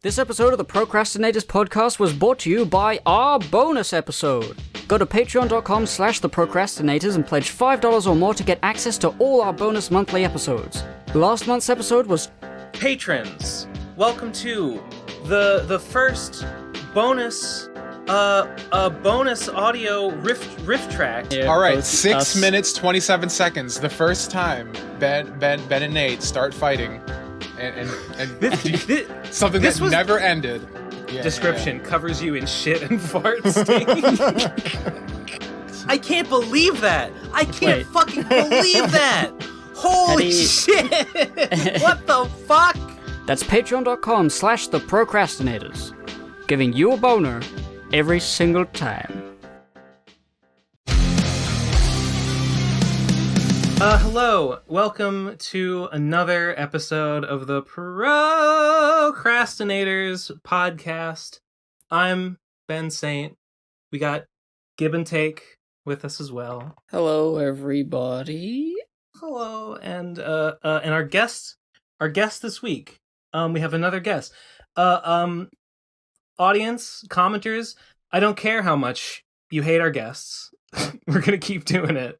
This episode of the Pro Crastinators podcast was brought to you by our bonus episode. Go to patreon.com/theprocrastinators and pledge $5 or more to get access to all our bonus monthly episodes. Last month's episode was... Patrons, welcome to the first bonus bonus audio riff track. Yeah, all right, both 6 us. minutes 27 seconds. The first time Ben and Nate start fighting, and something this that was- never ended. Yeah, Description covers you in shit and fart stain. I can't believe that. I can't Wait. fucking believe that. Holy shit. What the fuck? That's patreon.com/theprocrastinators. Giving you a boner every single time. Hello, welcome to another episode of the Pro Crastinators podcast. I'm Ben Saint. We got Give and Take with us as well. Hello, everybody. Hello, and our guest this week. We have another guest. Audience, commenters, I don't care how much you hate our guests. We're gonna keep doing it.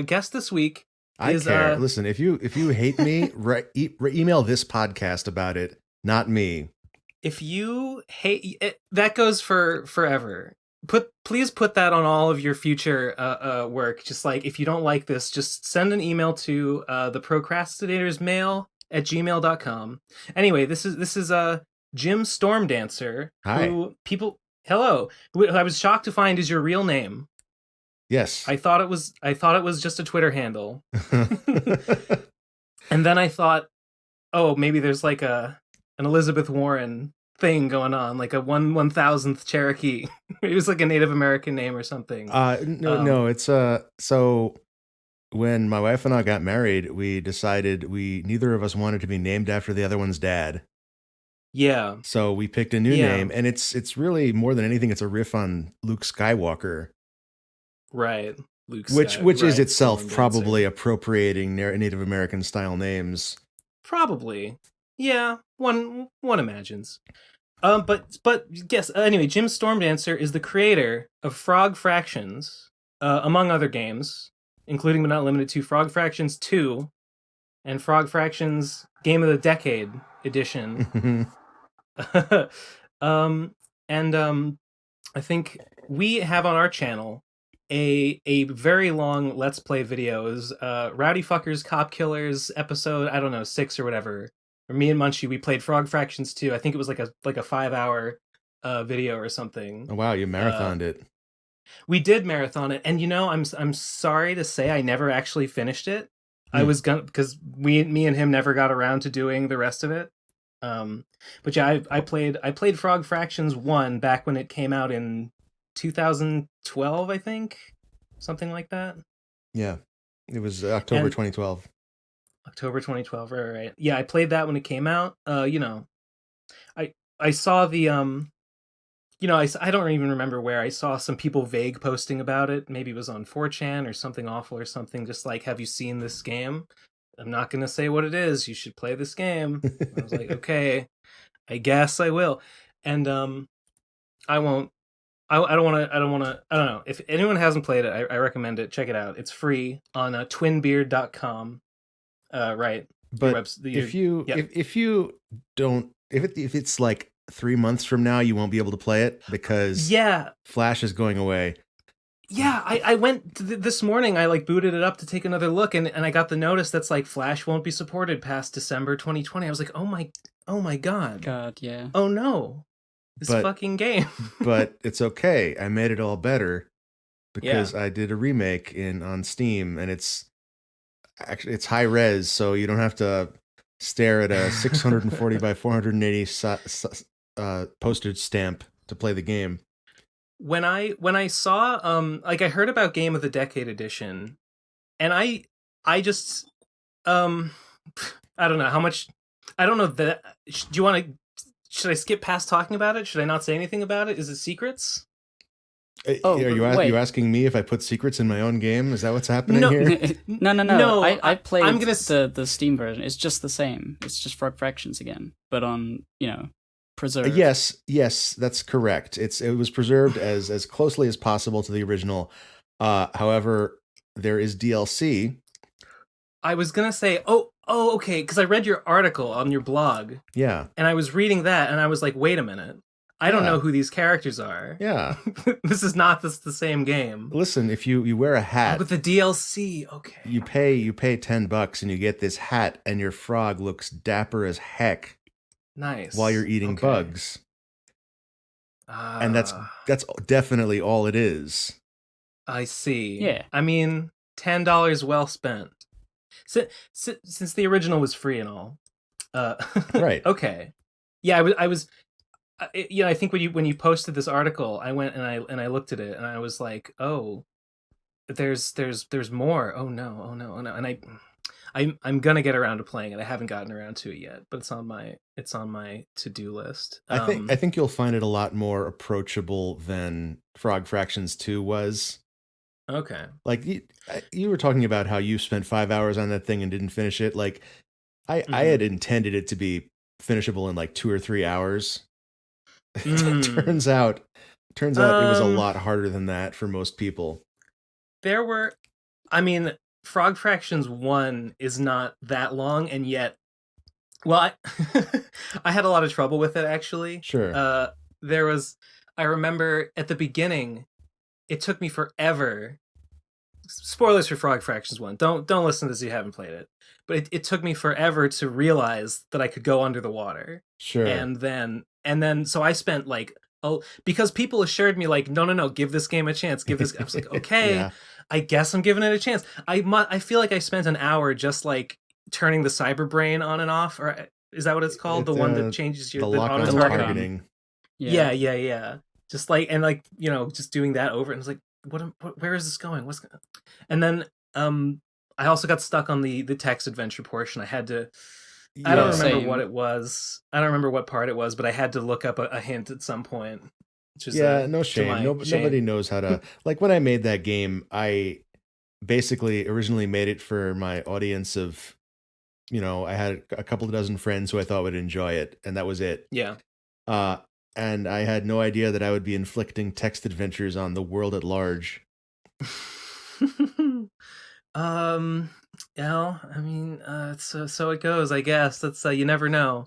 Guest this week is, I care. Listen, if you hate me, email this podcast about it, not me. if you hate it, that goes for forever. Please put that on all of your future work. Just like, if you don't like this, just send an email to the procrastinatorsmail@gmail.com. Anyway, this is Jim Stormdancer. Hi. Who hello. Who I was shocked to find is your real name. Yes. I thought it was just a Twitter handle. And then I thought, oh, maybe there's like an Elizabeth Warren thing going on, like a 1/1000th Cherokee. It was like a Native American name or something. No, it's so when my wife and I got married, we decided neither of us wanted to be named after the other one's dad. Yeah. So we picked a new name, and it's really, more than anything, it's a riff on Luke Skywalker. Right. Luke Which Skywalker, is right, itself Stormdancer. probably appropriating Native American style names. Probably. Yeah, one imagines. But yes, anyway, Jim Stormdancer is the creator of Frog Fractions, among other games, including but not limited to Frog Fractions 2 and Frog Fractions Game of the Decade edition. I think we have on our channel a very long Let's Play video. It was Rowdy Fuckers Cop Killers episode, I don't know, 6 or whatever. Or me and Munchie, we played Frog Fractions 2. I think it was like a 5-hour video or something. Oh, wow, you marathoned it. We did marathon it, and I'm sorry to say I never actually finished it. I was gonna, because me and him never got around to doing the rest of it. But yeah, I played Frog Fractions 1 back when it came out in 2012, I think, something like that. Yeah, it was October 2012. October 2012, right. Yeah, I played that when it came out. I saw the I don't even remember where. I saw some people vague posting about it. Maybe it was on 4chan or something awful or something, just like, have you seen this game? I'm not going to say what it is. You should play this game. I was like, okay, I guess I will. And I won't. I don't want to. I don't know. If anyone hasn't played it, I recommend it. Check it out. It's free on twinbeard.com. Right. But if it's like 3 months from now, you won't be able to play it because Flash is going away. Yeah, I went this morning. I booted it up to take another look, and I got the notice that's like Flash won't be supported past December 2020. I was like, oh my god. God, yeah. Oh no, this fucking game. But it's okay. I made it all better because I did a remake on Steam, and it's high res, so you don't have to stare at a 640 by 480 postage stamp to play the game. When I saw I heard about Game of the Decade edition, and I just I don't know how much. I don't know that. Should I skip past talking about it? Should I not say anything about it? Is it secrets? Are you asking me if I put secrets in my own game? Is that what's happening here? No. I played the Steam version. It's just the same. It's just Frog Fractions again, but on preserved. Yes, that's correct. It was preserved as closely as possible to the original. However, there is DLC. I was gonna say, okay, because I read your article on your blog, Yeah. and I was reading that, and I was like, wait a minute, I don't know who these characters are. Yeah. This is not the same game. Listen, if you wear a hat with the DLC, okay, you pay $10 and you get this hat, and your frog looks dapper as heck. Nice. While you're eating bugs. And that's definitely all it is. I see. Yeah. I mean, $10 well spent. Since the original was free and all. Right. Okay. Yeah, I was I think when you posted this article, I went and I looked at it and I was like, "Oh, there's more. Oh no. And I'm gonna get around to playing it. I haven't gotten around to it yet, but it's on my to-do list. I think you'll find it a lot more approachable than Frog Fractions 2 was. Okay. Like you were talking about how you spent 5 hours on that thing and didn't finish it. Like I had intended it to be finishable in like 2 or 3 hours. Turns out it was a lot harder than that for most people. Frog Fractions 1 is not that long, and yet, well, I had a lot of trouble with it, actually. Sure. I remember at the beginning, it took me forever. Spoilers for Frog Fractions 1. Don't listen to this if you haven't played it. But it took me forever to realize that I could go under the water. Sure. And then, so I spent like, because people assured me like, no, give this game a chance. I was like, okay. Yeah. I guess I'm giving it a chance. I feel like I spent an hour just like turning the cyber brain on and off, or is that what it's called? The one that changes your the auto targeting. Yeah. Just like, and like, just doing that over, and it's like, where is this going? And then I also got stuck on the text adventure portion. I had to. Yeah, I don't remember what it was. I don't remember what part it was, but I had to look up a hint at some point. No shame. Nobody knows how to. Like when I made that game, I basically originally made it for my audience of, I had a couple of dozen friends who I thought would enjoy it, and that was it. Yeah. And I had no idea that I would be inflicting text adventures on the world at large. So it goes, I guess. That's you never know.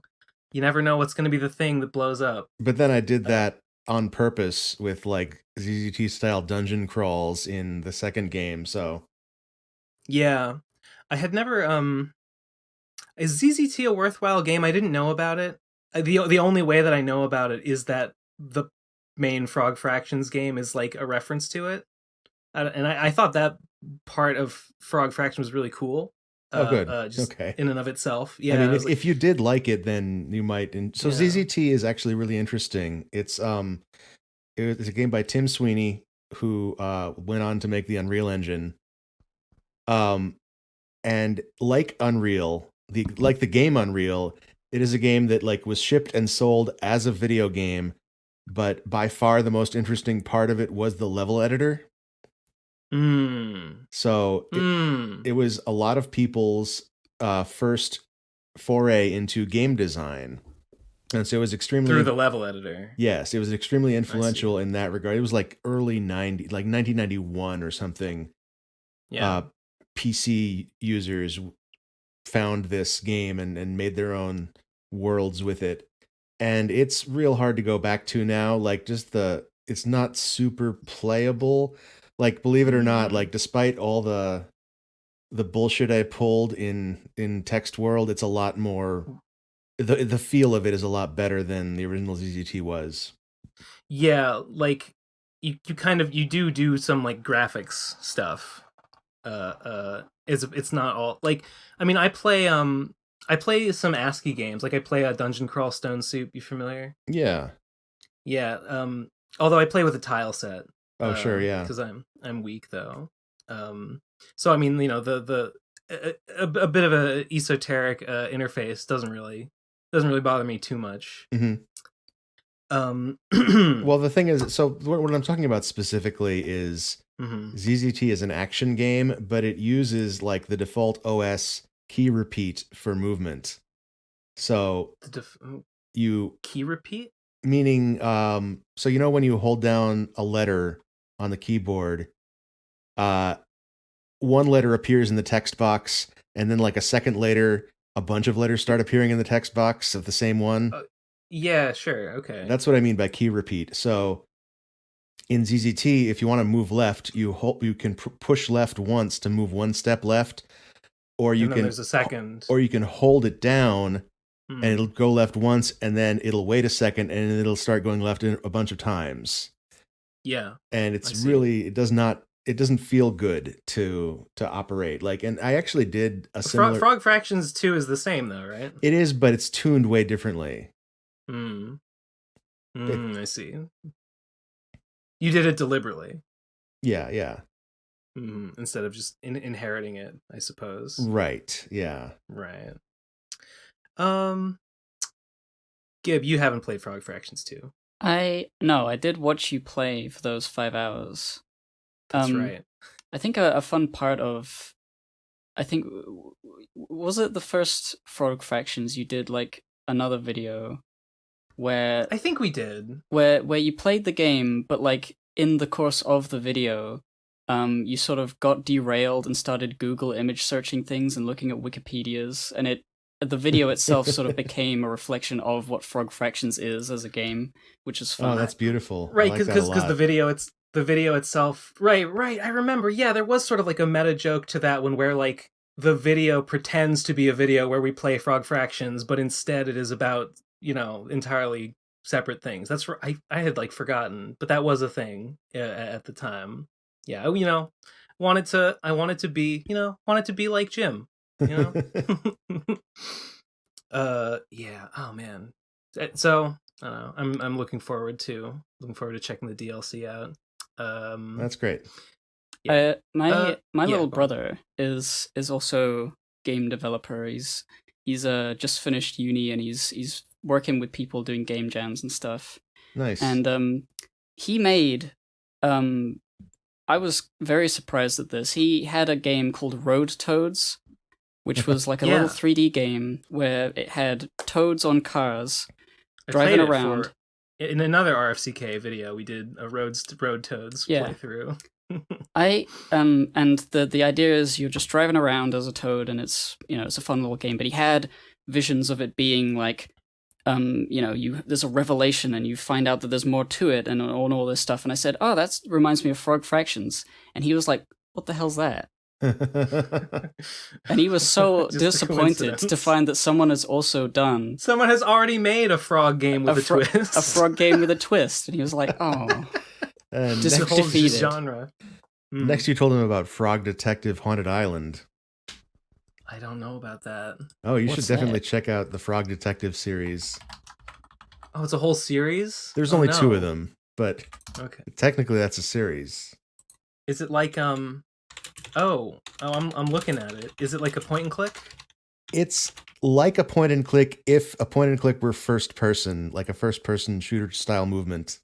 You never know what's going to be the thing that blows up. But then I did that on purpose with like ZZT style dungeon crawls in the second game. So yeah, I had never. Is ZZT a worthwhile game? I didn't know about it. The only way that I know about it is that the main Frog Fractions game is like a reference to it, and I thought that part of Frog Fraction was really cool. Good. Just okay. In and of itself. Yeah. I mean, if you did like it, then you might. So ZZT is actually really interesting. It's a game by Tim Sweeney, who went on to make the Unreal Engine. And like Unreal, the game Unreal, it is a game that like was shipped and sold as a video game, but by far the most interesting part of it was the level editor. So it was a lot of people's first foray into game design, and so it was extremely through the level editor. Yes, it was extremely influential in that regard. It was like early 90, like 1991 or something. Yeah, PC users found this game and made their own worlds with it, and it's real hard to go back to now. Like it's not super playable. Like, believe it or not, like despite all the bullshit I pulled in Text World, it's a lot more. The feel of it is a lot better than the original ZZT was. Yeah, like you do some like graphics stuff. It's not all like, I mean, I play some ASCII games. Like I play a Dungeon Crawl Stone Soup. You familiar? Yeah. Yeah. Although I play with a tile set. Oh sure, yeah. Because I'm weak though. So I mean, the a bit of a esoteric interface doesn't really bother me too much. Mm-hmm. Well, the thing is, so what I'm talking about specifically is ZZT is an action game, but it uses like the default OS key repeat for movement. So you Key repeat? meaning so you know when you hold down a letter on the keyboard, one letter appears in the text box, and then like a second later, a bunch of letters start appearing in the text box of the same one. Yeah, sure. Okay. That's what I mean by key repeat. So in ZZT, if you want to move left, you can push left once to move one step left, or you can there's a second, or you can hold it down and it'll go left once, and then it'll wait a second, and it'll start going left a bunch of times. Yeah, and it's really it doesn't feel good to operate like. And I actually did a similar. Frog Fractions 2 is the same though, right? It is, but it's tuned way differently. I see. You did it deliberately. Yeah. Instead of just inheriting it, I suppose. Right. Yeah. Right. Gib, you haven't played Frog Fractions 2. No, I did watch you play for those 5 hours. That's right. I think a fun part of, was it the first Frog Fractions you did like another video where I think we did where you played the game, but like in the course of the video, you sort of got derailed and started Google image searching things and looking at Wikipedias, and the video itself sort of became a reflection of what Frog Fractions is as a game, which is fun. Oh, that's beautiful. Right, because the video itself. Right. I remember. Yeah, there was sort of like a meta joke to that one where like the video pretends to be a video where we play Frog Fractions, but instead it is about, entirely separate things. That's I had like forgotten, but that was a thing at the time. Yeah, I wanted to be like Jim. Yeah. Oh man. So I don't know. I'm looking forward to checking the DLC out. That's great. Yeah. My little brother is also game developer. He's just finished uni, and he's working with people doing game jams and stuff. Nice. And he made I was very surprised at this. He had a game called Road Toads, which was like a little 3D game where it had toads on cars driving around. In another RFCK video, we did a Road Toads playthrough. And the idea is you're just driving around as a toad, and it's a fun little game. But he had visions of it being like, there's a revelation, and you find out that there's more to it, and all this stuff. And I said, oh, that reminds me of Frog Fractions. And he was like, what the hell's that? And he was so disappointed to find that someone has already made a frog game with a twist. A frog game with a twist. And he was like, oh. Just defeated. Genre. Next you told him about Frog Detective Haunted Island. I don't know about that. Oh, you should definitely check out the Frog Detective series. Oh, it's a whole series? There's only 2 of them, but okay. Technically that's a series. Is it like I'm looking at it. Is it like a point and click? It's like a point and click if a point and click were first person, like a first person shooter style movement.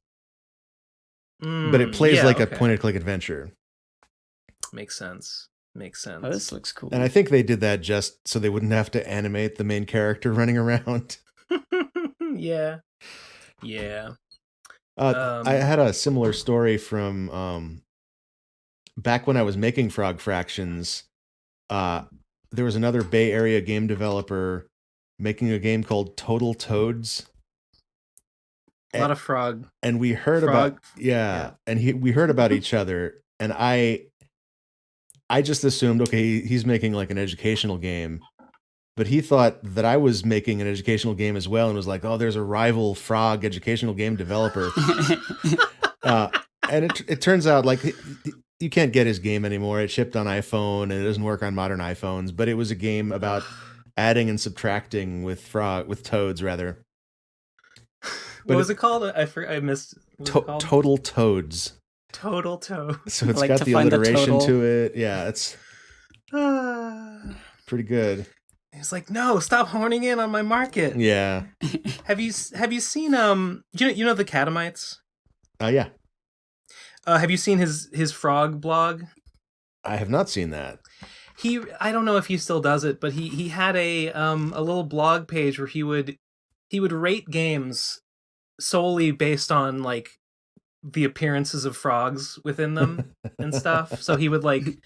But it plays like a point and click adventure. Makes sense. Oh, this looks cool. And I think they did that just so they wouldn't have to animate the main character running around. Yeah. I had a similar story from back when I was making Frog Fractions. There was another Bay Area game developer making a game called Total Toads. A lot of frog. And we heard about we heard about each other, and I just assumed, okay, he's making like an educational game. But he thought that I was making an educational game as well, and was like, oh, there's a rival frog educational game developer. And it turns out like you can't get his game anymore. It shipped on iPhone, and it doesn't work on modern iPhones. But it was a game about adding and subtracting with toads, rather. What was it called? I missed. Total Toads. Total Toad. So it's got the alliteration to it. Yeah, it's pretty good. He's like, no, stop horning in on my market. Yeah. Have you seen you know the Catamites? Yeah. Have you seen his frog blog? I have not seen that. I don't know if he still does it, but he had a little blog page where he he would rate games solely based on like the appearances of frogs within them and stuff. So he would like,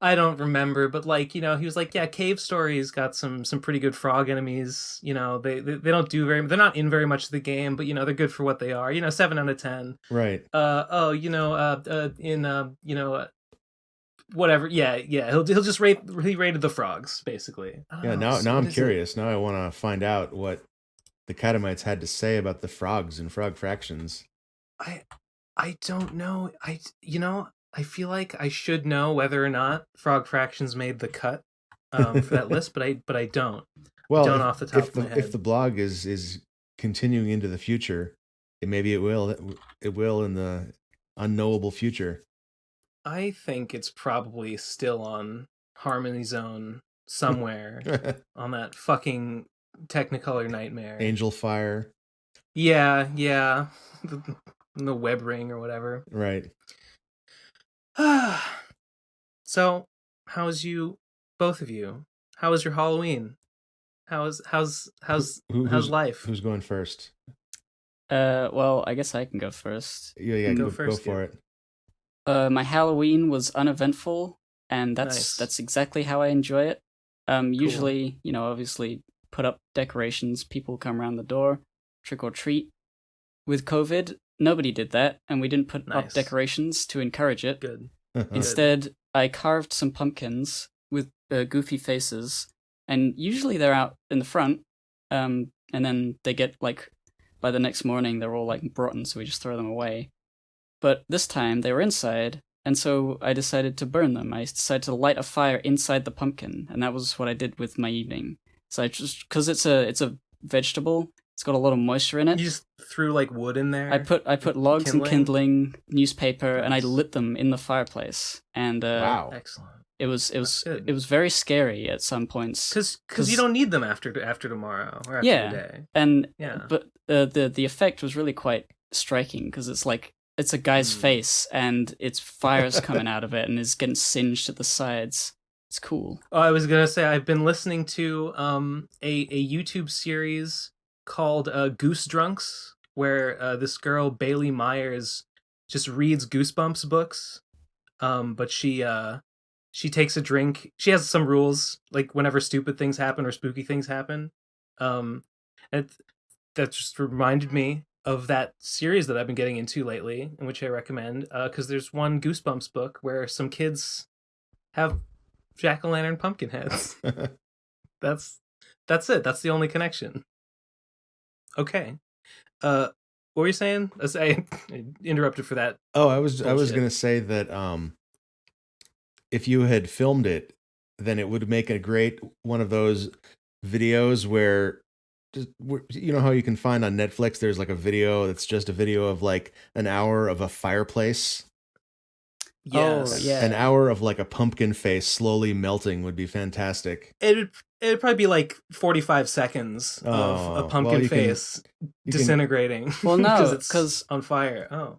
I don't remember, but like, he was like, yeah, Cave Story's got some pretty good frog enemies. They don't do they're not in very much of the game, but they're good for what they are. 7 out of 10. Right. Whatever. Yeah. He'll just he rated the frogs basically. Yeah. Now I'm curious. Now I want to find out what the Catamites had to say about the frogs and frog fractions. I don't know. I feel like I should know whether or not frog fractions made the cut for that list, but I don't. Well, don't off the top of my head. If the blog is continuing into the future, maybe it will in the unknowable future. I think it's probably still on Harmony Zone somewhere on that fucking Technicolor nightmare. Angel Fire. Yeah. The web ring or whatever. Right. So, both of you? How was your Halloween? How's life? Who's going first? Well, I guess I can go first. Yeah, go for it. My Halloween was uneventful, and that's exactly how I enjoy it. Usually, obviously put up decorations, people come around the door, trick or treat. With COVID, nobody did that, and we didn't put up decorations to encourage it. Good. Instead, I carved some pumpkins with goofy faces, and usually they're out in the front, and then they get, like, by the next morning, they're all, like, rotten, so we just throw them away. But this time, they were inside, and so I decided to burn them. I decided to light a fire inside the pumpkin, and that was what I did with my evening. So I just, because it's a vegetable, it's got a lot of moisture in it. You just threw like wood in there? I put logs and kindling, newspaper, and I lit them in the fireplace. And wow, excellent. It was very scary at some points because you don't need them after tomorrow or after the day. And but the effect was really quite striking because it's a guy's face and its fire's coming out of it and is getting singed at the sides. It's cool. Oh, I was gonna say I've been listening to a YouTube series called Goose Drunks, where this girl Bailey Myers just reads Goosebumps books, but she takes a drink. She has some rules, like whenever stupid things happen or spooky things happen, and that just reminded me of that series that I've been getting into lately, in which I recommend, because there's one Goosebumps book where some kids have jack-o'-lantern pumpkin heads. That's it. That's the only connection. Okay. What were you saying? I interrupted for that. Oh, I was gonna say that if you had filmed it, then it would make a great one of those videos where how you can find on Netflix there's like a video that's just a video of like an hour of a fireplace. Yes. Oh, yeah. An hour of like a pumpkin face slowly melting would be fantastic. It'd probably be like 45 seconds of a pumpkin face disintegrating. Well, no, because on fire. Oh.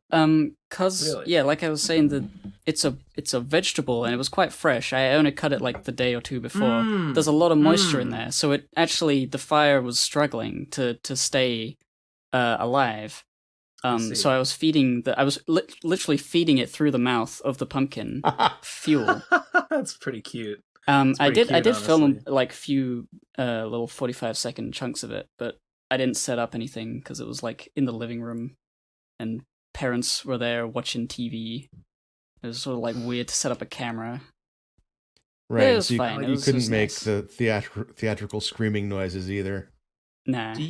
Because really? Yeah, like I was saying, that it's a vegetable and it was quite fresh. I only cut it like the day or two before. There's a lot of moisture in there, so it actually the fire was struggling to stay alive. So I was literally feeding it through the mouth of the pumpkin fuel. That's pretty cute. I did film like few little 45-second chunks of it, but I didn't set up anything because it was like in the living room and parents were there watching TV. It was sort of like weird to set up a camera. Right, it was so fine. You couldn't make nice. the theatrical screaming noises either. Nah. Did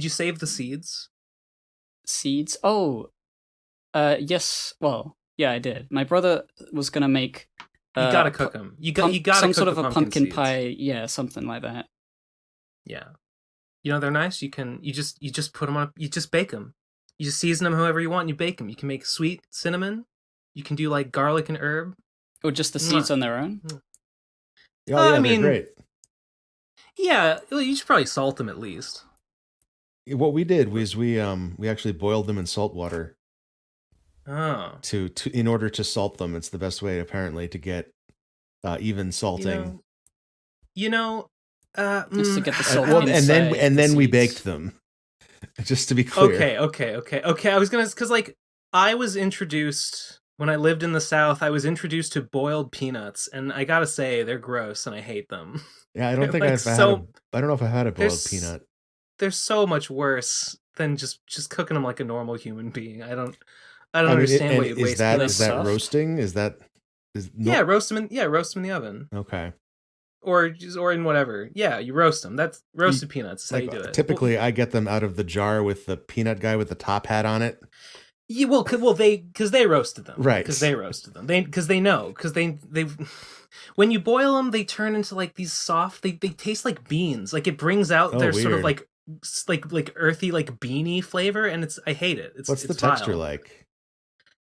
you save the seeds? Seeds? Oh, yes. Well, yeah, I did. My brother was gonna make. You gotta cook them. You gotta some cook sort of the a pumpkin seeds. pie. Yeah, something like that. Yeah, they're nice. You just put them on. You just bake them. You just season them however you want. And you bake them. You can make sweet cinnamon. You can do like garlic and herb. Or just the seeds on their own. Yeah, I mean, great. Yeah, you should probably salt them at least. What we did was we actually boiled them in salt water. Oh. To in order to salt them, it's the best way apparently to get even salting. Just to get the Well, silk inside and the then we seeds. baked them. Just to be clear. Okay. I was gonna, because like I was introduced when I lived in the South. I was introduced to boiled peanuts, and I gotta say they're gross, and I hate them. Yeah, I don't think Like, I've had. I don't know if I've had a boiled peanut. They're so much worse than just cooking them like a normal human being. I don't mean, understand what you'd waste. Is that roasting? Yeah, roast them in the oven. Okay. Or in whatever. Yeah, you roast them. That's roasted peanuts. Is how you do it. Typically, I get them out of the jar with the peanut guy with the top hat on it. Yeah, because they roasted them, right? Because they roasted them. They when you boil them, they turn into like these soft. They taste like beans. Like it brings out their sort of like earthy, like beanie flavor, and I hate it. What's the vile. texture like?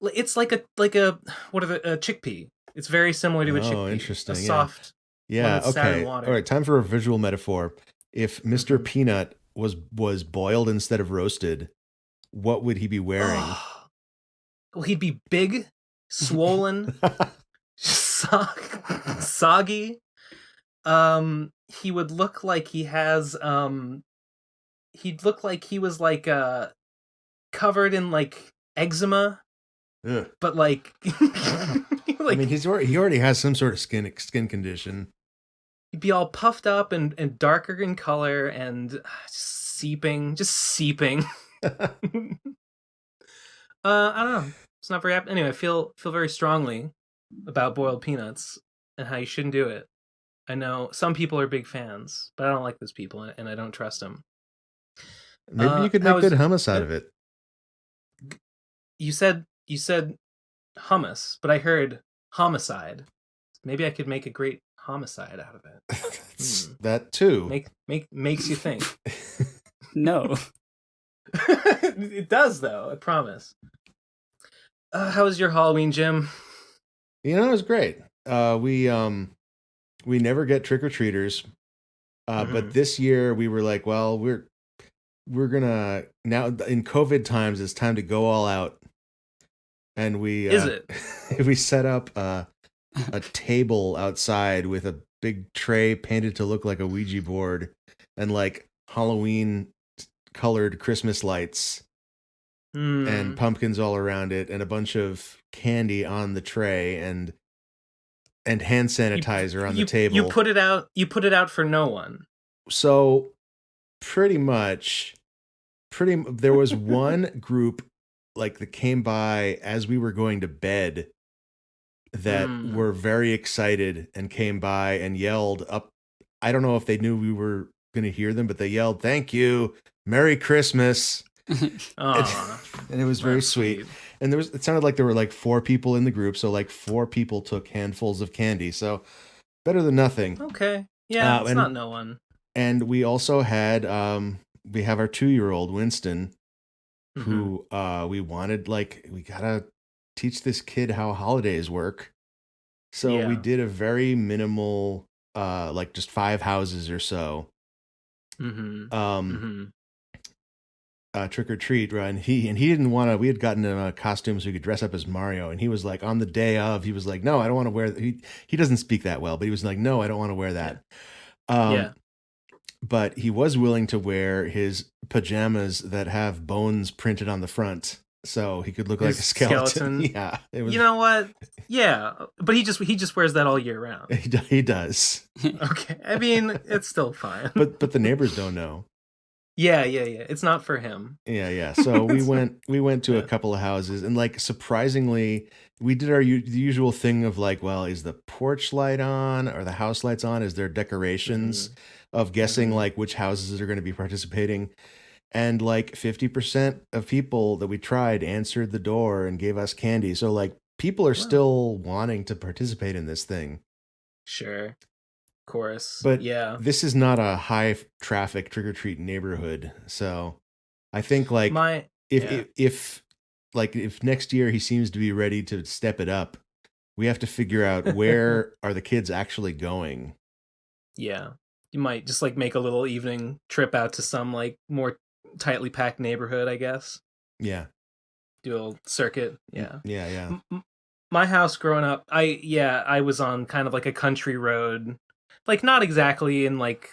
It's like a chickpea. It's very similar to a chickpea. Oh, interesting. A soft. Yeah. Okay. All right. Time for a visual metaphor. If Mr. Peanut was boiled instead of roasted, what would he be wearing? Well, he'd be big, swollen, soggy. He would look like he has. He'd look like he was like covered in like eczema. Ugh. But like, I mean, he already has some sort of skin condition. He'd be all puffed up and darker in color and just seeping. I don't know. It's not very happy. Anyway, I feel very strongly about boiled peanuts and how you shouldn't do it. I know some people are big fans, but I don't like those people and I don't trust them. Maybe you could make good hummus out of it. You said hummus, but I heard homicide. Maybe I could make a great homicide out of it. That too. Makes you think. No. It does though, I promise. How was your Halloween, Jim? It was great. We never get trick-or-treaters. But this year we were like, well, we're gonna, now in COVID times, it's time to go all out. And we we set up a table outside with a big tray painted to look like a Ouija board and like Halloween colored Christmas lights and pumpkins all around it and a bunch of candy on the tray and hand sanitizer on the table. You put it out for no one. So pretty much there was one group like that came by as we were going to bed that were very excited and came by and yelled up. I don't know if they knew we were going to hear them, but they yelled, "Thank you, Merry Christmas." And it was very sweet. And it sounded like there were like 4 people in the group, so like 4 people took handfuls of candy. So better than nothing. Okay, yeah, it's not no one. And we also had we have our 2-year-old Winston, who we wanted, like, we gotta teach this kid how holidays work. So we did a very minimal, like just 5 houses or so. Trick or treat, right? And he didn't want to. We had gotten him a costume so he could dress up as Mario, and he was like, on the day of, he was like, no, I don't want to wear. He doesn't speak that well, but he was like, no, I don't want to wear that. But he was willing to wear his pajamas that have bones printed on the front, so he could look like a skeleton. Yeah, it was, you know what? Yeah, but he just wears that all year round. He does. Okay, I mean, it's still fine. But the neighbors don't know. Yeah. It's not for him. Yeah. So we went to a couple of houses, and like surprisingly, we did the usual thing of like, well, is the porch light on? Are the house lights on? Is there decorations? Of guessing like which houses are going to be participating. And like 50% of people that we tried answered the door and gave us candy. So like people are still wanting to participate in this thing. Sure. Of course. But this is not a high traffic trick-or-treat neighborhood. So I think like if next year he seems to be ready to step it up, we have to figure out where are the kids actually going. Yeah. You might just like make a little evening trip out to some like more tightly packed neighborhood, I guess. Yeah. Do a little circuit. Yeah. Yeah. My house growing up, I was on kind of like a country road, like not exactly in like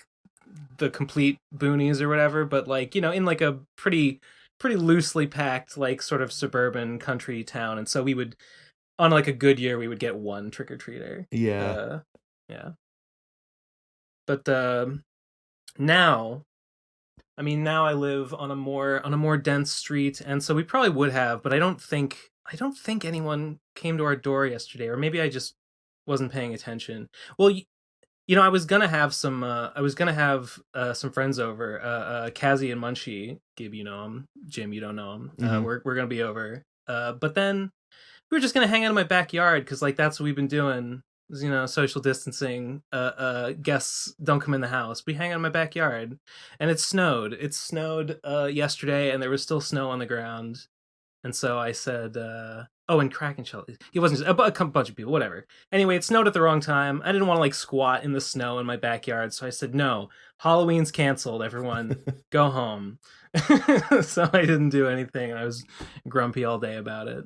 the complete boonies or whatever, but like, in like a pretty loosely packed, like sort of suburban country town. And so we would, on like a good year, we would get one trick-or-treater. Yeah. Yeah. But now I live on a more dense street, and so we probably would have, but I don't think anyone came to our door yesterday, or maybe I just wasn't paying attention. Well, I was gonna have some friends over, Kazi and Munchie. Gib, you know him. Jim, you don't know him. Mhm. We're gonna be over. But then we were just gonna hang out in my backyard because like that's what we've been doing. Social distancing. Guests don't come in the house. We hang out in my backyard, and it snowed. It snowed yesterday, and there was still snow on the ground. And so I said, and Kraken Shell. He wasn't just, a bunch of people, whatever. Anyway, it snowed at the wrong time. I didn't want to like squat in the snow in my backyard, so I said, no, Halloween's canceled. Everyone, go home. So I didn't do anything, and I was grumpy all day about it.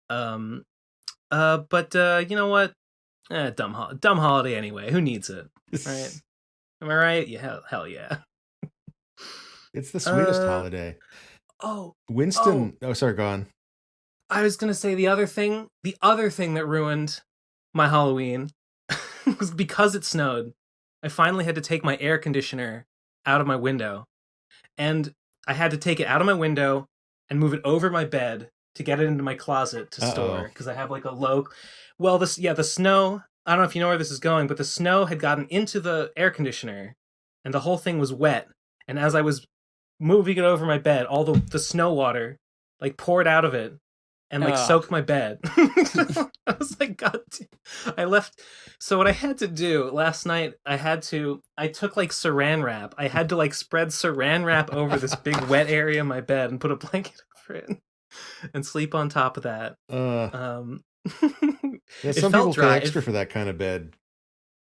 But you know what? Dumb holiday anyway. Who needs it, right? Am I right? Yeah, hell yeah. It's the sweetest holiday. Oh, Winston. Oh, sorry, go on. I was gonna say the other thing that ruined my Halloween was because it snowed. I finally had to take my air conditioner out of my window, and I had to take it out of my window and move it over my bed to get it into my closet to store, because I have like a low. Well, the snow. I don't know if you know where this is going, but the snow had gotten into the air conditioner, and the whole thing was wet. And as I was moving it over my bed, all the snow water like poured out of it and like soaked my bed. I was like, God damn. I left. So what I had to do last night, I took like saran wrap. I had to like spread saran wrap over this big wet area in my bed and put a blanket over it and sleep on top of that. Yeah, some people pay extra for that kind of bed.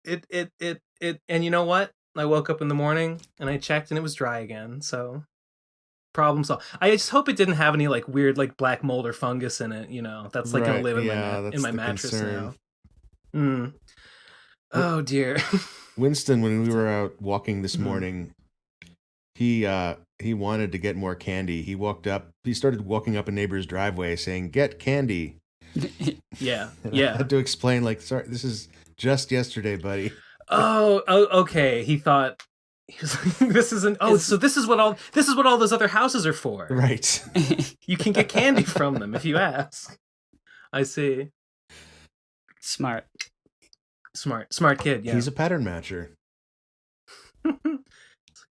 And you know what? I woke up in the morning and I checked and it was dry again. So problem solved. I just hope it didn't have any like weird like black mold or fungus in it. That's like gonna live in my mattress concern. now. Oh dear. Winston, when we were out walking this morning, he wanted to get more candy. He started walking up a neighbor's driveway saying, "Get candy." Yeah. I had to explain, like, sorry, this is just yesterday, buddy. Oh, okay. He thought he was like, this isn't. Oh, so this is what all those other houses are for, right? You can get candy from them if you ask. I see. Smart kid. Yeah, he's a pattern matcher.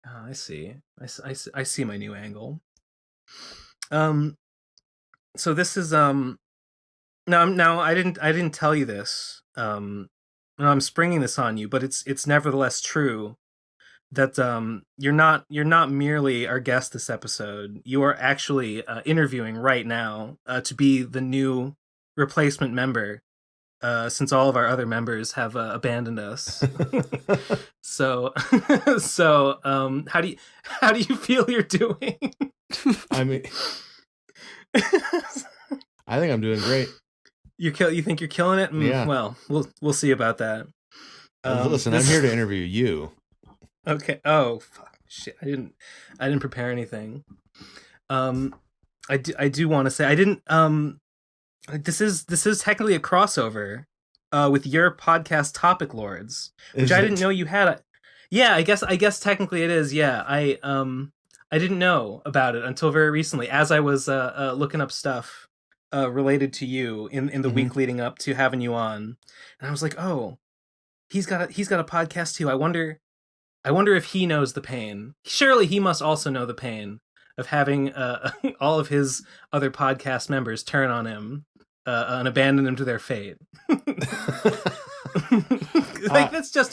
I see. I see my new angle. So this is Now I didn't tell you this. I'm springing this on you, but it's nevertheless true that you're not merely our guest this episode. You are actually interviewing right now to be the new replacement member, since all of our other members have abandoned us. So how do you feel you're doing? I mean, I think I'm doing great. You think you're killing it? Yeah. Well, we'll see about that. Listen, I'm here to interview you. Okay. Oh, fuck. Shit. I didn't prepare anything. I do want to say I didn't. This is technically a crossover, with your podcast, Topic Lords, which I didn't know you had. Yeah, I guess technically it is. Yeah, I didn't know about it until very recently, as I was looking up stuff related to you in the week leading up to having you on, and I was like, oh, he's got a podcast too. I wonder if he knows the pain. Surely he must also know the pain of having all of his other podcast members turn on him and abandon him to their fate. Like that's just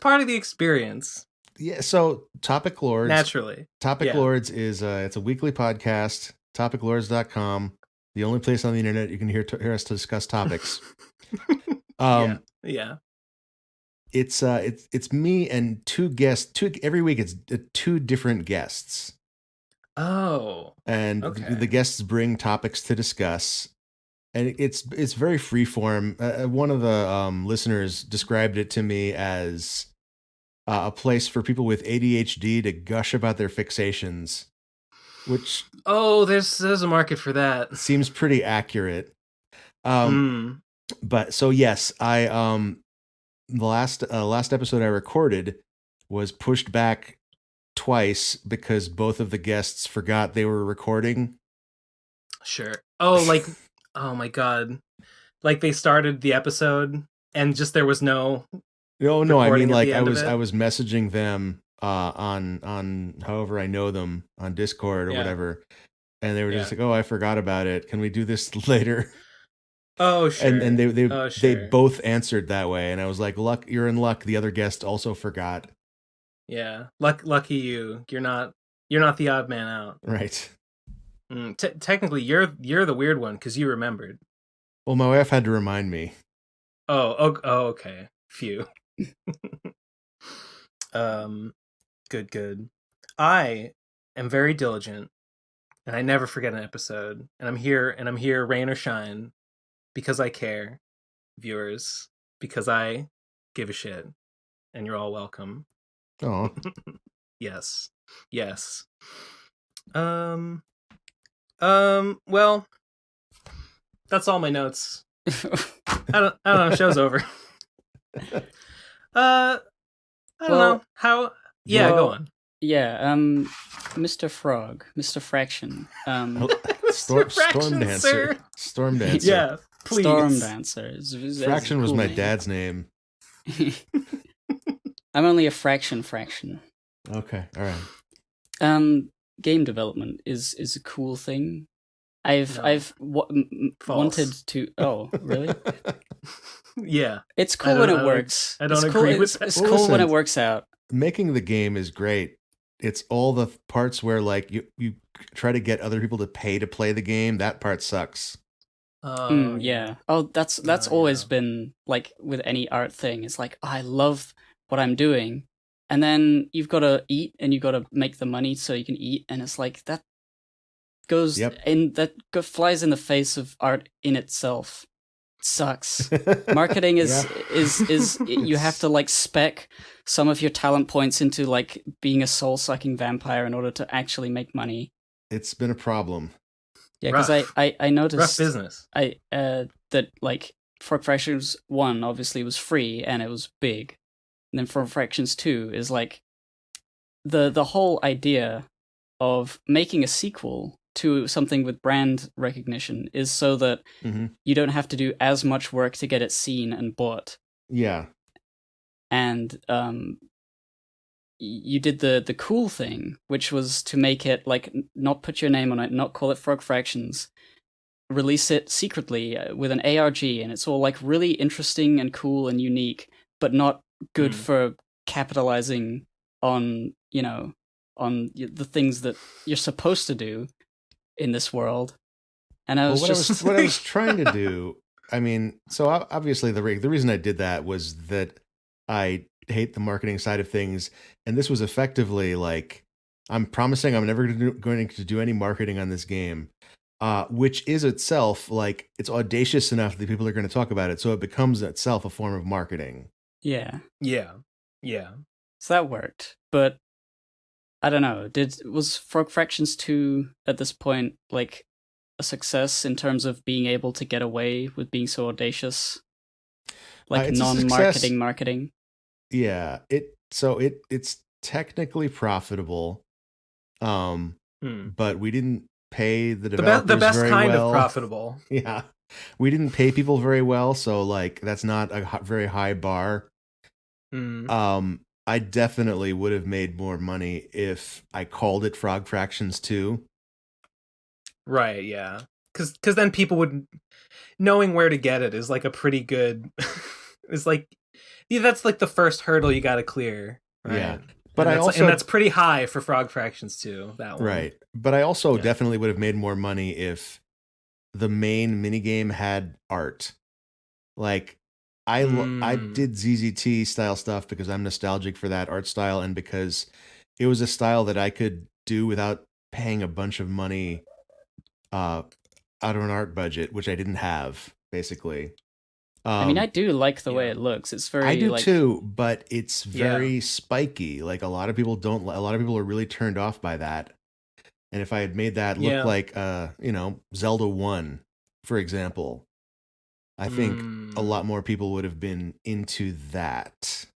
part of the experience. Yeah. So Topic Lords, naturally. Topic Lords is it's a weekly podcast. TopicLords.com, the only place on the internet you can hear us to discuss topics. Yeah. It's me and two guests. Every week it's two different guests. Oh. And the guests bring topics to discuss, and it's very freeform. One of the listeners described it to me as a place for people with ADHD to gush about their fixations, which there's a market for that. seems pretty accurate. But so yes, I the last episode I recorded was pushed back twice because both of the guests forgot they were recording. Sure. Oh my God. Like they started the episode and just there was no. No, I mean like I was messaging them on however I know them on Discord or whatever, and they were just like, "Oh, I forgot about it. Can we do this later?" Oh, sure. And they both answered that way, and I was like, "Luck, you're in luck. The other guest also forgot." Yeah, lucky you. You're not the odd man out. Right. Technically, you're the weird one because you remembered. Well, my wife had to remind me. Oh, okay. Phew. Good. I am very diligent, and I never forget an episode. And I'm here, rain or shine, because I care, viewers, because I give a shit, and you're all welcome. Oh. Yes. Well, that's all my notes. I don't know. Show's over. I don't know how. Yeah, go on. Yeah, Mr. Frog, Mr. Fraction, Stormdancer. Stormdancer. Yeah, please. Stormdancer. Fraction was my dad's name. I'm only a fraction. Okay, all right. Game development is a cool thing. I've wanted to. Oh, really? Yeah, it's cool when it works. I don't agree with that. It's cool when it works out. Making the game is great. It's all the parts where like you try to get other people to pay to play the game. That part sucks. Yeah. Oh, that's always been like with any art thing. It's like, I love what I'm doing, and then you've got to eat and you've got to make the money so you can eat, and it's like that goes flies in the face of art in itself. It sucks. Marketing is you have to like spec some of your talent points into like being a soul-sucking vampire in order to actually make money. It's been a problem. Yeah, because I noticed rough business. That like for Fractions 1 obviously was free and it was big. And then for Fractions 2 is like the whole idea of making a sequel to something with brand recognition is so that you don't have to do as much work to get it seen and bought. Yeah. And you did the cool thing, which was to make it like not put your name on it, not call it Frog Fractions, release it secretly with an ARG, and it's all like really interesting and cool and unique, but not good for capitalizing on, on the things that you're supposed to do in this world. And I was what I was trying to do, I mean, so obviously the reason I did that was that I hate the marketing side of things, and this was effectively like, I'm promising I'm never going to do any marketing on this game, which is itself like, it's audacious enough that people are going to talk about it, so it becomes itself a form of marketing. Yeah. So that worked, but I don't know. Was Frog Fractions 2 at this point like a success in terms of being able to get away with being so audacious, like non-marketing marketing? Yeah, it's technically profitable, but we didn't pay the developers the best very kind well. Of profitable. Yeah, we didn't pay people very well, so like that's not a very high bar. I definitely would have made more money if I called it Frog Fractions 2. Right, yeah. Because then people would... Knowing where to get it is like a pretty good... It's like... Yeah, that's like the first hurdle you got to clear. Right? Yeah. But and that's pretty high for Frog Fractions 2, that one. Right. But I also definitely would have made more money if the main minigame had art. Like... I did ZZT style stuff because I'm nostalgic for that art style, and because it was a style that I could do without paying a bunch of money out of an art budget, which I didn't have, basically. I mean, I do like the way yeah. it looks. It's very I do like too, but it's very Yeah. spiky. Like a lot of people don't. A lot of people are really turned off by that. And if I had made that look Yeah. like, Zelda 1, for example, I think a lot more people would have been into that.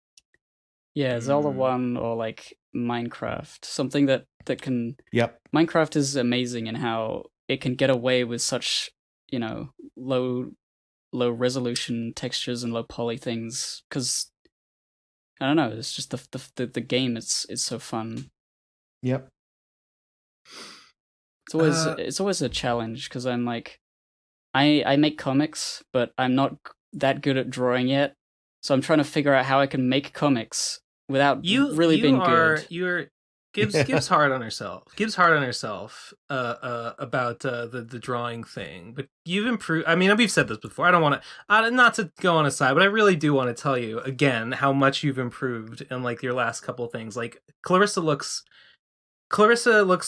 yeah, Zelda Mm. 1 or like Minecraft, something that can. Yep. Minecraft is amazing in how it can get away with such, low resolution textures and low poly things, because I don't know, it's just the game. It's so fun. Yep. It's always a challenge, because I'm like, I make comics, but I'm not that good at drawing yet, so I'm trying to figure out how I can make comics without really being good. Gibbs hard on herself. Gibbs hard on herself about the drawing thing. But you've improved. I mean, we've said this before. I don't want to not to go on a side, but I really do want to tell you again how much you've improved in like your last couple of things. Like Clarissa looks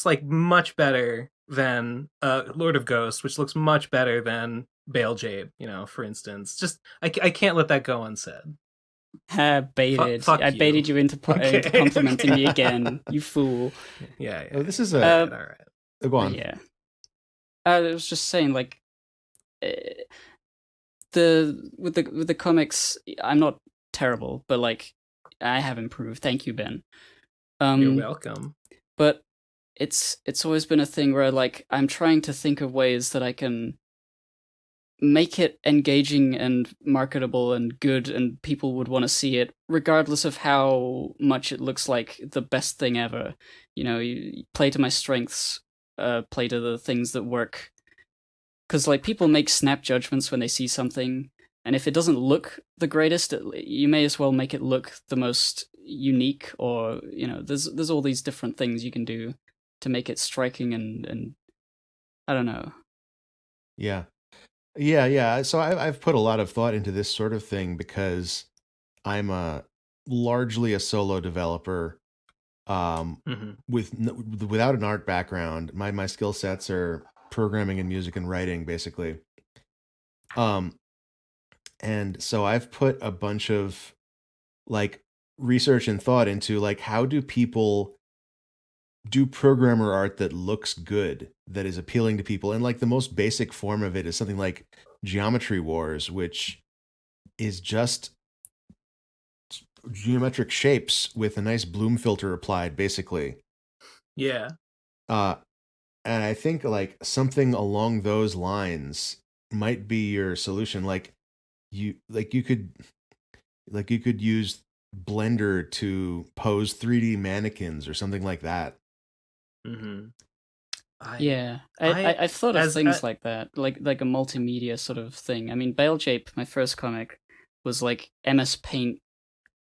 like much better than Lord of Ghosts, which looks much better than Bale Jade, for instance. Just I can't let that go unsaid. Baited. Fuck I baited you into complimenting me again, you fool. Yeah. Oh, this is all right. Go on. Yeah. I was just saying, like, with the comics, I'm not terrible, but like, I have improved. Thank you, Ben. You're welcome. But it's always been a thing where like I'm trying to think of ways that I can make it engaging and marketable and good, and people would want to see it regardless of how much it looks like the best thing ever. You play to my strengths, play to the things that work, because like people make snap judgments when they see something, and if it doesn't look the greatest, you may as well make it look the most unique, or there's all these different things you can do to make it striking and I don't know. Yeah. So I've put a lot of thought into this sort of thing because I'm largely a solo developer, without an art background. My skill sets are programming and music and writing, basically. And so I've put a bunch of like research and thought into like how do people do programmer art that looks good, that is appealing to people. And like the most basic form of it is something like Geometry Wars, which is just geometric shapes with a nice bloom filter applied, basically. Yeah. And I think like something along those lines might be your solution. You could use Blender to pose 3D mannequins or something like that. Mm-hmm. I've thought of things like that, like a multimedia sort of thing. I mean, Bale Jape, my first comic, was like MS Paint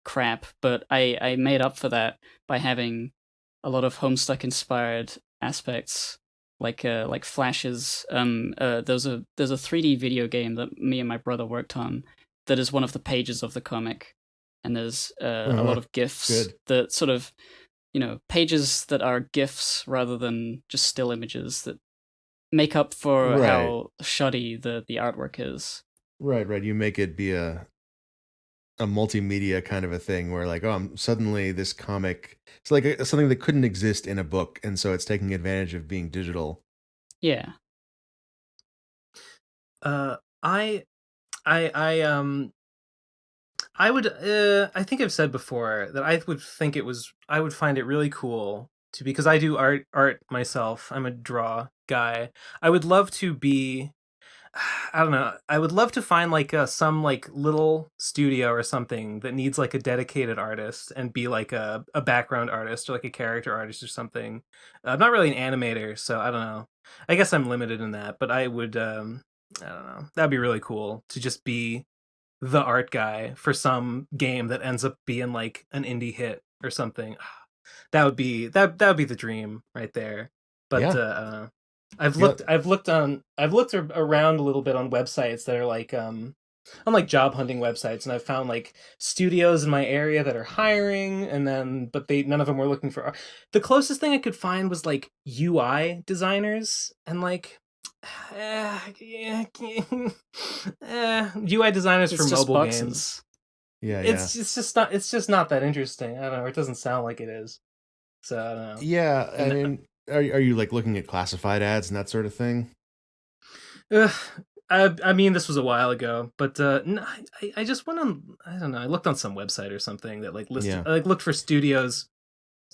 crap, but I made up for that by having a lot of Homestuck inspired aspects, like flashes. There's a 3D video game that me and my brother worked on that is one of the pages of the comic, and there's a lot of GIFs that sort of, pages that are GIFs rather than just still images that make up for how shoddy the artwork is. Right. You make it be a multimedia kind of a thing where like, suddenly this comic, it's like something that couldn't exist in a book, and so it's taking advantage of being digital. Yeah. I would I think I've said before that I would find it really cool because I do art myself. I'm a draw guy. I would love to be, I don't know. I would love to find like some like little studio or something that needs like a dedicated artist and be like a background artist or like a character artist or something. I'm not really an animator, so I don't know. I guess I'm limited in that, but I would I don't know. That'd be really cool to just be the art guy for some game that ends up being like an indie hit or something. That would be the dream right there. But I've looked around a little bit on websites that are like on like job hunting websites, and I've found like studios in my area that are hiring, but none of them were looking for art. The closest thing I could find was like UI designers, and like UI designers It's for just mobile boxes. games. Yeah, It's just not that interesting. I don't know. It doesn't sound like it is. So I don't know. Yeah, I And mean, are you like looking at classified ads and that sort of thing? I mean, this was a while ago, but I just went on. I don't know. I looked on some website or something that like listed. Yeah. I like looked for studios.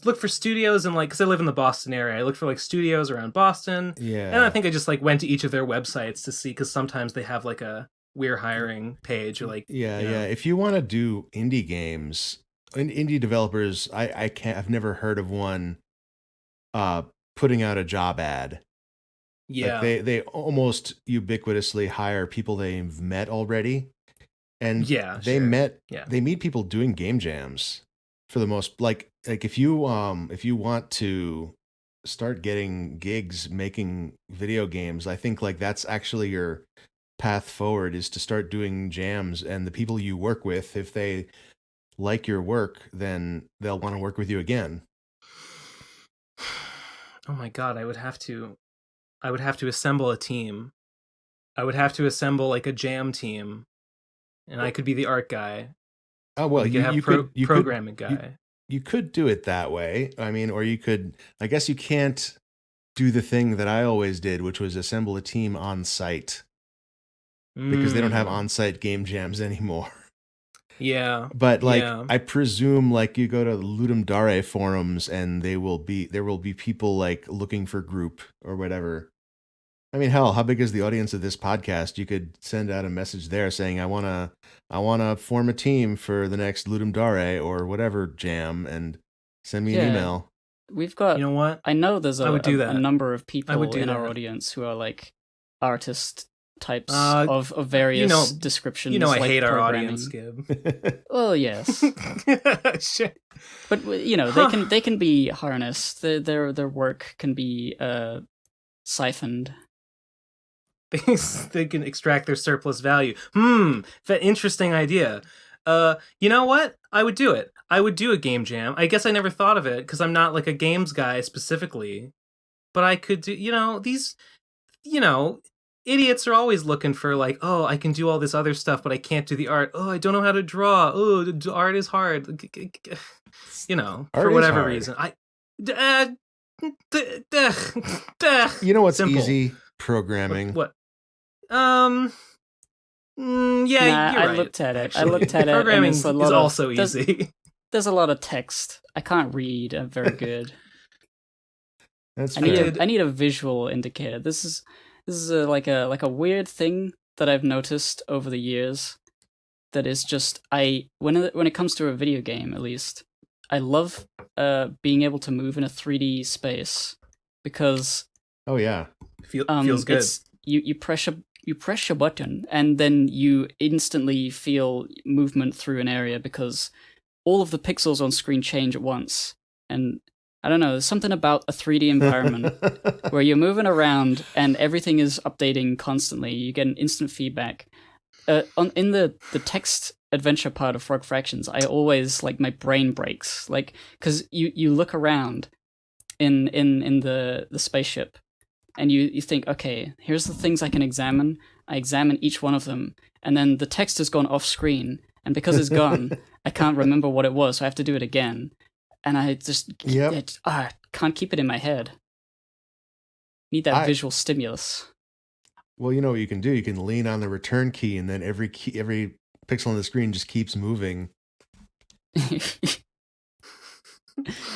Look for studios and like, because I live in the Boston area, I looked for like studios around Boston. Yeah. And I think I just like went to each of their websites to see, because sometimes they have like a we're hiring page or like Yeah, you know. yeah. If you want to do indie games, indie developers, I've never heard of one putting out a job ad. Yeah. Like they almost ubiquitously hire people they've met already. And Yeah, they sure. Yeah. they meet people doing game jams for the most, like if you want to start getting gigs making video games, I think like that's actually your path forward, is to start doing jams, and the people you work with, if they like your work, then they'll want to work with you again. Oh my God, I would have to assemble a team. I would have to assemble like a jam team, and I could be the art guy. Oh well, We could have programming guy. You could do it that way. I mean, or you could, I guess you can't do the thing that I always did, which was assemble a team on site, because they don't have on-site game jams anymore. Yeah. But like, yeah. I presume like you go to the Ludum Dare forums and there will be people like looking for group or whatever. I mean, hell, how big is the audience of this podcast? You could send out a message there saying, I wanna form a team for the next Ludum Dare or whatever jam, and send me an email. We've got, You know what? I know there's I would do a that. number of people in that. our audience who are like artist types of various descriptions. You know, I like hate our programming. audience, Gib. Well, yes, Sure. but you know, they can be harnessed. Their work can be siphoned. They can extract their surplus value. Interesting idea. You know what? I would do it. I would do a game jam. I guess I never thought of it because I'm not like a games guy specifically. But I could do, these, idiots are always looking for like, oh, I can do all this other stuff, but I can't do the art. Oh, I don't know how to draw. Oh, the art is hard. For whatever reason. You know what's Simple. easy? Programming. What? Yeah, you're I right, looked at it. actually. I looked at it. Programming and is it's also easy. There's a lot of text. I can't read very good. That's I fair. need a visual indicator. This is like a weird thing that I've noticed over the years. That is just when it comes to a video game, at least, I love being able to move in a 3D space, because Oh yeah. Feels good. You press your button and then you instantly feel movement through an area, because all of the pixels on screen change at once. And I don't know, there's something about a 3D environment where you're moving around and everything is updating constantly. You get an instant feedback. In the text adventure part of Frog Fractions, I always, like, my brain breaks, like, because you look around in the spaceship, and you think, okay, here's the things I can examine. I examine each one of them, and then the text has gone off screen, and because it's gone, I can't remember what it was, so I have to do it again. And I just can't keep it in my head. Need that visual stimulus. Well, you know what you can do? You can lean on the return key, and then every pixel on the screen just keeps moving.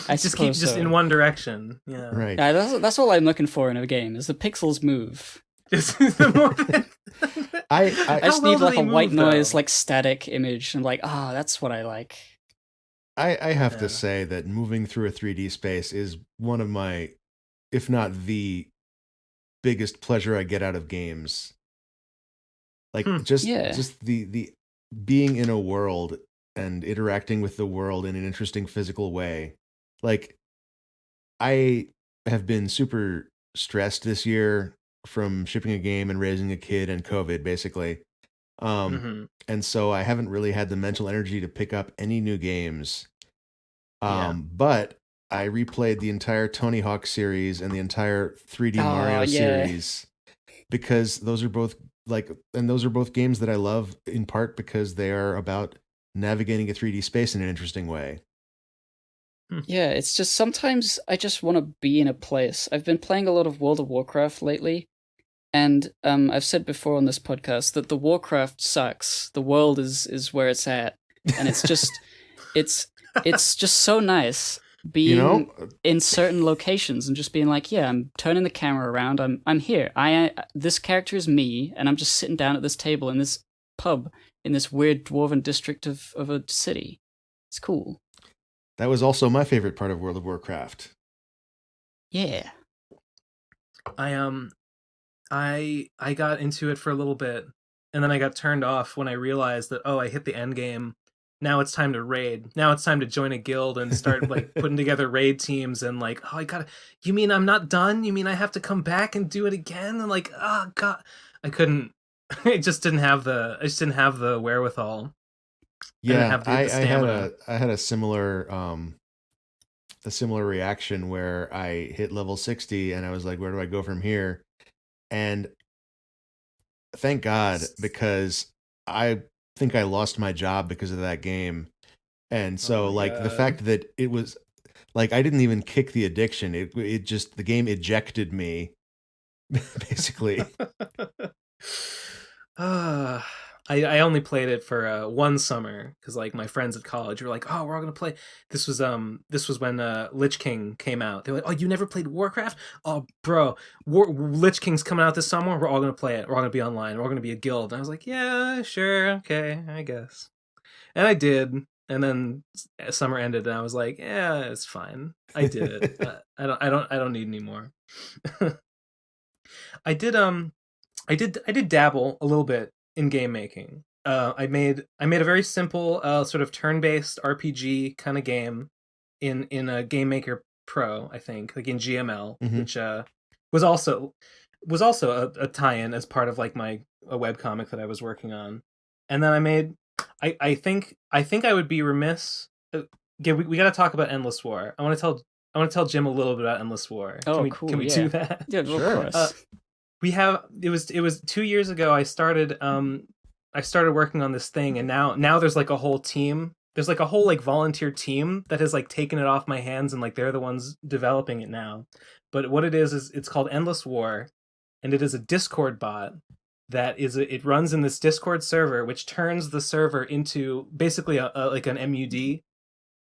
I just keep in one direction. Yeah. Right. Yeah, that's all I'm looking for in a game, is the pixels move. Just the more I just need like a white noise, like static image, and like, that's what I like. I have to say that moving through a 3D space is one of my, if not the biggest pleasure I get out of games. Like just the being in a world and interacting with the world in an interesting physical way. Like, I have been super stressed this year from shipping a game and raising a kid and COVID, basically. And so I haven't really had the mental energy to pick up any new games. But I replayed the entire Tony Hawk series and the entire 3D Mario series. because those are both games that I love in part because they are about navigating a 3D space in an interesting way. Yeah, it's just sometimes I just want to be in a place. I've been playing a lot of World of Warcraft lately, and I've said before on this podcast that the Warcraft sucks. The world is where it's at, and it's just it's just so nice being in certain locations and just being like, yeah, I'm turning the camera around. I'm here. This character is me, and I'm just sitting down at this table in this pub in this weird dwarven district of a city. It's cool. That was also my favorite part of World of Warcraft. Yeah. I got into it for a little bit, and then I got turned off when I realized that, I hit the end game. Now it's time to raid. Now it's time to join a guild and start like putting together raid teams and like, you mean I'm not done? You mean I have to come back and do it again? And like, oh God, I couldn't. I just didn't have the wherewithal. Yeah, I had a similar reaction where I hit level 60 and I was like, where do I go from here? And thank God, because I think I lost my job because of that game. And so the fact that it was like I didn't even kick the addiction. It just the game ejected me basically. I only played it for one summer because like my friends at college were like, oh, we're all gonna play. This was when Lich King came out. They're like, oh, you never played Warcraft? Oh, bro, Lich King's coming out this summer. We're all gonna play it. We're all gonna be online. We're all gonna be a guild. And I was like, yeah, sure, okay, I guess. And I did. And then summer ended, and I was like, yeah, it's fine. I did it. I don't need any more. I did dabble a little bit in game making. I made a very simple sort of turn-based RPG kind of game in a Game Maker Pro, I think, like in GML, which was also a tie-in as part of like a webcomic that I was working on. And then I made I think I would be remiss. We got to talk about Endless War. I want to tell Jim a little bit about Endless War. Oh, cool. Can we do that? Yeah, sure. Of course. We have it was 2 years ago I started working on this thing, and now there's like a whole team. There's like a whole like volunteer team that has like taken it off my hands, and like they're the ones developing it now. But what it is it's called Endless War, and it is a Discord bot it runs in this Discord server, which turns the server into basically a like an MUD,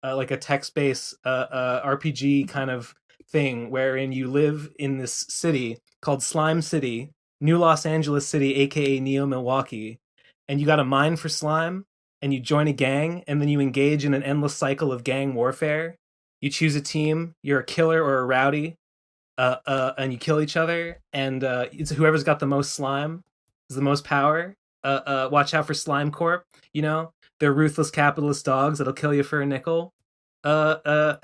like a text-based RPG kind of thing, wherein you live in this city called Slime City, New Los Angeles City, aka Neo Milwaukee, and you got to mine for slime, and you join a gang, and then you engage in an endless cycle of gang warfare. You choose a team, you're a killer or a rowdy, and you kill each other, and it's whoever's got the most slime is the most power. Watch out for Slime Corp. You know, they're ruthless capitalist dogs that'll kill you for a nickel. And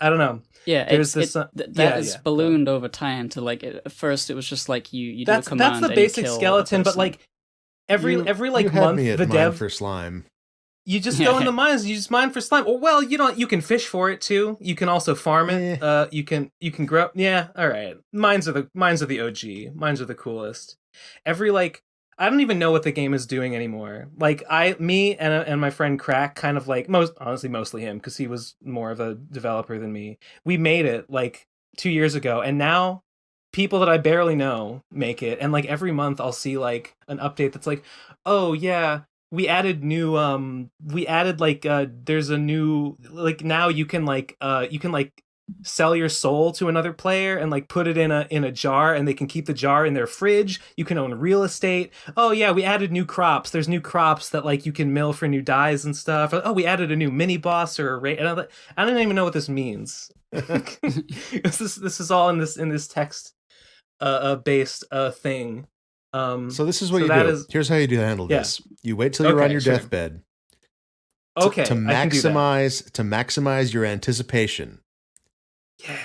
I don't know. Yeah, there's this ballooned over time to like at first it was just like you do a command. That's the basic skeleton, but like every like month the dev for slime. You just go in the mines, you just mine for slime. Well, you can fish for it too. You can also farm it. You can grow. Yeah, all right. Mines are the OG. Mines are the coolest. I don't even know what the game is doing anymore. Like me and my friend Crack, kind of like mostly him, because he was more of a developer than me. We made it like 2 years ago, and now people that I barely know make it. And like every month I'll see like an update that's like, oh yeah, we added there's a new, like now you can sell your soul to another player and like put it in a jar, and they can keep the jar in their fridge. You can own real estate. Oh yeah, we added new crops. There's new crops that like you can mill for new dyes and stuff. Oh, we added a new mini boss or a raid. I don't even know what this means. This is all in this text based thing. So this is what you do. Here's how you handle this. You wait till you're on your deathbed. Okay. To maximize your anticipation. Yeah.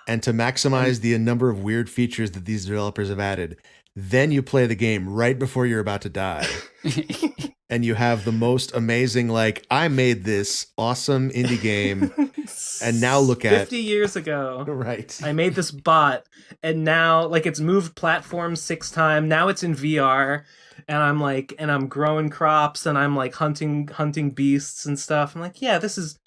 And to maximize the number of weird features that these developers have added. Then you play the game right before you're about to die. And you have the most amazing, like, I made this awesome indie game, and now look at 50 years ago. Right. I made this bot, and now, like, it's moved platforms 6 times. Now it's in VR, and I'm growing crops, and I'm like hunting beasts and stuff. I'm like, yeah, this is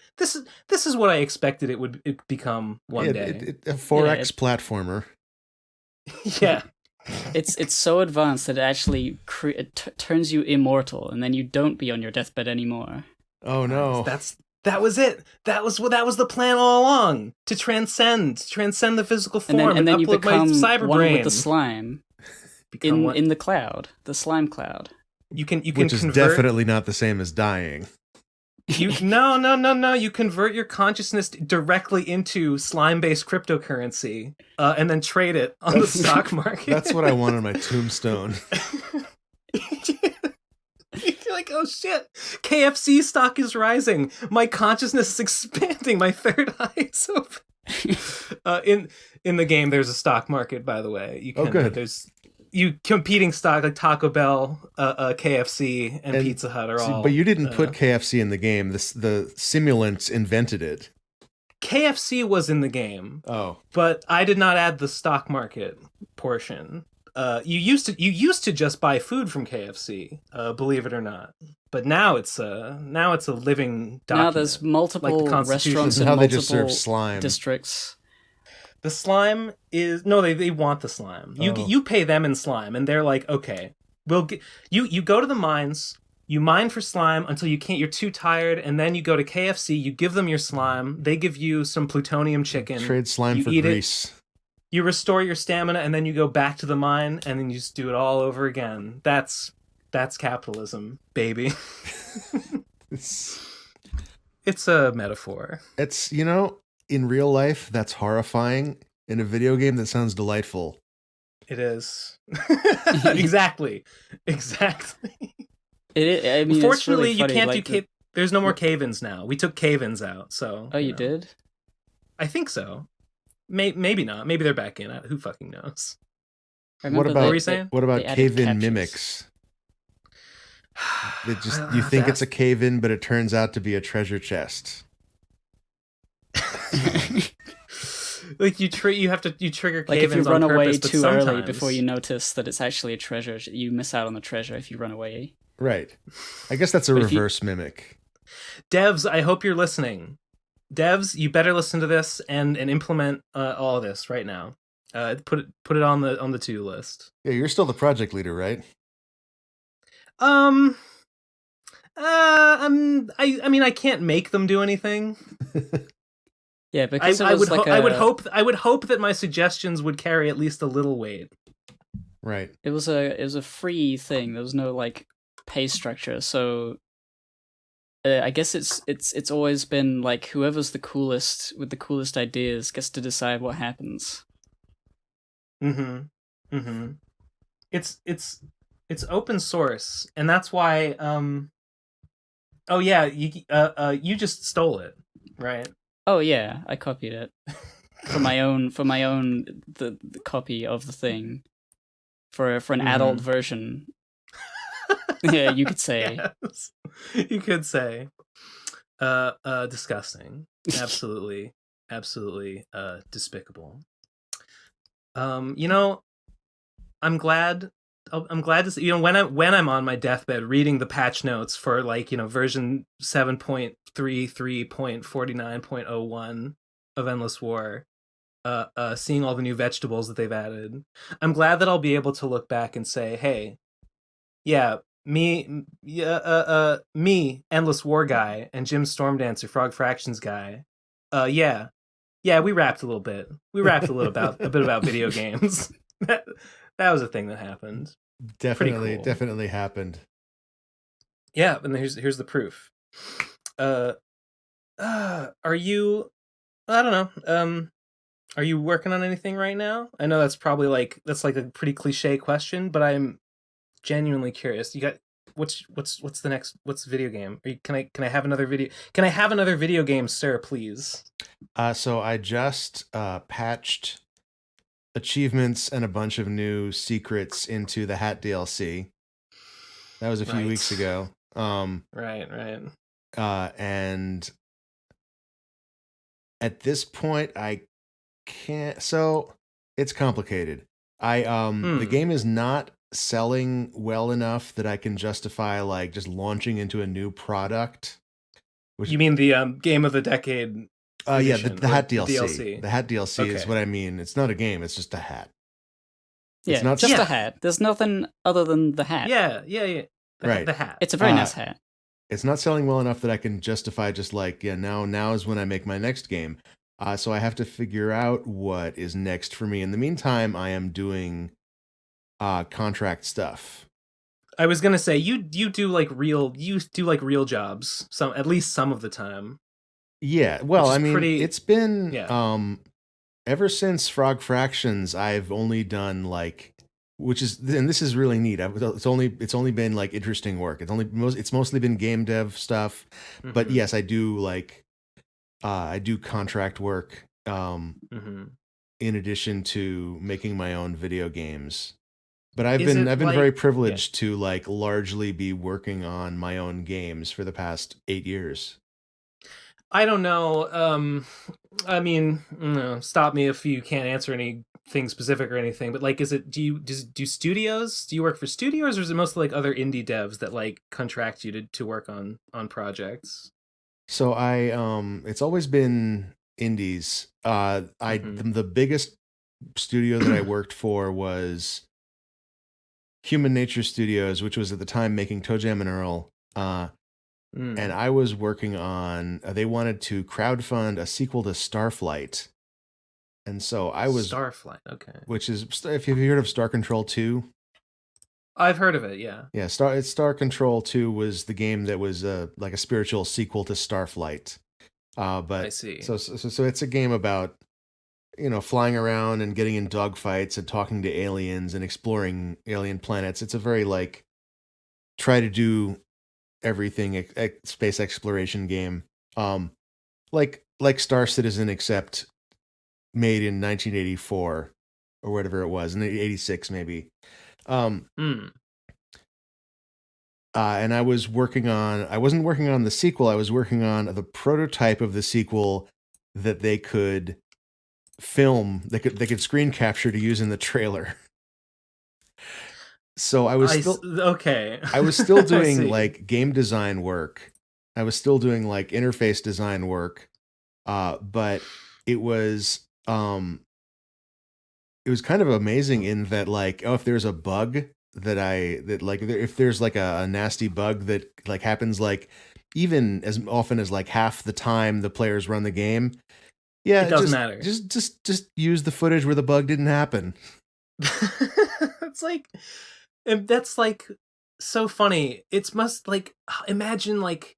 what I expected it would become one day. A 4X platformer. Yeah. It's so advanced that it actually turns you immortal, and then you don't be on your deathbed anymore. Oh no! That was it. That was the plan all along, to transcend the physical form, and then you upload become my cyber one brain with the slime in the cloud, the slime cloud. You can which is definitely not the same as dying. No. You convert your consciousness directly into slime-based cryptocurrency, and then trade it on the stock market. That's what I want on my tombstone. You're like, oh shit, KFC stock is rising. My consciousness is expanding. My third eye is open. In the game, there's a stock market, by the way. You can, good. There's competing stock like Taco Bell, KFC, and Pizza Hut are all. But you didn't put KFC in the game. The simulants invented it. KFC was in the game. Oh, but I did not add the stock market portion. You used to just buy food from KFC, believe it or not. But now it's a living document. Now there's multiple like the restaurants in how they multiple just serve slime. districts. The slime is they want the slime. You pay them in slime, and they're like, okay, we'll get you go to the mines, you mine for slime until you can't. You're too tired, and then you go to KFC. You give them your slime. They give you some plutonium chicken. Trade slime for grease. You restore your stamina, and then you go back to the mine, and then you just do it all over again. That's capitalism, baby. It's a metaphor. It's, in real life, that's horrifying. In a video game, that sounds delightful. It is. Exactly. Unfortunately, it's really funny. You can't do cave. There's no more cave-ins now. We took cave-ins out, so. Oh, you did? I think so. Maybe not. Maybe they're back in. Who fucking knows? What about cave-in mimics? You think it's a cave-in, but it turns out to be a treasure chest. Like you trigger cave-ins like if you run on away purpose, too early before you notice that it's actually a treasure, you miss out on the treasure if you run away. Right. I guess that's a reverse mimic. Devs, I hope you're listening. Devs, you better listen to this and implement all of this right now. Put it on the to-do list. Yeah, you're still the project leader, right? I mean, I can't make them do anything. Yeah, because I would hope that my suggestions would carry at least a little weight. Right. It was a free thing. There was no like pay structure, so I guess it's always been like whoever's the coolest with the coolest ideas gets to decide what happens. It's open source, and that's why. Oh yeah, you just stole it, right? Oh yeah, I copied it for my own the copy of the thing for an adult version. Yeah, you could say. Yes. You could say. Disgusting. Absolutely despicable. I'm glad to see, when I'm on my deathbed reading the patch notes for version 7.33.49.01 of Endless War, seeing all the new vegetables that they've added. I'm glad that I'll be able to look back and say, hey, yeah, me, Endless War guy, and Jim Stormdancer, Frog Fractions guy. Yeah, we rapped a little bit. We rapped a bit about video games. That was a thing that happened. Definitely happened. Yeah, and here's the proof. Are you? I don't know. Are you working on anything right now? I know that's probably like a pretty cliche question, but I'm genuinely curious. You got what's the video game? Can I have another video? Can I have another video game, sir, please? So I just patched achievements and a bunch of new secrets into the Hat DLC. That was a few weeks ago. Right. And at this point, I can't. So it's complicated. The game is not selling well enough that I can justify like just launching into a new product. You mean the Game of the Decade? Yeah, the Hat DLC. The Hat DLC is what I mean. It's not a game. It's just a hat. Yeah, it's not just a hat. There's nothing other than the hat. Yeah. Right. The hat. It's a very nice hat. It's not selling well enough that I can justify just like, now is when I make my next game. So I have to figure out what is next for me. In the meantime, I am doing contract stuff. I was gonna say you do like real jobs, at least some of the time. Yeah, well, I mean, it's been ever since Frog Fractions, I've only done like, and this is really neat. It's only been like interesting work. It's mostly been game dev stuff, but yes, I do like I do contract work in addition to making my own video games. But I've been very privileged to like largely be working on my own games for the past 8 years. I don't know. I mean, stop me if you can't answer anything specific or anything. But like, do you work for studios, or is it mostly like other indie devs that like contract you to work on projects? So it's always been indies. The biggest studio that I worked for was Human Nature Studios, which was at the time making ToeJam and Earl. And I was working on, they wanted to crowdfund a sequel to Starflight. And so I was... Starflight, okay. Which is, if you've heard of Star Control 2? I've heard of it, yeah. Yeah, Star Control 2 was the game that was like a spiritual sequel to Starflight. But I see. So it's a game about, flying around and getting in dogfights and talking to aliens and exploring alien planets. It's a very like, try to do everything space exploration game, like Star Citizen, except made in 1984 or whatever it was, in 86 maybe. And I wasn't working on the sequel. I was working on the prototype of the sequel that they could film. They could screen capture to use in the trailer. So I was still doing like game design work. I was still doing like interface design work, but it was kind of amazing in that like, if there's a bug if there's like a nasty bug that like happens like even as often as like half the time the players run the game, it doesn't matter. Just use the footage where the bug didn't happen. It's like. And that's like so funny. It's must like imagine like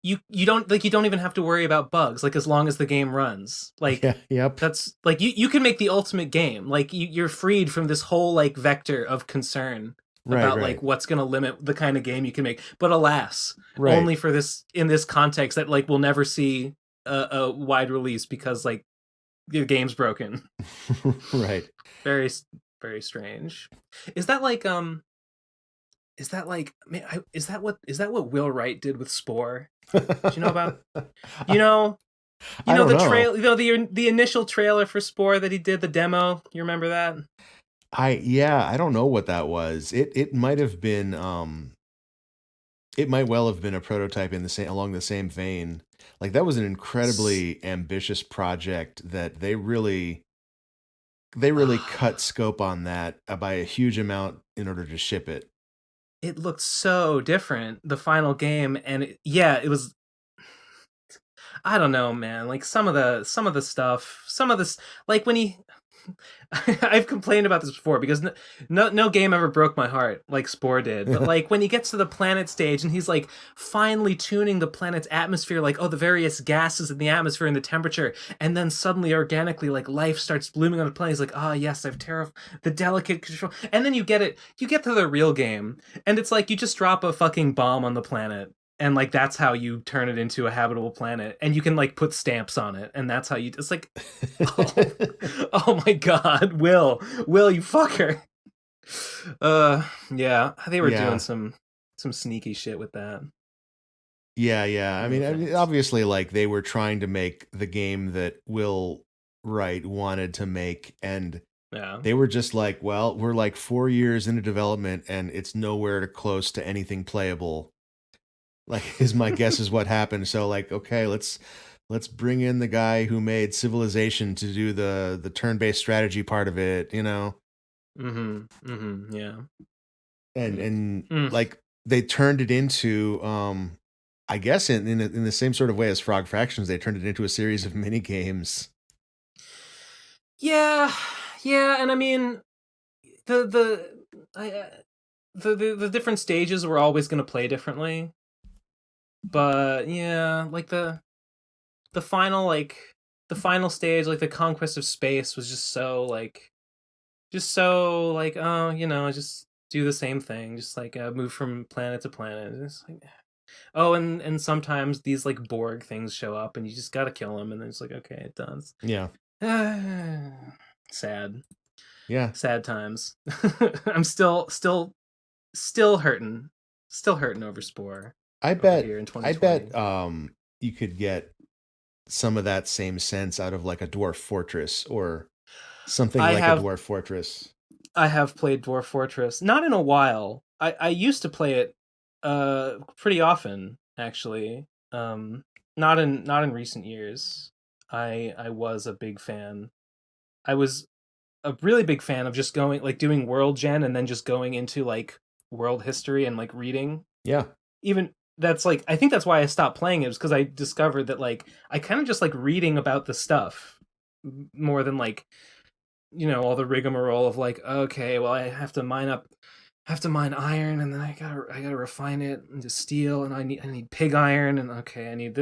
you don't even have to worry about bugs like as long as the game runs. Like that's like you can make the ultimate game. Like you're freed from this whole like vector of concern about like what's going to limit the kind of game you can make. But alas, only for this in this context that like we'll never see a wide release because like the game's broken. Right. Very Very strange. Is that what Will Wright did with Spore? Do you know about? The initial trailer for Spore that he did, the demo. You remember that? I don't know what that was. It might have been it might well have been a prototype along the same vein. Like that was an incredibly ambitious project that they really cut scope on that by a huge amount in order to ship it. It looked so different, the final game, and it was. I don't know, man. Like some of the stuff, like when he. I've complained about this before because no game ever broke my heart like Spore did. But like when he gets to the planet stage and he's like finely tuning the planet's atmosphere, like the various gases in the atmosphere and the temperature, and then suddenly organically like life starts blooming on the planet. He's like, yes, I've the delicate control, and then you get to the real game, and it's like you just drop a fucking bomb on the planet. and like that's how you turn it into a habitable planet, and you can like put stamps on it, and that's how you. It's like, oh, oh my god, Will, you fucker. Yeah, they were doing some sneaky shit with that. Yeah. I mean, obviously, like they were trying to make the game that Will Wright wanted to make, and they were just like, well, we're like 4 years into development, and it's nowhere close to anything playable. Like, is my guess is what happened. So, like, okay, let's bring in the guy who made Civilization to do the turn-based strategy part of it, you know. Yeah. And like they turned it into I guess in the same sort of way as Frog Fractions, they turned it into a series of mini games. Yeah, and I mean the different stages were always going to play differently. But yeah, like the final stage, like the conquest of space, was just so like oh, you know, just do the same thing, just like move from planet to planet. It's like, oh, and sometimes these like Borg things show up, and you just gotta kill them, and then it's like, okay, it does. Yeah. Sad. Yeah. Sad times. I'm still hurting over Spore. I bet you could get some of that same sense out of like a Dwarf Fortress or something a Dwarf Fortress. I have played Dwarf Fortress, not in a while. I used to play it pretty often, actually. Not in recent years. I was a big fan. I was a really big fan of just doing world gen and then just going into like world history and like reading. Yeah. Even that's like, I think that's why I stopped playing it, was because I discovered that like I kind of just like reading about the stuff more than like, you know, all the rigmarole of like, okay, well, I have to mine iron, and then I gotta refine it into steel, and I need pig iron, and okay, I need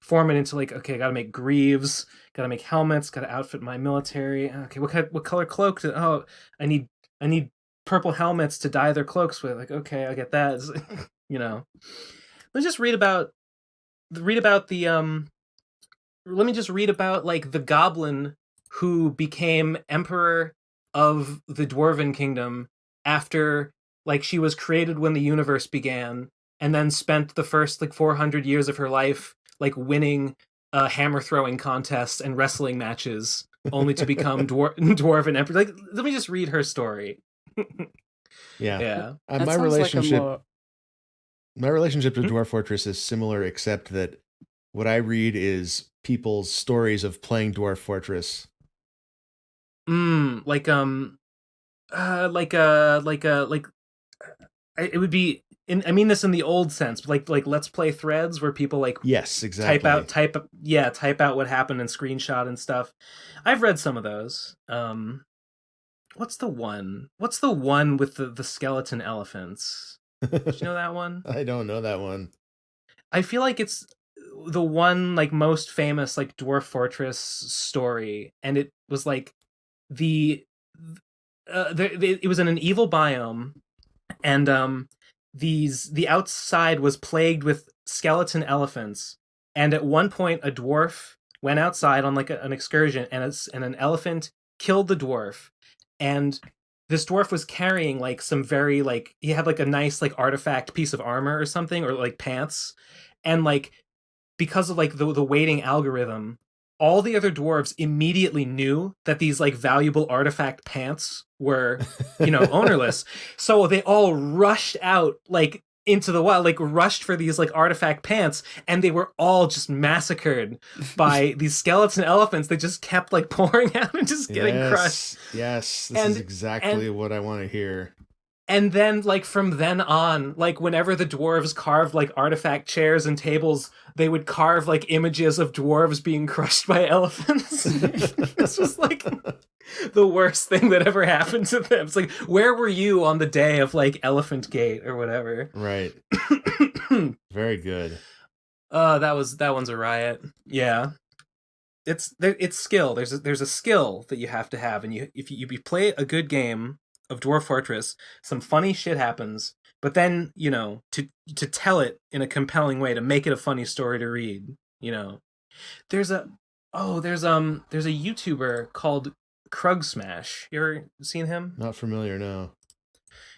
form it into like, okay, I gotta make greaves, gotta make helmets, gotta outfit my military. Okay, what color cloak? I need purple helmets to dye their cloaks with. Like, okay, I get that. You know, let's just read about the let me just read about like the goblin who became emperor of the Dwarven Kingdom after like she was created when the universe began, and then spent the first like 400 years of her life like winning hammer throwing contests and wrestling matches, only to become Dwarven emperor. Like, let me just read her story. Yeah. My relationship to Dwarf Fortress is similar, except that what I read is people's stories of playing Dwarf Fortress. It would be I mean this in the old sense, but like let's play threads where people like, yes, exactly, type out what happened and screenshot and stuff. I've read some of those. What's the one with the skeleton elephants? Did you know that one? I don't know that one. I feel like it's the one like most famous like Dwarf Fortress story, and it was like it was in an evil biome, and the outside was plagued with skeleton elephants, and at one point a dwarf went outside on like an excursion, and an elephant killed the dwarf, and this dwarf was carrying like some very like, he had like a nice like artifact piece of armor or something, or like pants, and like because of like the weighting algorithm, all the other dwarves immediately knew that these like valuable artifact pants were, you know, ownerless. So they all rushed out like into the wild, like rushed for these like artifact pants, and they were all just massacred by these skeleton elephants that just kept like pouring out and just getting crushed. Yes, this is exactly what I want to hear. And then, like, from then on, like, whenever the dwarves carved, like, artifact chairs and tables, they would carve, like, images of dwarves being crushed by elephants. This was, like, the worst thing that ever happened to them. It's like, where were you on the day of, like, Elephant Gate or whatever? Right. Very good. That one's a riot. Yeah. It's skill. There's a skill that you have to have, and if you play a good game of Dwarf Fortress, some funny shit happens but then, you know, to tell it in a compelling way, to make it a funny story to read, you know. There's a YouTuber called Krug Smash. You ever seen him? Not familiar, no.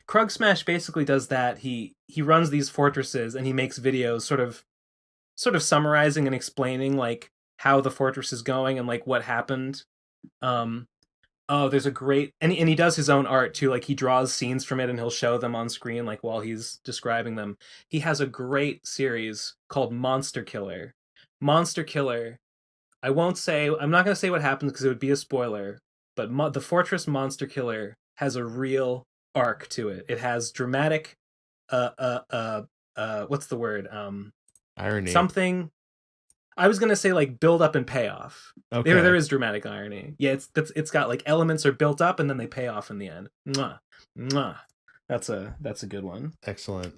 Krug Smash basically does that. He runs these fortresses and he makes videos sort of summarizing and explaining like how the fortress is going and like what happened. There's a great and he does his own art too. Like he draws scenes from it and he'll show them on screen like while he's describing them. He has a great series called Monster Killer. Monster Killer. I'm not going to say what happens because it would be a spoiler, but the Fortress Monster Killer has a real arc to it. It has dramatic what's the word? Irony. Something I was gonna say like build up and payoff. Okay. There is dramatic irony. Yeah, it's got like elements are built up and then they pay off in the end. Mwah. Mwah. That's a good one. Excellent.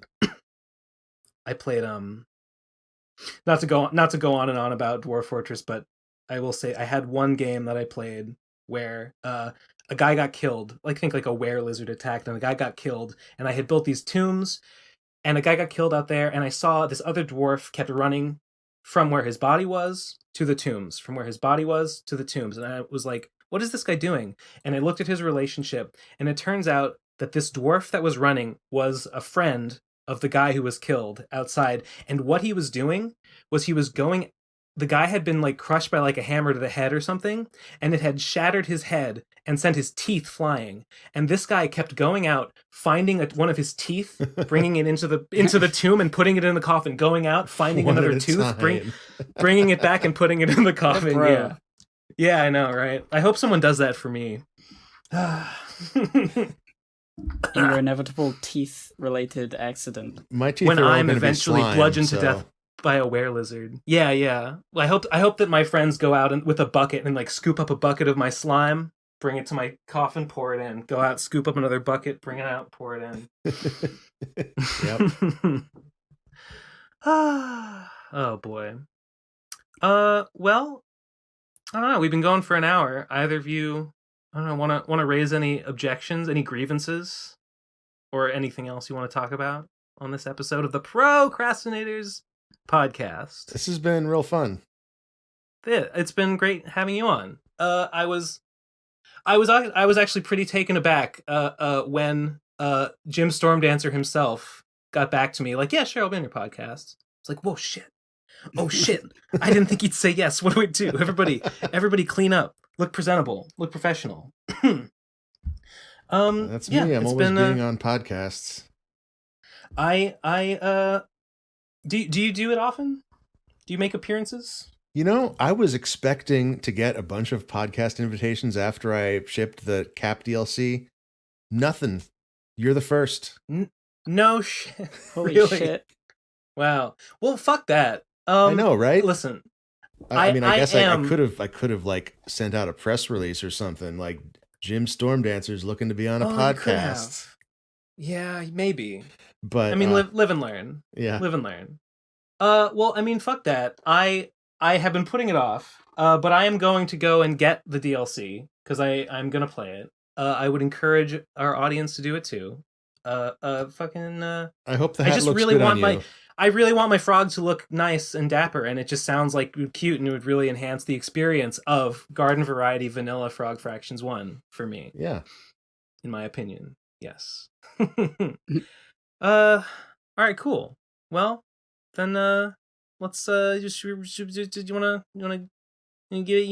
I played not to go on and on about Dwarf Fortress, but I will say I had one game that I played where a guy got killed. I think like a were lizard attacked and a guy got killed, and I had built these tombs and a guy got killed out there, and I saw this other dwarf kept running from where his body was to the tombs, from where his body was to the tombs. And I was like, what is this guy doing? And I looked at his relationship, and it turns out that this dwarf that was running was a friend of the guy who was killed outside. And what he was doing was the guy had been like crushed by like a hammer to the head or something, and it had shattered his head and sent his teeth flying. And this guy kept going out, finding one of his teeth, bringing it into the tomb and putting it in the coffin, going out, finding One another at a tooth, time. bringing it back and putting it in the coffin. Bro. Yeah, I know, right? I hope someone does that for me. In your inevitable teeth-related accident. My teeth When are all I'm gonna be eventually slime, bludgeoned to so- death by a were lizard. Yeah. Well, I hope that my friends go out with a bucket and like scoop up a bucket of my slime, bring it to my coffin, pour it in. Go out, scoop up another bucket, bring it out, pour it in. Yep. Oh boy. Well, I don't know. We've been going for an hour. Either of you, I don't know, want to raise any objections, any grievances, or anything else you want to talk about on this episode of the Pro Crastinators podcast? This has been real fun. It's been great having you on. I was actually pretty taken aback when Jim Stormdancer himself got back to me like, yeah, sure, I'll be on your podcast. It's like, whoa, shit. Oh shit. I didn't think he'd say yes. What do we do? Everybody clean up. Look presentable. Look professional. That's me. I'm always being on podcasts. Do you do it often? Do you make appearances? You know, I was expecting to get a bunch of podcast invitations after I shipped the Cap DLC. Nothing. You're the first. No shit. Holy Really? shit. Wow. Well, fuck that. I know, right? Listen, I mean, I guess I am- could have like sent out a press release or something like Jim Stormdancer's looking to be on a Oh, you could podcast. yeah, maybe. But I mean, live and learn. yeah. Live and learn. Well, I mean, fuck that. I have been putting it off. But I am going to go and get the DLC because I'm gonna play it. I would encourage our audience to do it too. Fucking. I hope the I hat just looks really good want on you. I really want my frog to look nice and dapper, and it just sounds like cute, and it would really enhance the experience of Garden Variety Vanilla Frog Fractions 1 for me. Yeah. In my opinion, yes. All right, cool. Well, then let's just you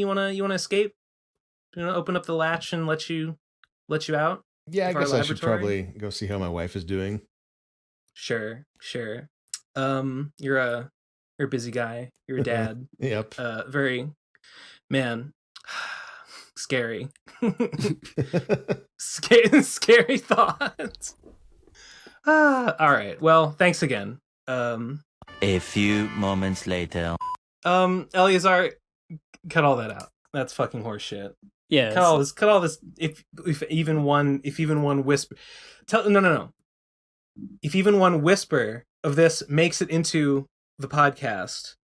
wanna escape? You wanna open up the latch and let you out? Yeah, I of our guess I should laboratory? probably go see how my wife is doing. Sure. You're a busy guy. You're a dad. Yep. Very, man, scary. Scary thoughts. All right. Well, thanks again. A few moments later. Eleazar, cut all that out. That's fucking horseshit. Yeah. Cut all this. If even one whisper, no. If even one whisper of this makes it into the podcast,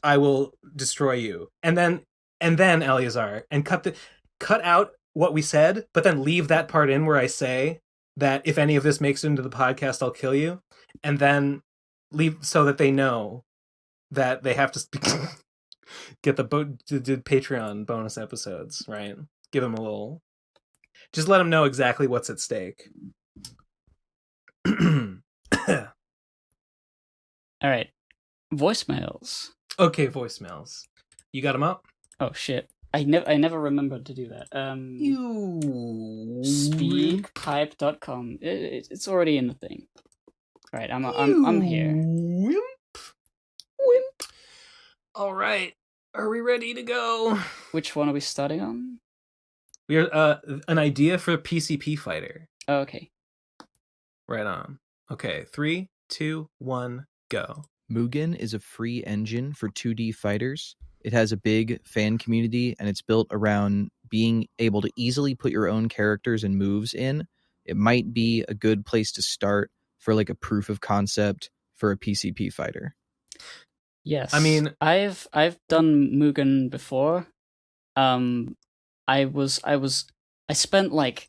I will destroy you. And then Eleazar, and cut out what we said, but then leave that part in where I say that if any of this makes it into the podcast, I'll kill you, and then leave so that they know that they have to get the Patreon bonus episodes, right? Give them a little, just let them know exactly what's at stake. All right, voicemails. Okay, voicemails. You got them up? Oh shit! I never remembered to do that. You Speakpipe.com. It's already in the thing. Right, I'm here. Wimp. All right, are we ready to go? Which one are we starting on? We're an idea for PCP Fighter. Oh, okay. Right on. Okay, 3, 2, 1, go. Mugen is a free engine for 2D fighters. It has a big fan community, and it's built around being able to easily put your own characters and moves in. It might be a good place to start for like a proof of concept for a PCP fighter. Yes. I mean, I've done Mugen before. I spent like,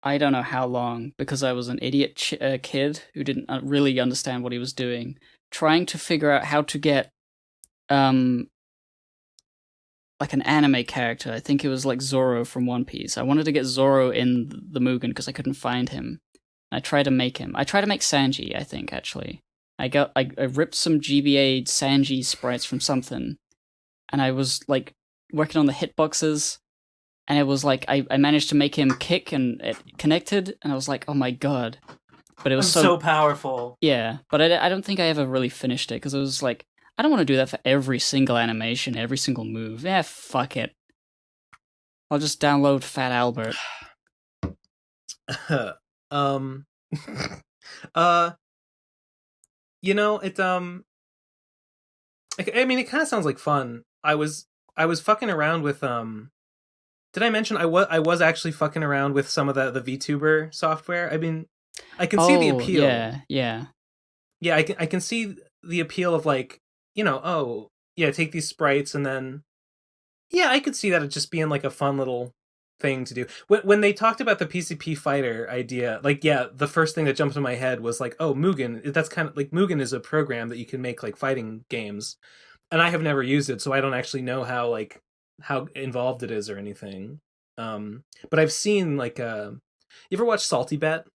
I don't know how long, because I was an idiot kid who didn't really understand what he was doing, trying to figure out how to get like an anime character. I think it was like Zoro from One Piece. I wanted to get Zoro in the Mugen because I couldn't find him. I tried to make him. I tried to make Sanji, I think, actually. I ripped some GBA Sanji sprites from something, and I was like working on the hitboxes, and it was like I managed to make him kick and it connected, and I was like, oh my god. But it was so powerful. Yeah, but I don't think I ever really finished it, because it was like, I don't want to do that for every single animation, every single move. Yeah, fuck it. I'll just download Fat Albert. You know, it I mean, it kind of sounds like fun. I was fucking around with did I mention I was actually fucking around with some of the VTuber software? I mean, I can see the appeal. Yeah. Yeah, I can see the appeal of, like, you know, oh, yeah, take these sprites and then, yeah, I could see that it just being like a fun little thing to do. When they talked about the PCP fighter idea, like, yeah, the first thing that jumped in my head was like, oh, Mugen. That's kind of like, Mugen is a program that you can make like fighting games, and I have never used it, so I don't actually know how involved it is or anything. But I've seen like you ever watch Salty Bet?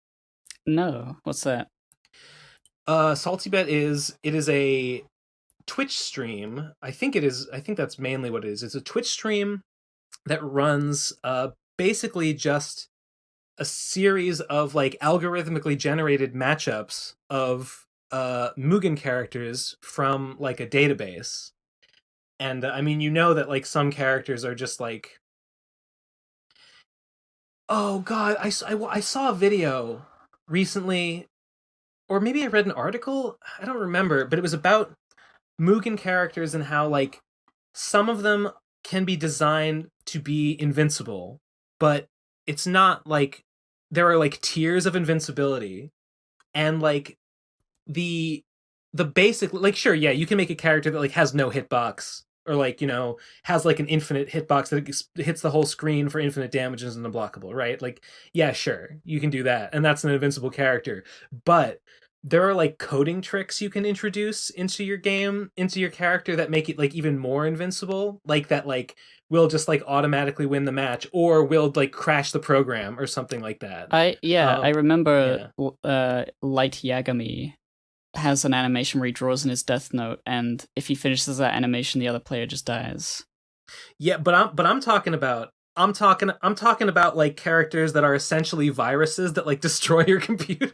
No, what's that? Salty Bet is a Twitch stream. I think that's mainly what it is. It's a Twitch stream that runs basically just a series of like algorithmically generated matchups of Mugen characters from like a database. And I mean, you know that like some characters are just like, oh god, I saw a video recently, or maybe I read an article, I don't remember, but it was about Mugen characters and how like some of them can be designed to be invincible, but it's not like, there are like tiers of invincibility, and like the basic, like, sure, yeah, you can make a character that like has no hitbox, or like, you know, has like an infinite hitbox that hits the whole screen for infinite damage and is unblockable, right? Like, yeah, sure, you can do that, and that's an invincible character. But there are like coding tricks you can introduce into your game, into your character, that make it like even more invincible, like that like will just like automatically win the match, or will like crash the program or something like that. I remember Light Yagami has an animation where he draws in his death note, and if he finishes that animation, the other player just dies. Yeah, but I'm talking about like characters that are essentially viruses that like destroy your computer.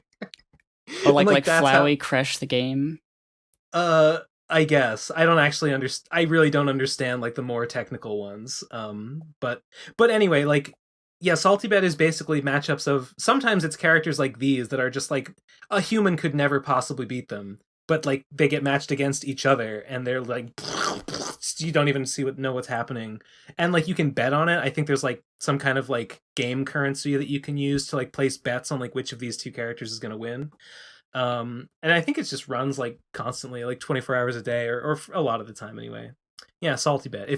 Or like Flowey crash the game. I guess I don't actually understand. I really don't understand like the more technical ones. But anyway, like, yeah, Salty Bet is basically matchups of, sometimes it's characters like these that are just like a human could never possibly beat them, but like they get matched against each other, and they're like, you don't even know what's happening, and like you can bet on it. I think there's like some kind of like game currency that you can use to like place bets on like which of these two characters is going to win. And I think it just runs like constantly, like 24 hours a day, or a lot of the time anyway. Yeah, Salty Bet.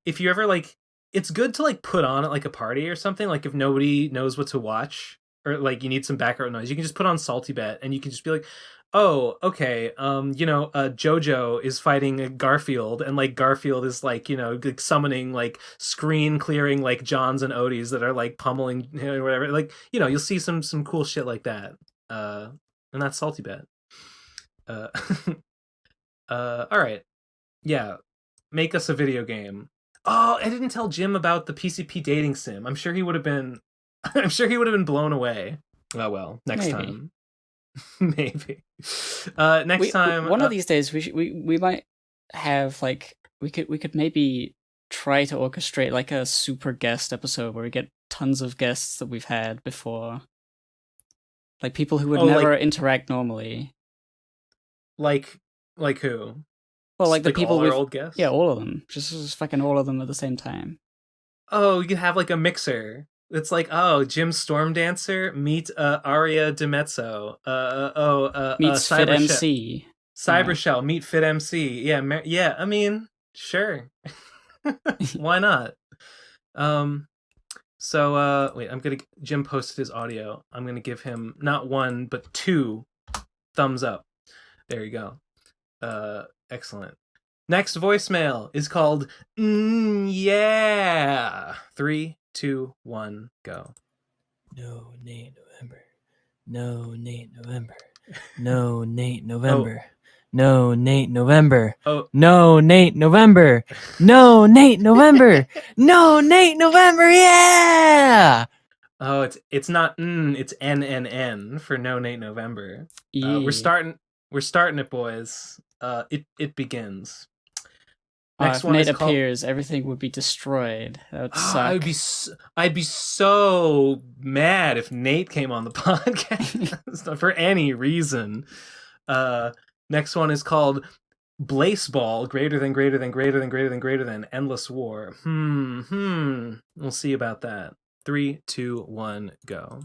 If you ever like, it's good to like put on at like a party or something, like if nobody knows what to watch, or like you need some background noise, you can just put on Salty Bet, and you can just be like, oh, okay, Jojo is fighting a Garfield, and like Garfield is like, like summoning like screen clearing like Johns and Odies that are like pummeling or whatever. Like, you'll see some cool shit like that. And that's Salty Bet. All right. Yeah. Make us a video game. Oh, I didn't tell Jim about the PCP dating sim. I'm sure he would have been blown away. Oh well, next time. Maybe. Next time. One of these days we might have like we could maybe try to orchestrate like a super guest episode where we get tons of guests that we've had before. Like people who would never interact normally. Like who? Well, like the people all our old guests? Yeah, all of them. Just fucking all of them at the same time. Oh, you could have like a mixer. It's like, oh, Jim Stormdancer meet Aria DiMezzo. Meets Fit MC. Cybershell meet Fit MC. Yeah. I mean, sure. Why not? So wait, Jim posted his audio. I'm gonna give him not 1 but 2 thumbs up. There you go. Excellent. Next voicemail is called yeah. 3, 2, 1, go. No, Nate November. No, Nate November. No, Nate November. No, Nate November. Oh. No, Nate November. No, Nate November. No, Nate November. Yeah. Oh, it's not it's NNN for No Nate November. Yeah. We're starting it, boys. It begins. If Nate appears, everything would be destroyed. That would suck. I'd be so mad if Nate came on the podcast for any reason. Next one is called Blaseball, greater than endless war. We'll see about that. 3, 2, 1, go.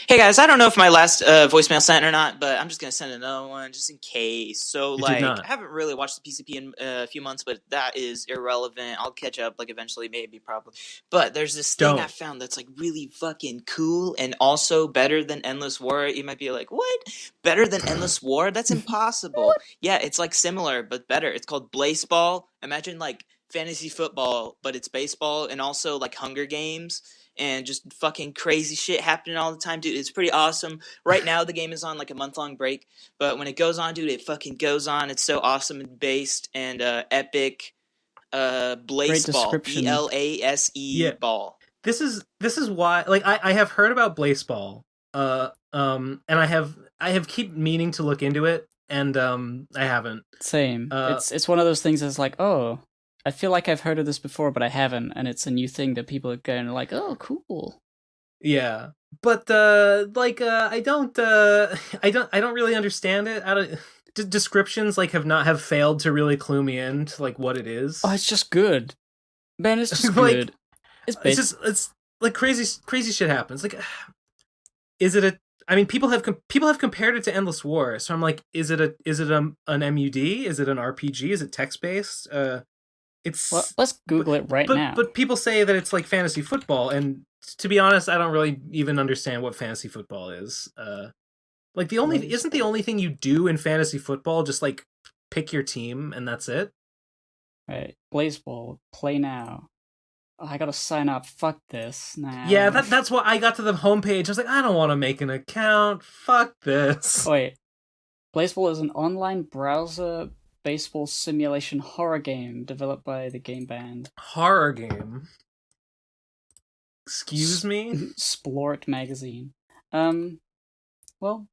Hey guys, I don't know if my last voicemail sent or not, but I'm just gonna send another one just in case. So I haven't really watched the PCP in a few months, but that is irrelevant. I'll catch up eventually, maybe, probably. But there's this thing I found that's really fucking cool and also better than Endless War. You might be like, what? Better than Endless War? That's impossible. Yeah, it's similar but better. It's called Blaseball. Imagine fantasy football, but it's baseball, and also Hunger Games. And just fucking crazy shit happening all the time, dude. It's pretty awesome. Right now, the game is on a month-long break. But when it goes on, dude, it fucking goes on. It's so awesome and based and epic. Blaseball. B-L-A-S-E ball. This is why, I have heard about Blaseball. And I have keep meaning to look into it, and I haven't. Same. It's one of those things that's oh, I feel like I've heard of this before, but I haven't, and it's a new thing that people are going oh, cool. Yeah, but I don't really understand it. Descriptions have failed to really clue me in to what it is. Oh, it's just good, man. It's just good. It's crazy shit happens. Is it a? I mean, people have compared it to Endless War, so I'm is it an MUD? Is it an RPG? Is it text based? Let's Google it now. But people say that it's fantasy football, and to be honest, I don't really even understand what fantasy football is. Isn't the only thing you do in fantasy football just pick your team and that's it? Right, Blaseball, play now. Oh, I gotta sign up. Fuck this now. Yeah, that's why I got to the homepage. I was I don't want to make an account. Fuck this. Wait, Blaseball is an online browser baseball simulation horror game developed by the game band. Horror game? Excuse me? Splort magazine. Well,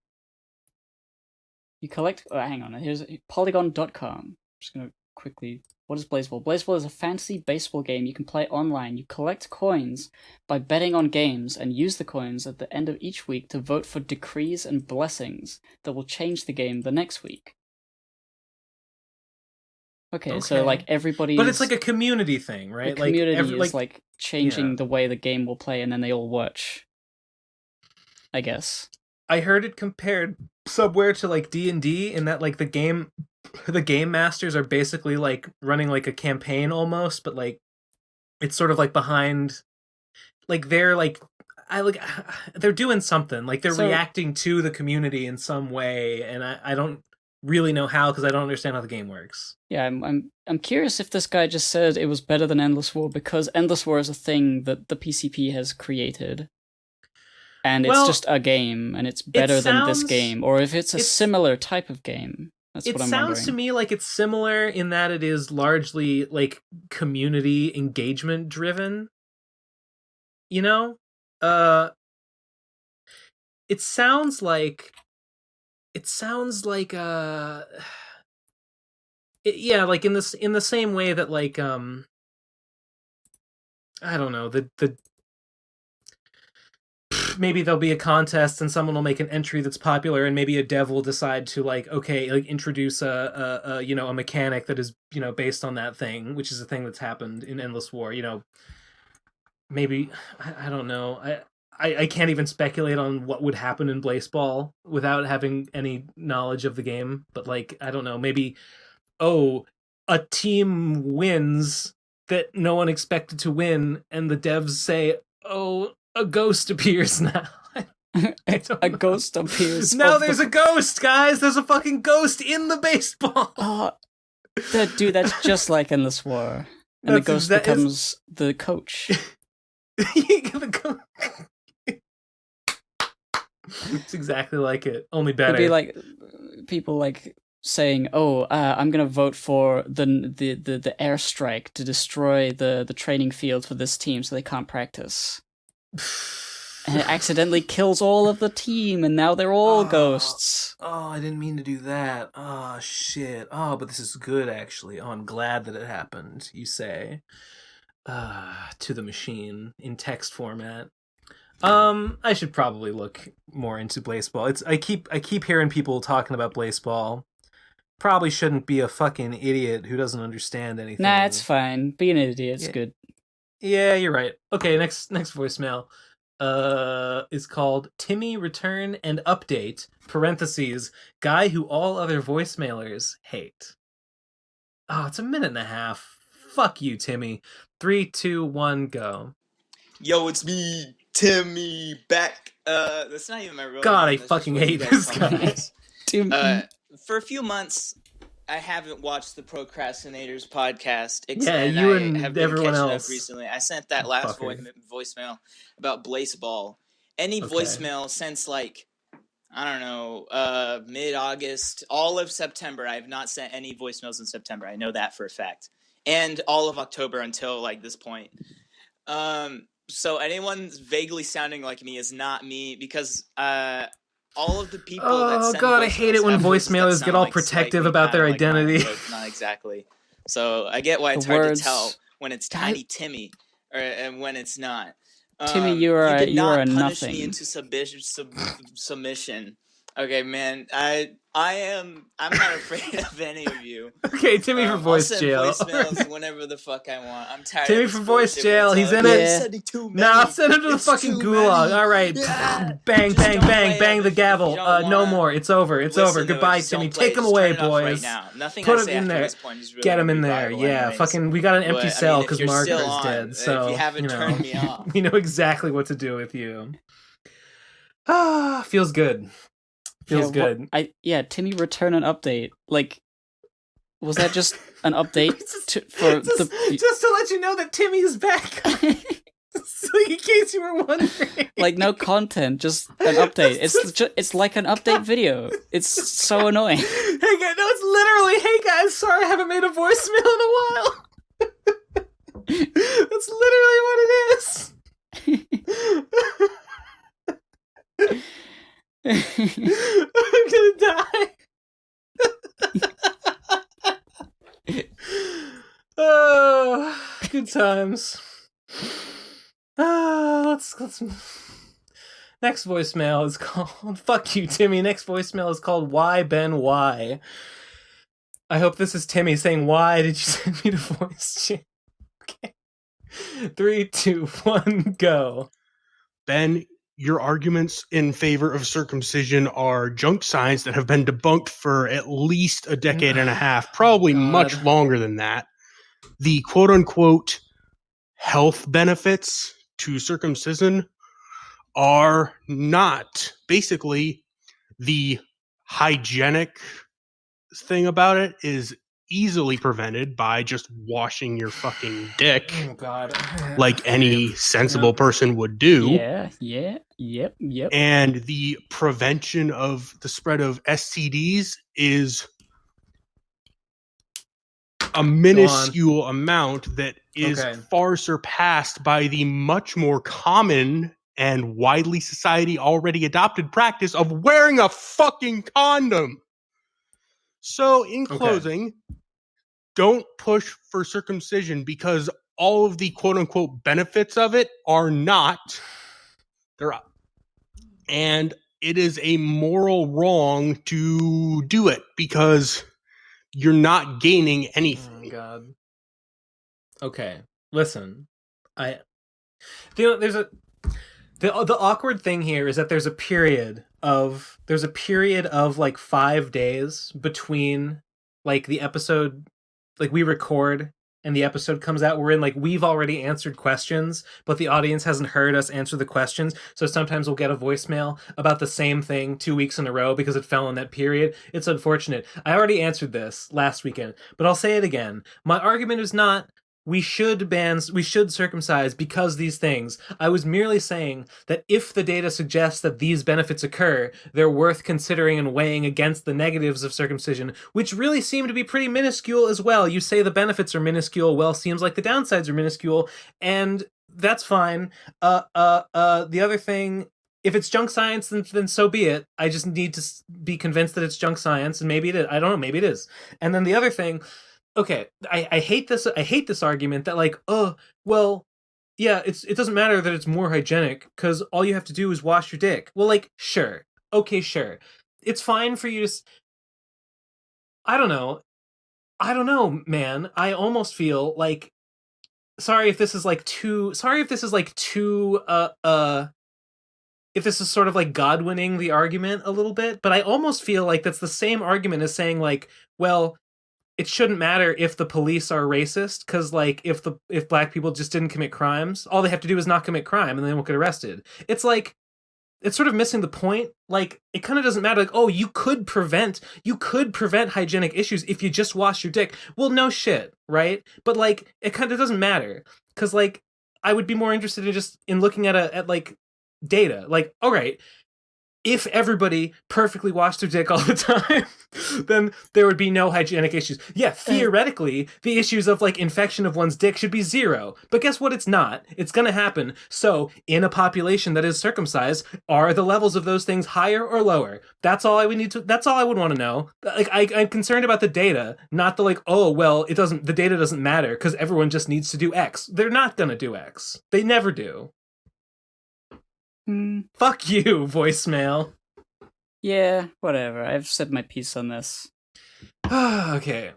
you collect... Oh, hang on, here's Polygon.com. I'm just gonna quickly... What is Blaseball? Blaseball is a fantasy baseball game you can play online. You collect coins by betting on games and use the coins at the end of each week to vote for decrees and blessings that will change the game the next week. Okay, so everybody. But it's a community thing, right? The community is changing the way the game will play, and then they all watch. I guess. I heard it compared somewhere to D&D, in that the game masters are basically running a campaign almost, but it's sort of behind. They're I like they're doing something. Like they're reacting to the community in some way, and I don't really know how because I don't understand how the game works. Yeah, I'm curious if this guy just said it was better than Endless War because Endless War is a thing that the PCP has created. And it's just a game, and it's better than this game, or if it's a similar type of game. That's what I'm wondering. It sounds to me like it's similar in that it is largely like community engagement driven. You know, it sounds like yeah, like in the same way that like I don't know, the maybe there'll be a contest and someone will make an entry that's popular, and maybe a dev will decide to like introduce a mechanic that is based on that thing, which is a thing that's happened in Endless War. Maybe I don't know. I can't even speculate on what would happen in Blaseball without having any knowledge of the game. But like I don't know. Maybe a team wins that no one expected to win, and the devs say, a ghost appears now. A ghost appears. Now there's a ghost, guys. There's a fucking ghost in the baseball. Oh, dude, that's just like Endless War. And the ghost becomes the coach. It's exactly like it, only better. It'd be like people like saying, I'm gonna vote for the airstrike to destroy the training field for this team so they can't practice. And it accidentally kills all of the team, and now they're all ghosts. I didn't mean to do that. Shit. But this is good, actually. I'm glad that it happened, you say. To the machine in text format. I should probably look more into Blaseball. I keep hearing people talking about Blaseball. Probably shouldn't be a fucking idiot who doesn't understand anything. Nah, it's fine. Being an idiot's good. Yeah, you're right. Okay, next voicemail is called Timmy Return and Update, parentheses, guy who all other voicemailers hate. It's a minute and a half. Fuck you, Timmy. 3, 2, 1, go. Yo, it's me, Timmy, back. That's not even my real God, name. I fucking hate this guy. For a few months, I haven't watched the Pro Crastinators podcast. Yeah, you and I have been everyone catching else. up recently. I sent that last voicemail about Blaseball. Any voicemail since like, I don't know, mid-August, all of September. I have not sent any voicemails in September. I know that for a fact. And all of October until like this point. So anyone vaguely sounding like me is not me because all of the people that send God, I hate it when voicemailers get all protective about their identity. Not exactly. So I get why it's hard to tell when it's Tiny Timmy and when it's not. Timmy, you are a nothing. Punish me into submission. Okay, man. I'm not afraid of any of you. Okay, Timmy for voice jail. I'll send voicemails whenever the fuck I want. I'm tired. Timmy for voice jail. He's in it. Nah, send him to the fucking gulag. All right. Yeah. Bang, bang, bang, bang the gavel. No more. It's over. It's over. Goodbye, Timmy. Take him away, boys. Put him in there. Get him in there. Yeah. Fucking. We got an empty cell because Margaret is dead. So if you haven't turned me off, we know exactly what to do with you. Feels good. Feels good. Timmy return an update. Like, was that just an update just to let you know that Timmy is back? So in case you were wondering, like no content, just an update. It's like an update video. It's so annoying. Hey guys, no, it's literally, hey guys, sorry I haven't made a voicemail in a while. That's literally what it is. I'm gonna die. Oh, good times. Let's next voicemail is called fuck you, Timmy. Next voicemail is called Why Ben Why. I hope this is Timmy saying, why did you send me the voice chat? Okay. 3, 2, 1, go. Ben, your arguments in favor of circumcision are junk science that have been debunked for at least a decade and a half, probably much longer than that. The quote-unquote health benefits to circumcision are not. Basically, the hygienic thing about it is easily prevented by just washing your fucking dick. Oh God. Like any sensible person would do. Yep. And the prevention of the spread of STDs is a minuscule amount that is far surpassed by the much more common and widely society already adopted practice of wearing a fucking condom. So in closing, don't push for circumcision because all of the quote unquote benefits of it are not. They're up. And it is a moral wrong to do it because you're not gaining anything. Oh God. Okay, listen. There's the awkward thing here is that there's a period of like 5 days between like the episode, like we record and the episode comes out. We're in like we've already answered questions, but the audience hasn't heard us answer the questions. So sometimes we'll get a voicemail about the same thing 2 weeks in a row because it fell in that period. It's unfortunate. I already answered this last weekend, but I'll say it again. My argument is not we should circumcise because these things. I was merely saying that if the data suggests that these benefits occur, they're worth considering and weighing against the negatives of circumcision, which really seem to be pretty minuscule as well. You say the benefits are minuscule, well, seems like the downsides are minuscule, and that's fine. The other thing, if it's junk science, then so be it. I just need to be convinced that it's junk science, and maybe it is. I don't know, maybe it is. And then the other thing, okay, I hate this argument that like, oh, well, yeah, it doesn't matter that it's more hygienic because all you have to do is wash your dick. Well, like, sure. Okay, sure. It's fine for you to... I don't know, man. I almost feel like... Sorry if this is sort of like God-winning the argument a little bit, but I almost feel like that's the same argument as saying like, well, it shouldn't matter if the police are racist, because like if black people just didn't commit crimes, all they have to do is not commit crime and they won't get arrested. It's like, it's sort of missing the point. Like, it kind of doesn't matter. Like, oh, you could prevent hygienic issues if you just wash your dick. Well, no shit, right? But like, it kind of doesn't matter because like I would be more interested in looking at like data. Like, all right, if everybody perfectly washed their dick all the time, then there would be no hygienic issues. Yeah, theoretically, the issues of like infection of one's dick should be 0. But guess what? It's not. It's going to happen. So, in a population that is circumcised, are the levels of those things higher or lower? That's all I would want to know. Like, I'm concerned about the data, not the like, oh, well, the data doesn't matter because everyone just needs to do X. They're not going to do X. They never do. Fuck you, voicemail. Yeah, whatever. I've said my piece on this. Okay,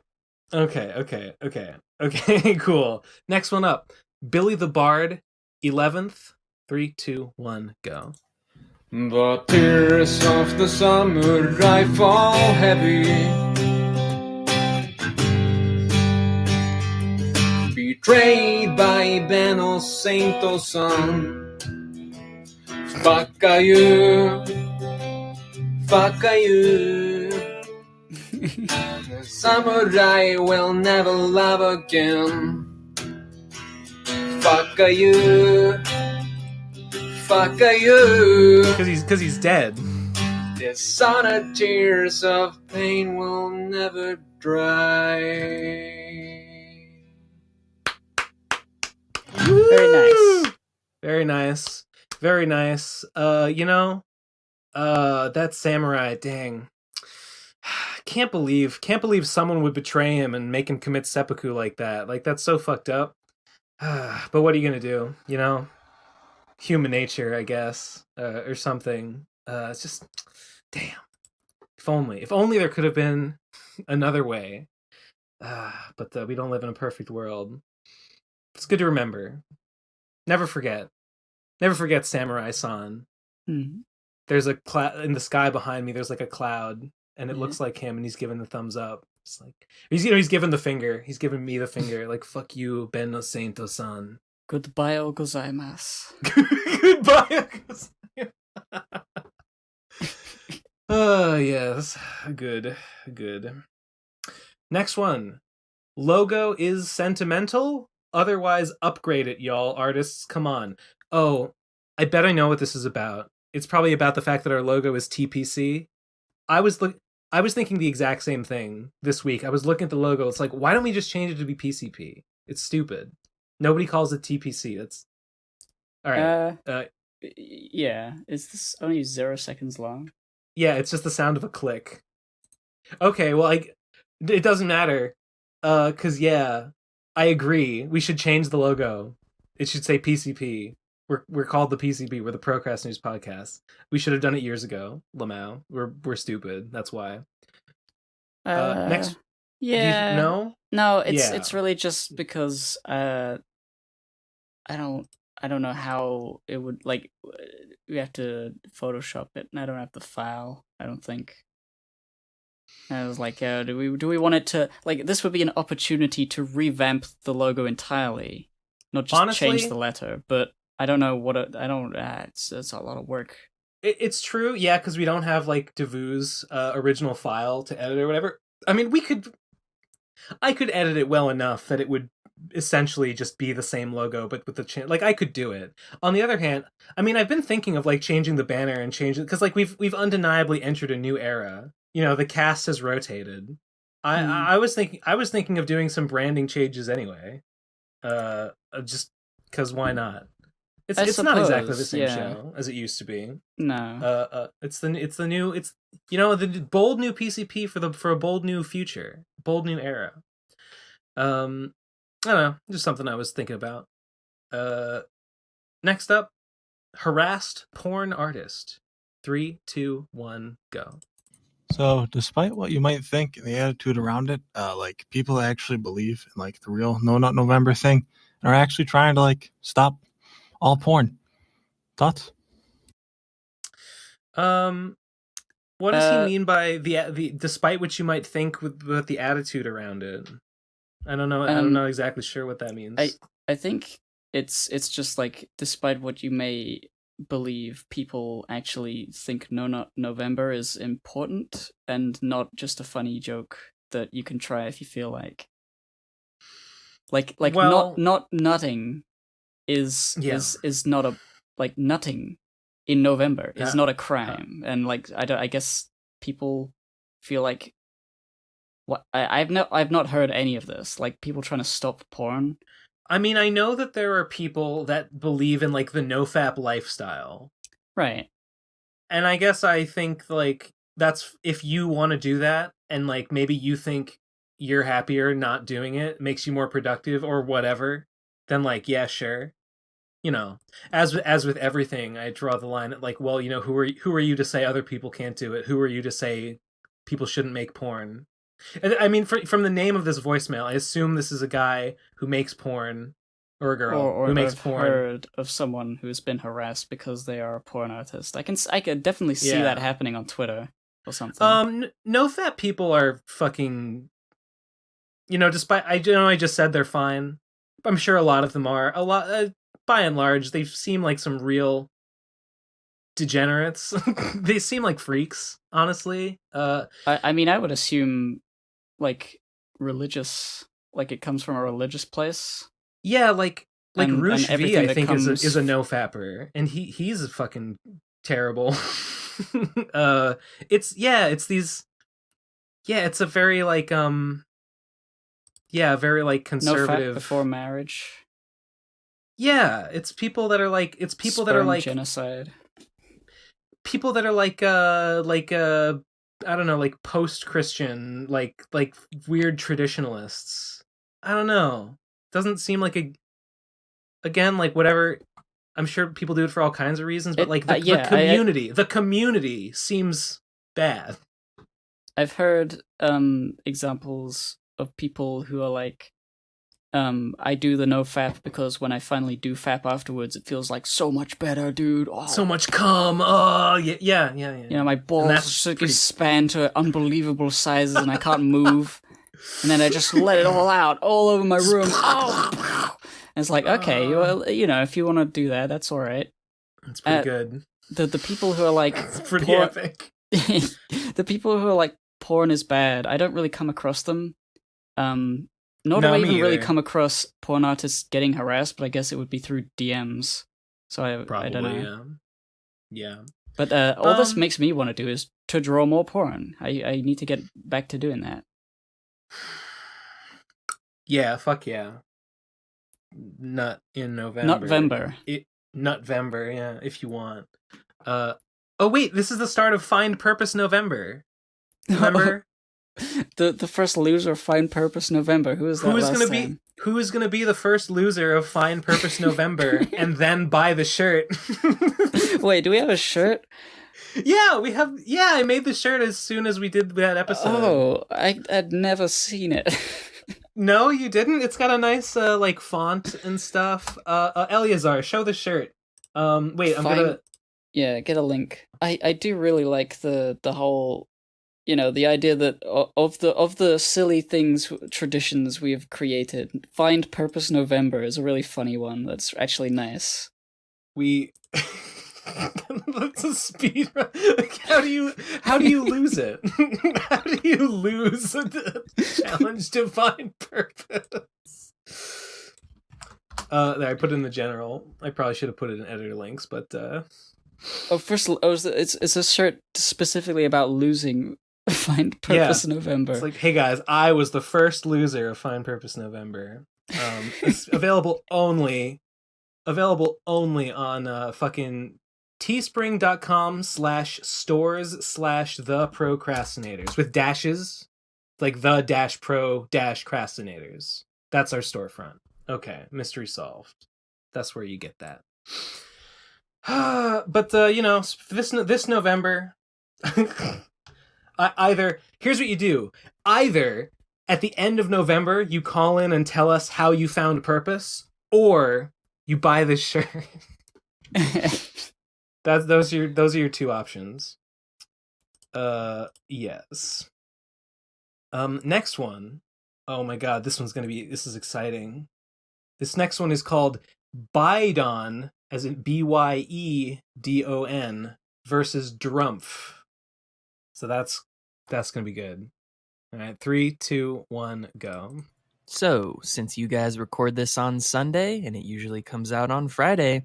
cool. Next one up. Billy the Bard, 11th. 3, 2, 1, go. The tears of the samurai fall heavy, betrayed by Benno Saint-O-san. Fuck you. The samurai will never love again. Fuck you. Because he's dead. The sonnet tears of pain will never dry. Very nice. Very nice. Very nice. That samurai, dang. Can't believe someone would betray him and make him commit seppuku like that. Like, that's so fucked up. But what are you gonna do? You know? Human nature, I guess. Or something. It's just, damn. If only there could have been another way. But we don't live in a perfect world. It's good to remember. Never forget Samurai-san. Mm-hmm. There's a in the sky behind me. There's like a cloud, and it looks like him, and he's giving the thumbs up. It's like he's giving the finger. He's giving me the finger. Like, fuck you, Benno Saint-O-san. Goodbye, gozaimasu. Goodbye. Yes. Good. Next one. Logo is sentimental? Otherwise, upgrade it, y'all. Artists, come on. Oh, I bet I know what this is about. It's probably about the fact that our logo is TPC. I was thinking the exact same thing this week. I was looking at the logo. It's like, why don't we just change it to be PCP? It's stupid. Nobody calls it TPC. That's all right. Yeah. Is this only 0 seconds long? Yeah, it's just the sound of a click. Okay, well, it doesn't matter. 'Cause yeah, I agree. We should change the logo. It should say PCP. We're called the PCP. We're the Pro Crastinators podcast. We should have done it years ago, Lamau. We're stupid. That's why. Next. Yeah. No, it's really just because I don't know how it would, like, we have to Photoshop it, and I don't have the file, I don't think. And I was like, do we want it to, like, this would be an opportunity to revamp the logo entirely, not just Honestly, change the letter, but I don't know what it's a lot of work. It's true, yeah, because we don't have, like, Devu's original file to edit or whatever. I mean, I could edit it well enough that it would essentially just be the same logo, but with the like, I could do it. On the other hand, I mean, I've been thinking of, like, changing the banner and changing, because, like, we've undeniably entered a new era. You know, the cast has rotated. I was thinking of doing some branding changes anyway. Just because why not? It's not exactly the same show as it used to be. No. It's the new, it's, you know, the bold new PCP for a bold new future, bold new era. I don't know, just something I was thinking about. Next up, harassed porn artist. 3, 2, 1, go. So, despite what you might think and the attitude around it, like, people actually believe in, like, the real No Nut November thing and are actually trying to, like, stop all porn. Thoughts? What does he mean by the despite what you might think with the attitude around it? I don't know. I'm not exactly sure what that means. I think it's just like, despite what you may believe, people actually think No Nut November is important and not just a funny joke that you can try if you feel like. Like well, not nutting is not a, like, nutting in November is not a crime, and, like, I guess people feel like, what I've not heard any of this, like, people trying to stop porn. I mean, I know that there are people that believe in, like, the nofap lifestyle. Right. And I guess I think, like, that's, if you want to do that, and, like, maybe you think you're happier not doing it, makes you more productive or whatever, then, like, yeah, sure. You know, as with everything, I draw the line at, like, well, you know, who are you to say other people can't do it? Who are you to say people shouldn't make porn? And I mean, from the name of this voicemail, I assume this is a guy who makes porn, or a girl who makes porn. Heard of someone who's been harassed because they are a porn artist. I could definitely see that happening on Twitter or something. No fat people are fucking, you know, despite I just said they're fine. I'm sure a lot of them are. A lot, by and large, they seem like some real degenerates. They seem like freaks, honestly. I mean, I would assume, like, religious, like, it comes from a religious place. Yeah, like Rouge V, I think, is a no-fapper, and he's fucking terrible. It's a very, like, very, like, conservative. No fap before marriage. Yeah, it's people that are like, that are like genocide. People that are like I don't know, like, post-Christian, like weird traditionalists. I don't know. Doesn't seem like again, like, whatever. I'm sure people do it for all kinds of reasons, but, like, the community seems bad. I've heard examples of people who are like, I do the no fap because when I finally do fap afterwards, it feels like so much better, dude. Oh. So much cum. Oh, yeah. You know, my balls expand to unbelievable sizes and I can't move. And then I just let it all out, all over my room. Oh. And it's like, okay, well, you know, if you want to do that, that's all right. That's pretty good. The people who are like, it's pretty epic. the people who are like porn is bad. I don't really come across them. Nor do No, I me even really either. come across porn artists getting harassed, but I guess it would be through DMs. So I don't know. Yeah. But all this makes me want to do is to draw more porn. I need to get back to doing that. Yeah, fuck yeah. Nut in November. Notvember. Notvember, yeah, if you want. Oh wait, this is the start of Find Purpose November. Remember? the first loser of Find Purpose November. Who is that? Who is gonna be the first loser of Find Purpose November and then buy the shirt? Wait, do we have a shirt? Yeah, we have. Yeah, I made the shirt as soon as we did that episode. Oh, I'd never seen it. No, you didn't. It's got a nice like font and stuff. Eleazar, show the shirt. Wait, I'm gonna. Yeah, get a link. I do really like the whole, the idea that of the silly things, traditions we have created. Find Purpose November is a really funny one. That's actually nice. That's a speed run. How do you lose it? How do you lose the challenge to find purpose? There, I put it in the general. I probably should have put it in editor links, but it's a shirt specifically about losing Find Purpose November. It's like, hey guys, I was the first loser of Find Purpose November. It's available only on fucking teespring.com/stores/the procrastinators with dashes, like the -pro-crastinators. That's our storefront. Okay, mystery solved. That's where you get that. But this November, here's what you do. Either at the end of November you call in and tell us how you found purpose, or you buy this shirt. Those are your two options. Yes. Next one. Oh my god, this is exciting. This next one is called Bydon, as in Byedon, versus Drumpf. So that's gonna be good. All right, 3, 2, 1, go. So, since you guys record this on Sunday and it usually comes out on Friday,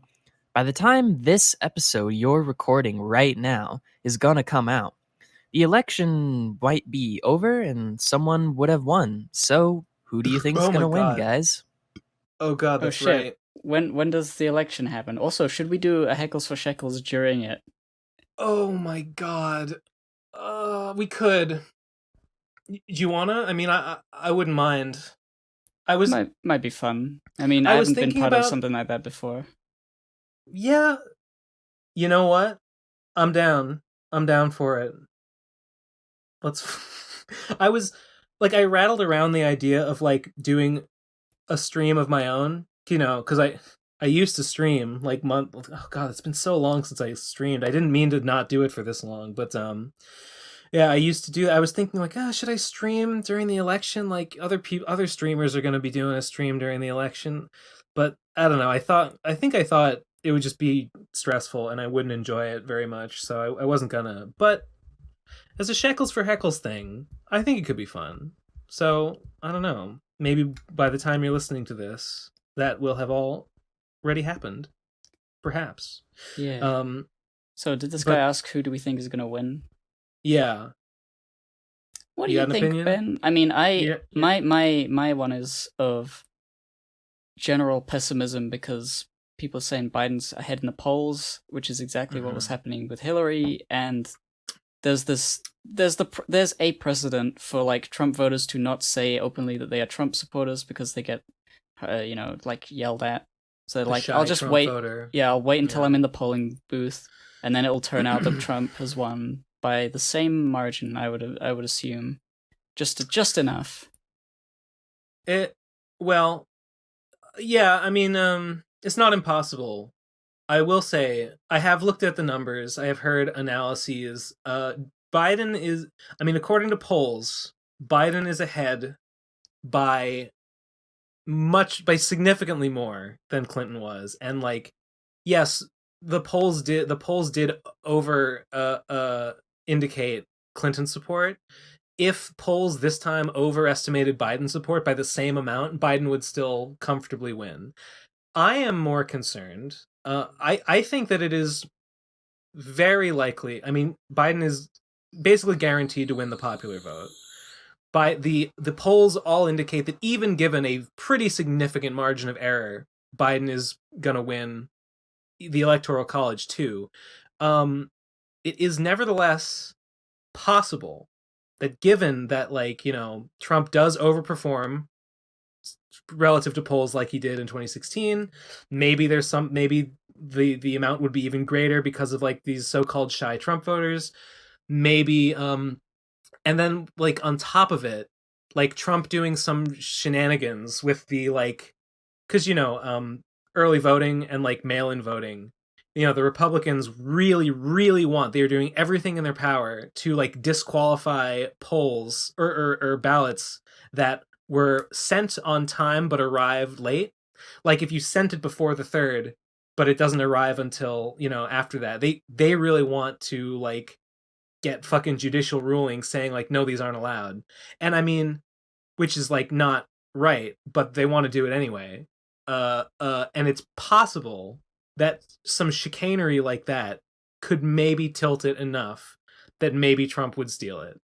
by the time this episode you're recording right now is gonna come out, the election might be over and someone would have won. So, who do you think is gonna win, guys? Oh god, that's right. When does the election happen? Also, should we do a Heckles for Shekels during it? Oh my god. We could. Do you wanna? I mean, I wouldn't mind. Might be fun. I mean, I haven't been part of something like that before. Yeah. You know what? I'm down for it. I rattled around the idea of like doing a stream of my own, because I used to stream like oh god, it's been so long since I streamed. I didn't mean to not do it for this long, but yeah, I used to do. I was thinking like, should I stream during the election? Like other streamers are going to be doing a stream during the election, but I don't know. I thought it would just be stressful and I wouldn't enjoy it very much, so I wasn't gonna. But as a Shekels for Heckles thing, I think it could be fun. So I don't know. Maybe by the time you're listening to this, that will have already happened. Perhaps. Yeah. So did this guy ask who do we think is going to win? Yeah. What do you think, opinion? Ben? I mean, my one is of general pessimism because people are saying Biden's ahead in the polls, which is exactly what was happening with Hillary, and there's a precedent for like Trump voters to not say openly that they are Trump supporters because they get like yelled at. So like I'll just wait. Voter. Yeah, I'll wait until I'm in the polling booth, and then it will turn out that Trump has won by the same margin. I would assume, just enough. Well, yeah. I mean, it's not impossible. I will say I have looked at the numbers. I have heard analyses. Biden is, I mean, according to polls, Biden is ahead by significantly more than Clinton was. And like, yes, the polls did over indicate Clinton support. If polls this time overestimated Biden support by the same amount, Biden would still comfortably win. I am more concerned. I think that it is very likely. I mean, Biden is basically guaranteed to win the popular vote. By the polls all indicate that even given a pretty significant margin of error, Biden is gonna win the Electoral College too. It is nevertheless possible that given that, like, you know, Trump does overperform relative to polls like he did in 2016, maybe the amount would be even greater because of like these so-called shy Trump voters. Maybe and then like on top of it, like Trump doing some shenanigans with the like, because you know, early voting and like mail-in voting, you know, the Republicans really, really want, they're doing everything in their power to like disqualify polls or ballots that were sent on time but arrived late. Like if you sent it before the 3rd, but it doesn't arrive until, you know, after that, they really want to like get fucking judicial rulings saying like, no, these aren't allowed. And I mean, which is like not right, but they want to do it anyway. And it's possible that some chicanery like that could maybe tilt it enough that maybe Trump would steal it.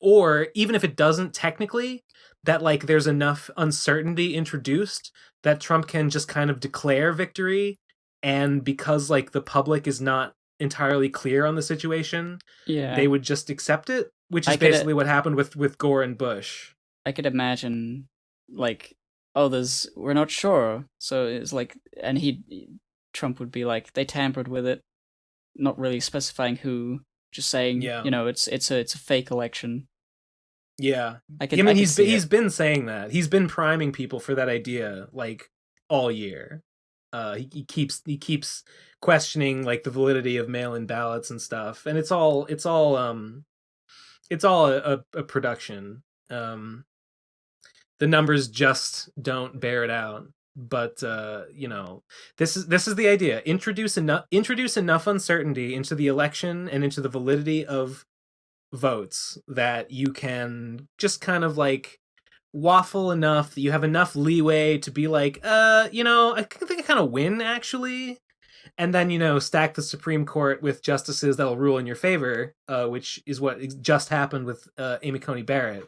Or even if it doesn't technically, that like there's enough uncertainty introduced that Trump can just kind of declare victory, and because like the public is not entirely clear on the situation, they would just accept it, which is basically what happened with Gore and Bush. I could imagine like, oh, we're not sure, so it's like, and Trump would be like, they tampered with it, not really specifying who, just saying, you know, it's a fake election. Yeah, he's been saying that. He's been priming people for that idea like all year. He keeps questioning like the validity of mail-in ballots and stuff, and it's all a production. The numbers just don't bear it out. But you know, this is the idea. Introduce enough uncertainty into the election and into the validity of votes that you can just kind of like waffle enough that you have enough leeway to be like, you know, I think I kind of win actually. And then, you know, stack the Supreme Court with justices that'll rule in your favor, which is what just happened with Amy Coney Barrett.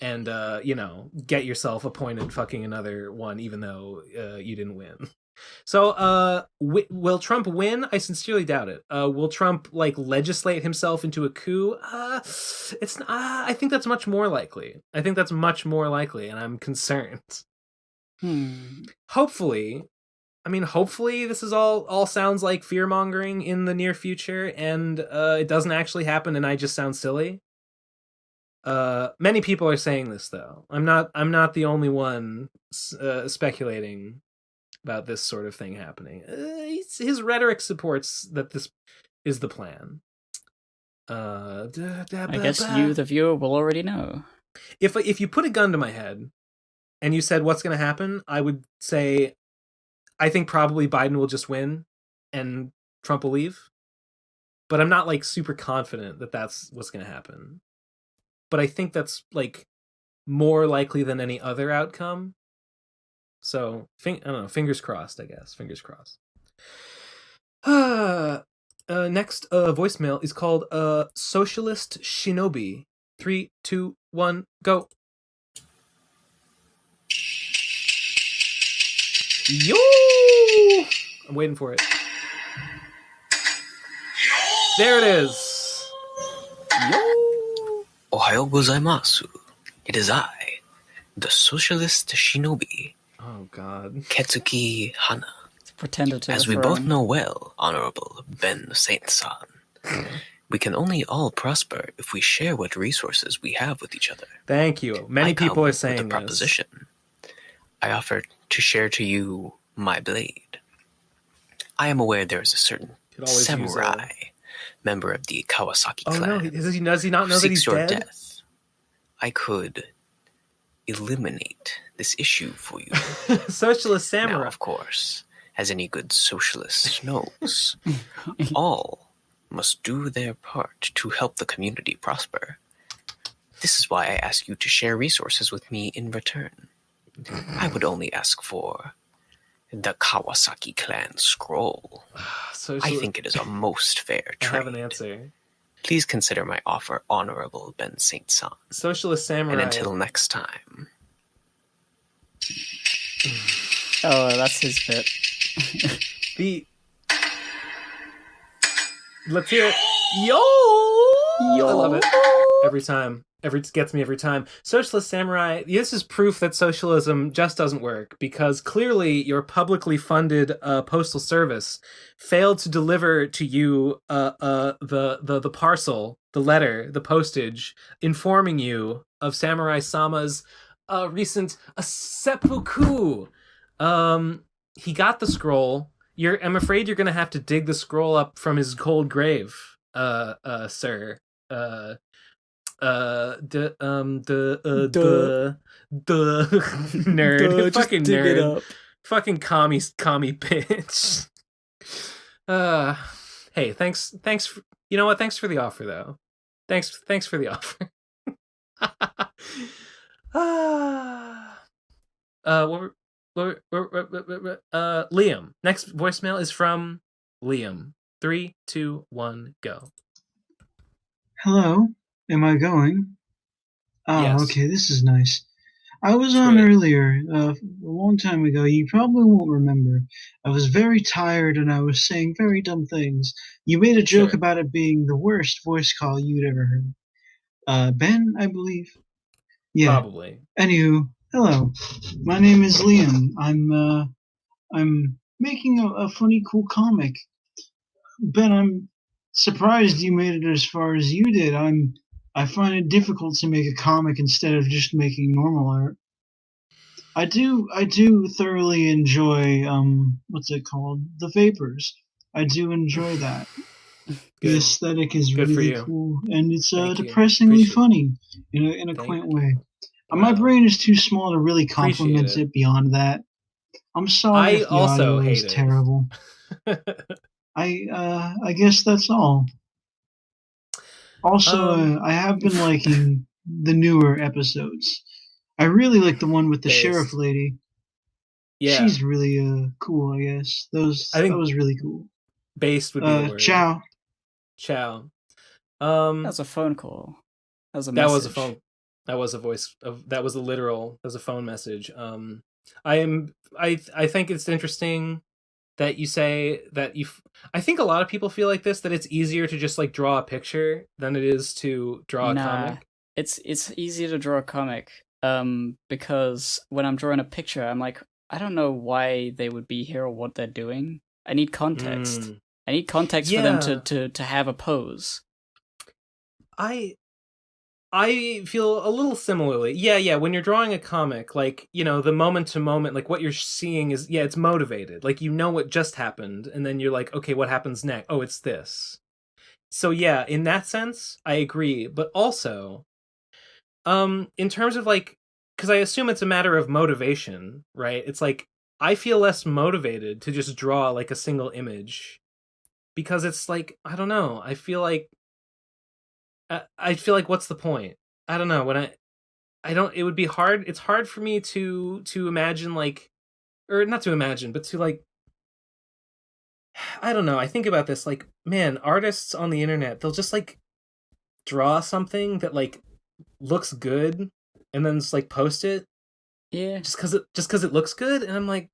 And, you know, get yourself appointed fucking another one, even though you didn't win. So, will Trump win? I sincerely doubt it. Will Trump like legislate himself into a coup? I think that's much more likely. And I'm concerned. Hopefully this is all sounds like fear mongering in the near future, and it doesn't actually happen, and I just sound silly. Many people are saying this though. I'm not the only one speculating about this sort of thing happening. His rhetoric supports that this is the plan. I guess you, the viewer, will already know. If you put a gun to my head and you said what's going to happen, I would say I think probably Biden will just win and Trump will leave. But I'm not like super confident that that's what's going to happen. But I think that's like more likely than any other outcome. So, I don't know, fingers crossed, I guess. Fingers crossed. Next voicemail is called Socialist Shinobi. 3, 2, 1, go. Yo! I'm waiting for it. There it is. Yo! Ohayo gozaimasu. It is I, the Socialist Shinobi. Oh, God. Ketsuki Hana. Pretender to As we both know well, Honorable Ben Saint-san, we can only all prosper if we share what resources we have with each other. Thank you. Many people are saying with the proposition. I offer to share to you my blade. I am aware there is a certain samurai, member of the Kawasaki clan. Oh no, does he not know that he's dead? Death. I could eliminate this issue for you. Socialist samurai. Now, of course, as any good socialist knows, all must do their part to help the community prosper. This is why I ask you to share resources with me in return. I would only ask for the Kawasaki clan scroll. I think it is a most fair trade. I have an answer. Please consider my offer honorable, Ben St. San. Socialist Samurai. And until next time. Oh, that's his bit. Let's hear it. Yo! I love it. Every time. It gets me every time. Socialist Samurai, this is proof that socialism just doesn't work, because clearly your publicly funded postal service failed to deliver to you the parcel, the letter, the postage, informing you of Samurai Sama's recent seppuku. He got the scroll. I'm afraid you're gonna have to dig the scroll up from his cold grave, sir. The nerd, fucking nerd, fucking commie bitch. Hey, thanks. You know what? Thanks for the offer, though. Thanks for the offer. Liam. Next voicemail is from Liam. 3, 2, 1, go. Hello, am I going? Oh, yes. Okay, this is nice. I was on earlier, a long time ago. You probably won't remember. I was very tired and I was saying very dumb things. You made a joke about it being the worst voice call you'd ever heard. Ben, I believe? Yeah. Probably. Anywho, hello. My name is Liam. I'm making a funny, cool comic. Ben, I'm surprised you made it as far as you did. I find it difficult to make a comic instead of just making normal art. I do thoroughly enjoy what's it called? The Vapors. I do enjoy that. The aesthetic is really cool, and it's depressingly funny in a quaint way. My brain is too small to really compliment it beyond that. I'm sorry if the audio is terrible. I guess that's all. Also, I have been liking the newer episodes. I really like the one with the sheriff lady. Yeah, she's really cool. I guess that was really cool. Based would be the word. Ciao. That's a phone call. That was a message. That was a phone. That was a voice. That was a literal. That was a phone message. I think it's interesting that you say that I think a lot of people feel like this, that it's easier to just like draw a picture than it is to draw a comic. It's easier to draw a comic because when I'm drawing a picture, I'm like, I don't know why they would be here or what they're doing. I need context. I need context for them to have a pose. I feel a little similarly. Yeah. When you're drawing a comic, like, the moment to moment, like what you're seeing is, it's motivated. Like, what just happened. And then you're like, okay, what happens next? Oh, it's this. So yeah, in that sense, I agree. But also, in terms of like, because I assume it's a matter of motivation, right? It's like, I feel less motivated to just draw like a single image because it's like, I don't know. I feel like what's the point? I don't know. When I don't, it would be hard. It's hard for me to imagine like, or not to imagine, but to like, I don't know. I think about this like, man, artists on the internet, they'll just like draw something that like looks good and then just like post it. Yeah. Just because it looks good. And I'm like,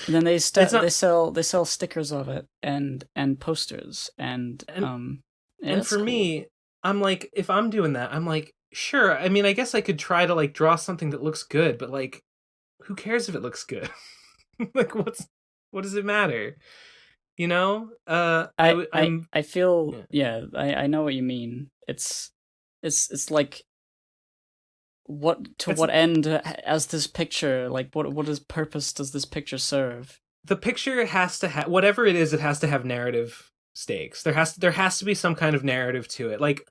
and then they sell stickers of it and posters and and for me, I'm like, if I'm doing that, I'm like, sure. I mean, I guess I could try to like draw something that looks good, but like, who cares if it looks good? Like, what does it matter? I feel I know what you mean. It's like what end as this picture, like what is purpose does this picture serve? The picture has to have whatever it is. It has to have narrative stakes. There has to be some kind of narrative to it. Like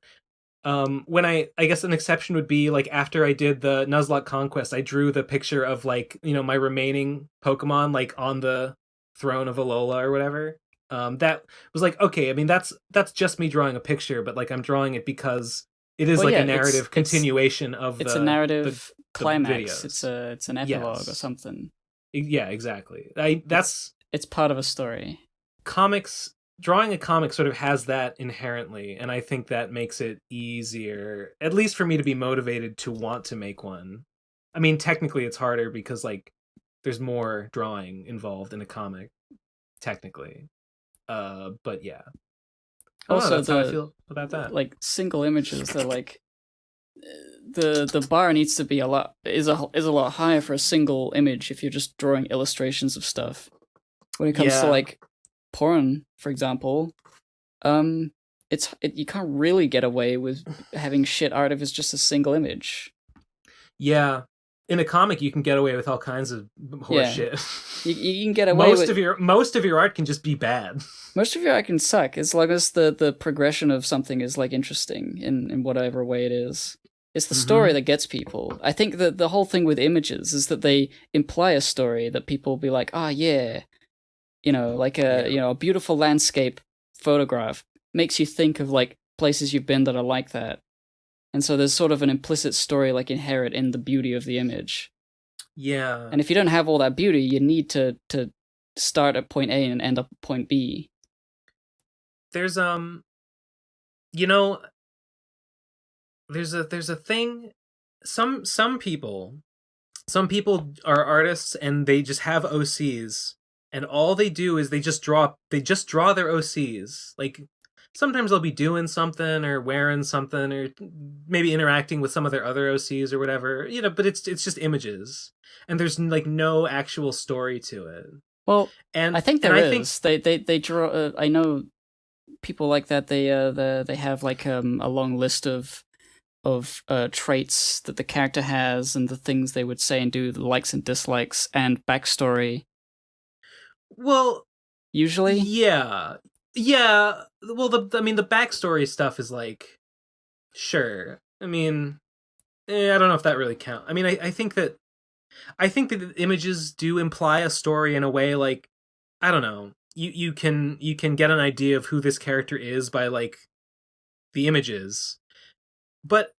when I guess an exception would be like after I did the Nuzlocke Conquest, I drew the picture of like my remaining Pokemon like on the throne of Alola or whatever. that was like, okay, I mean that's just me drawing a picture, but like I'm drawing it because it is a narrative continuation of it's a narrative climax. Videos. It's an epilogue or something. Yeah, exactly. It's part of a story. Drawing a comic sort of has that inherently, and I think that makes it easier, at least for me, to be motivated to want to make one. I mean, technically it's harder because like there's more drawing involved in a comic, technically. But yeah. Also, that's how I feel about that. Like single images, they're like the bar needs to be a lot higher for a single image if you're just drawing illustrations of stuff. When it comes to like porn, for example, you can't really get away with having shit art if it's just a single image. Yeah. In a comic, you can get away with all kinds of horse shit. You can get away most of your art can just be bad. Most of your art can suck as long as the progression of something is like interesting in whatever way it is. It's the story that gets people. I think that the whole thing with images is that they imply a story that people will be like, yeah, like a beautiful landscape photograph makes you think of like places you've been that are like that. And so there's sort of an implicit story like inherent in the beauty of the image. Yeah. And if you don't have all that beauty, you need to start at point A and end up at point B. There's there's a thing, some people are artists and they just have OCs, and all they do is they just draw their OCs. Like sometimes they'll be doing something or wearing something or maybe interacting with some of their other OCs or whatever, but it's just images, and there's like no actual story to it. Well, and I think I think they draw. I know people like that. They have like a long list of traits that the character has and the things they would say and do, the likes and dislikes and backstory. Well, usually, yeah. Well, the backstory stuff is like, sure. I mean, I don't know if that really counts. I mean, I think that the images do imply a story in a way. Like, I don't know. You can get an idea of who this character is by like the images. But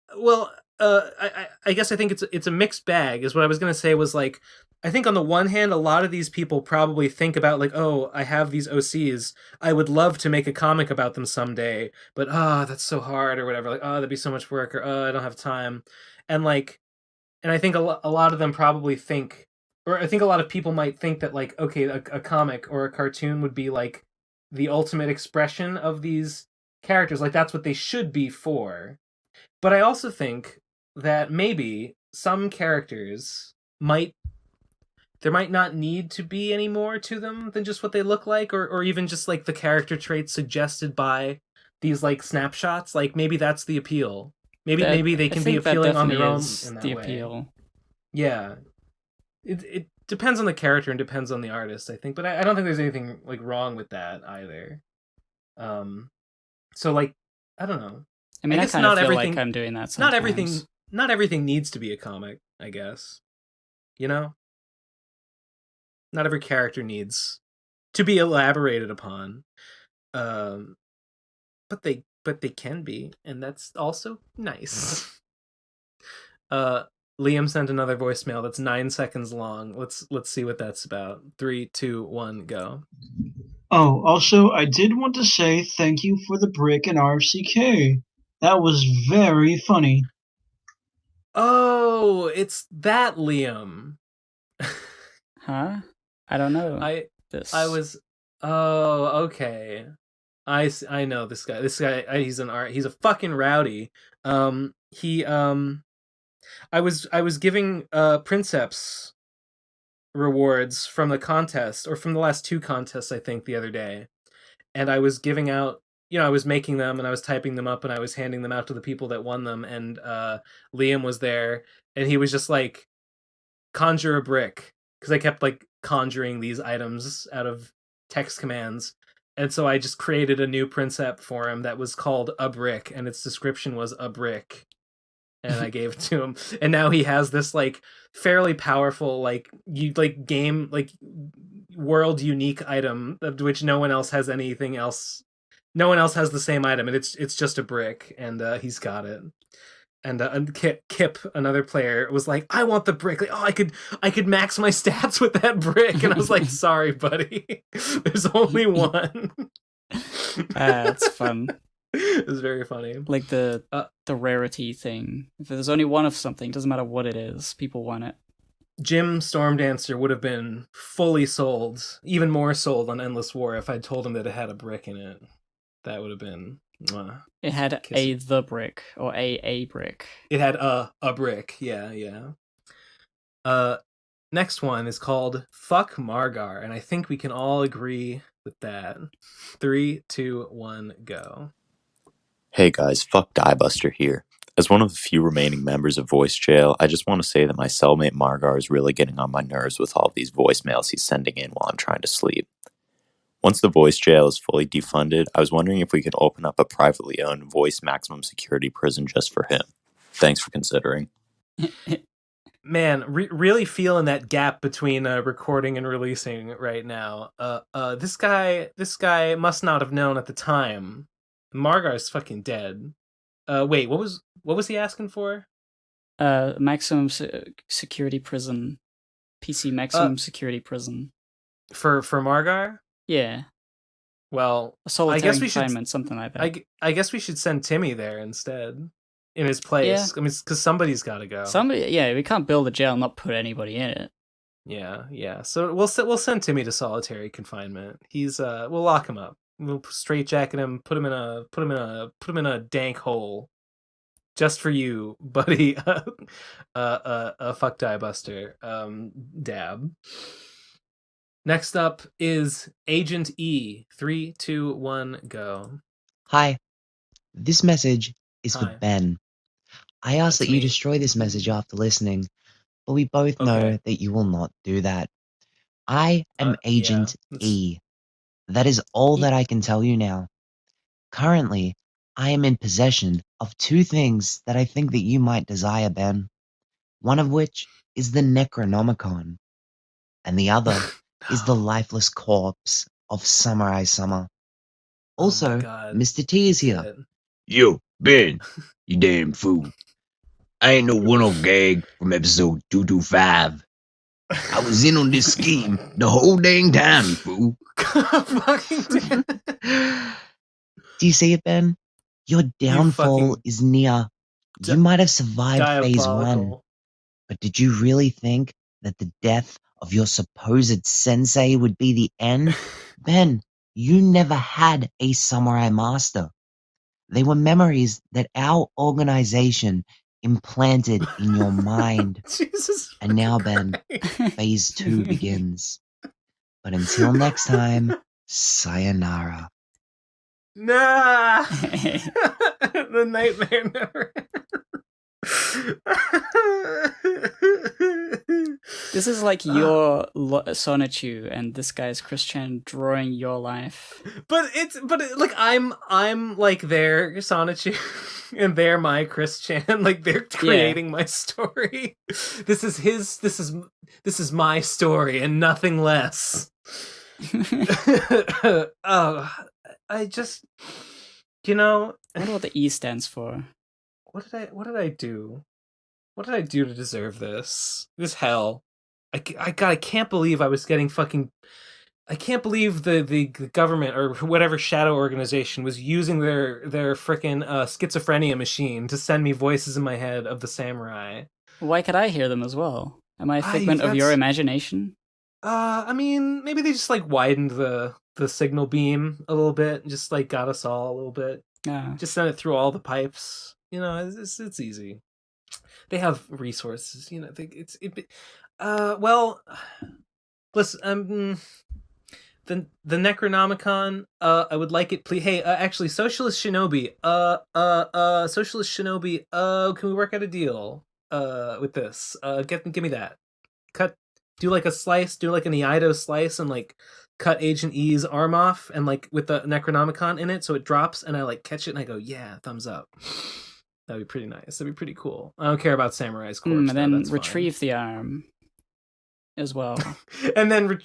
I guess I think it's a mixed bag. Is what I was gonna say. Was like, I think on the one hand, a lot of these people probably think about like, oh, I have these OCs. I would love to make a comic about them someday, but that's so hard or whatever. Like, that'd be so much work, or I don't have time. And like, and I think a lot of them probably think, or I think a lot of people might think that like, okay, a comic or a cartoon would be like the ultimate expression of these characters. Like that's what they should be for. But I also think that maybe some characters there might not need to be any more to them than just what they look like, or even just like the character traits suggested by these like snapshots. Like maybe that's the appeal. Maybe they can be appealing on their own in that way. Appeal. Yeah. It depends on the character and depends on the artist, I think, but I don't think there's anything like wrong with that either. So like, I don't know. I mean, I kind of feel like I'm doing that sometimes. Not everything needs to be a comic, I guess. Not every character needs to be elaborated upon. But they can be, and that's also nice. Liam sent another voicemail that's 9 seconds long. Let's see what that's about. 3, 2, 1, go. Oh, also, I did want to say thank you for the brick and RFCK. That was very funny. Oh, it's that Liam. Huh? I don't know. I was. Oh, okay. I know this guy. This guy, he's a fucking rowdy. I was giving Princeps rewards from the contest, or from the last 2 contests, I think, the other day, and I was giving out. I was making them and I was typing them up and I was handing them out to the people that won them, and Liam was there and he was just like, conjure a brick, because I kept like conjuring these items out of text commands, and so I just created a new Princeps for him that was called a brick, and its description was a brick. and I gave it to him. And now he has this like fairly powerful game world unique item of which no one else has anything else. No one else has the same item, and it's just a brick, and he's got it. And Kip, another player, was like, "I want the brick. Like, oh, I could max my stats with that brick." And I was like, "Sorry, buddy. There's only one." That's fun. It was very funny. Like the rarity thing. If there's only one of something, doesn't matter what it is, people want it. Jim Stormdancer would have been fully sold, even more sold on Endless War if I'd told him that it had a brick in it. That would have been. It had the brick or a brick. It had a brick. Yeah. Next one is called Fuck Margar, and I think we can all agree with that. 3, 2, 1, go. Hey guys, fuck Diebuster here. As one of the few remaining members of Voice Jail, I just want to say that my cellmate Margar is really getting on my nerves with all of these voicemails he's sending in while I'm trying to sleep. Once the Voice Jail is fully defunded, I was wondering if we could open up a privately owned voice maximum security prison just for him. Thanks for considering. Man, really feeling that gap between recording and releasing right now. This guy must not have known at the time. Margar's fucking dead. Wait, what was he asking for? Maximum security prison, PC maximum security prison. For Margar? Yeah. Well, a solitary confinement, something like that. I guess we should send Timmy there instead, in his place. Yeah. I mean, because somebody's got to go. We can't build a jail and not put anybody in it. Yeah. So we'll send Timmy to solitary confinement. We'll lock him up. We'll straitjacket him, put him in a dank hole, just for you, buddy. Fuck Diebuster. Dab. Next up is Agent E. 3, 2, 1, go. Hi. This message is for Ben. I ask that you destroy this message after listening, but we both know that you will not do that. I am Agent E. That is all that I can tell you now. Currently, I am in possession of 2 things that I think that you might desire, Ben. One of which is the Necronomicon, and the other is the lifeless corpse of Samurai Summer. Also, Mr. T is here. Yo, Ben, you damn fool. I ain't no one-off gag from episode 225. I was in on this scheme the whole dang time, you fool. Do you see it, Ben? Your downfall is near. You might have survived phase 1, but did you really think that the death of your supposed sensei would be the end? Ben, you never had a samurai master. They were memories that our organization implanted in your mind. And now, Ben, phase 2 begins. But until next time, sayonara. Nah! The nightmare never. This is like your Sonichu, and this guy's Christian drawing your life. But I'm like their Sonichu, and they're my Christian. Like they're creating my story. This is my story and nothing less. I just, I wonder what the E stands for. What did I do? What did I do to deserve this? This hell. I can't believe I was getting fucking. I can't believe the government or whatever shadow organization was using their frickin' schizophrenia machine to send me voices in my head of the samurai. Why could I hear them as well? Am I a figment of your imagination? I mean, maybe they just like widened the signal beam a little bit and just like got us all a little bit. Just sent it through all the pipes. It's easy. They have resources. Well, listen. The Necronomicon. I would like it. Please. Hey, actually, Socialist Shinobi. Socialist Shinobi. Can we work out a deal? With this. Give me that. Do like a slice. Do like an Iaido slice and like cut Agent E's arm off and like with the Necronomicon in it, so it drops and I like catch it and I go, yeah, thumbs up. That'd be pretty nice. That'd be pretty cool. I don't care about Samurai's corpse. And then retrieve the arm as well. And then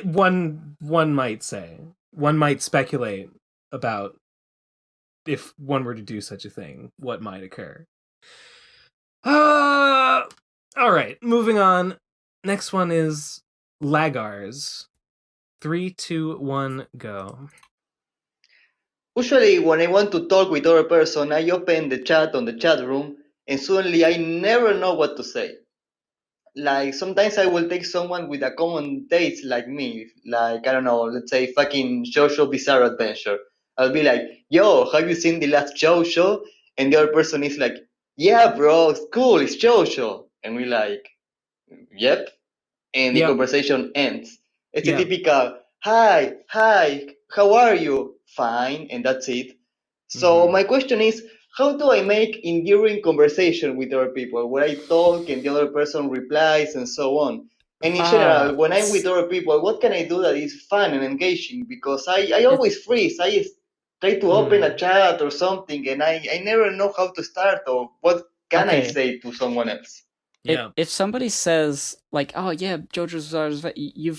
one might speculate about if one were to do such a thing, what might occur. All right, moving on. Next one is Lagars. 3, 2, 1, go. Usually, when I want to talk with other person, I open the chat on the chat room, and suddenly I never know what to say. Like, sometimes I will take someone with a common taste like me, like, I don't know, let's say fucking JoJo Bizarre Adventure. I'll be like, yo, have you seen the last JoJo? And the other person is like, yeah, bro, it's cool, it's JoJo. And we like, yep. And the conversation ends. It's a typical, hi, how are you? Fine, and that's it. So my question is, how do I make enduring conversation with other people, where I talk and the other person replies and so on? And in general, when I'm with other people, what can I do that is fun and engaging? Because I always freeze. I try to open a chat or something, and I never know how to start or what can I say to someone else. If somebody says like, "Oh yeah, JoJo's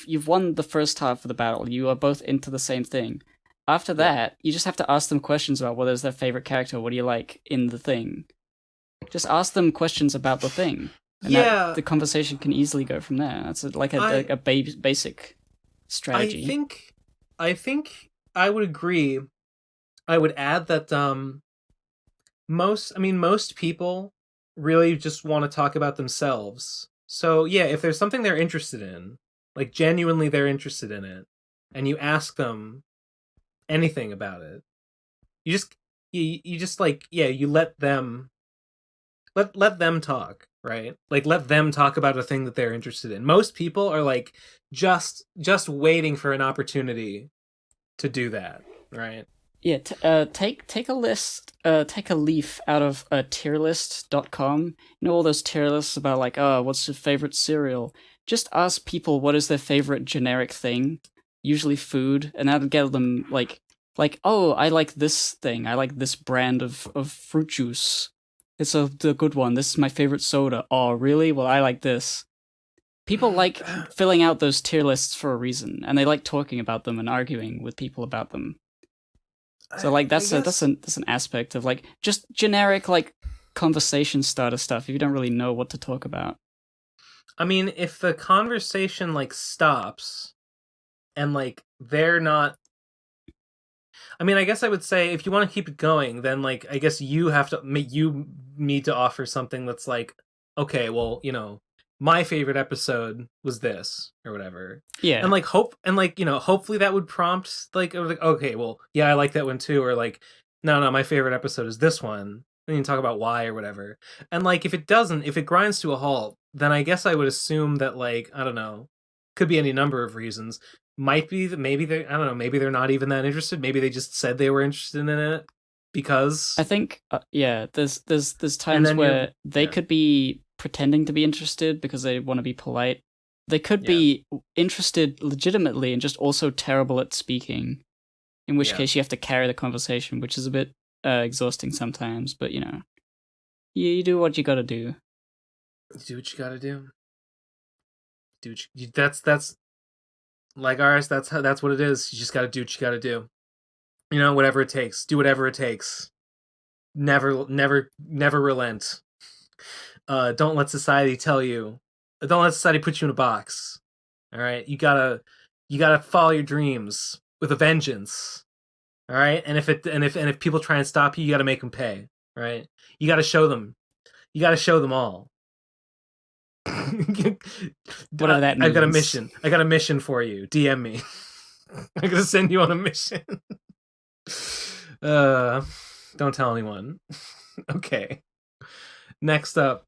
you've won the first half of the battle. You are both into the same thing." After that, you just have to ask them questions about what is their favorite character. What do you like in the thing? Just ask them questions about the thing. And the conversation can easily go from there. That's a basic strategy. I think I would agree. I would add that most people really just want to talk about themselves. So yeah, if there's something they're interested in, like genuinely they're interested in it, and you ask them anything about it, you let them talk, right? Like let them talk about a thing that they're interested in. Most people are like just waiting for an opportunity to do that, right? Yeah, take a list, take a leaf out of tierlist.com. You know all those tier lists about like, what's your favorite cereal? Just ask people what is their favorite generic thing, usually food, and that'll get them like, oh, I like this thing. I like this brand of fruit juice. It's the good one. This is my favorite soda. Oh, really? Well, I like this. People like filling out those tier lists for a reason, and they like talking about them and arguing with people about them. So like that's an aspect of like just generic like conversation starter stuff if you don't really know what to talk about. I mean, if the conversation like stops and like they're not, I mean, I guess I would say if you want to keep it going, then like I guess you need to offer something that's like, okay, well, you know, my favorite episode was this or whatever. Yeah. And like hopefully that would prompt like, okay, well, yeah, I like that one too, or like, no, my favorite episode is this one. And you can talk about why or whatever. And like if it grinds to a halt, then I guess I would assume that like, I don't know, could be any number of reasons. Might be that maybe they're not even that interested. Maybe they just said they were interested in it because I think there's times where they could be pretending to be interested because they want to be polite. They could be interested legitimately and just also terrible at speaking, in which case you have to carry the conversation, which is a bit exhausting sometimes, but you know, you do what you gotta do. You do what you gotta do. That's like ours. That's what it is. You just gotta do what you gotta do. You know, whatever it takes. Do whatever it takes. Never relent. Don't let society tell you. Don't let society put you in a box. All right, you gotta follow your dreams with a vengeance. All right, and if people try and stop you, you gotta make them pay. All right, you gotta show them. You gotta show them all. Whatever that means. I got a mission for you. DM me. I'm gonna send you on a mission. Don't tell anyone. Okay. Next up,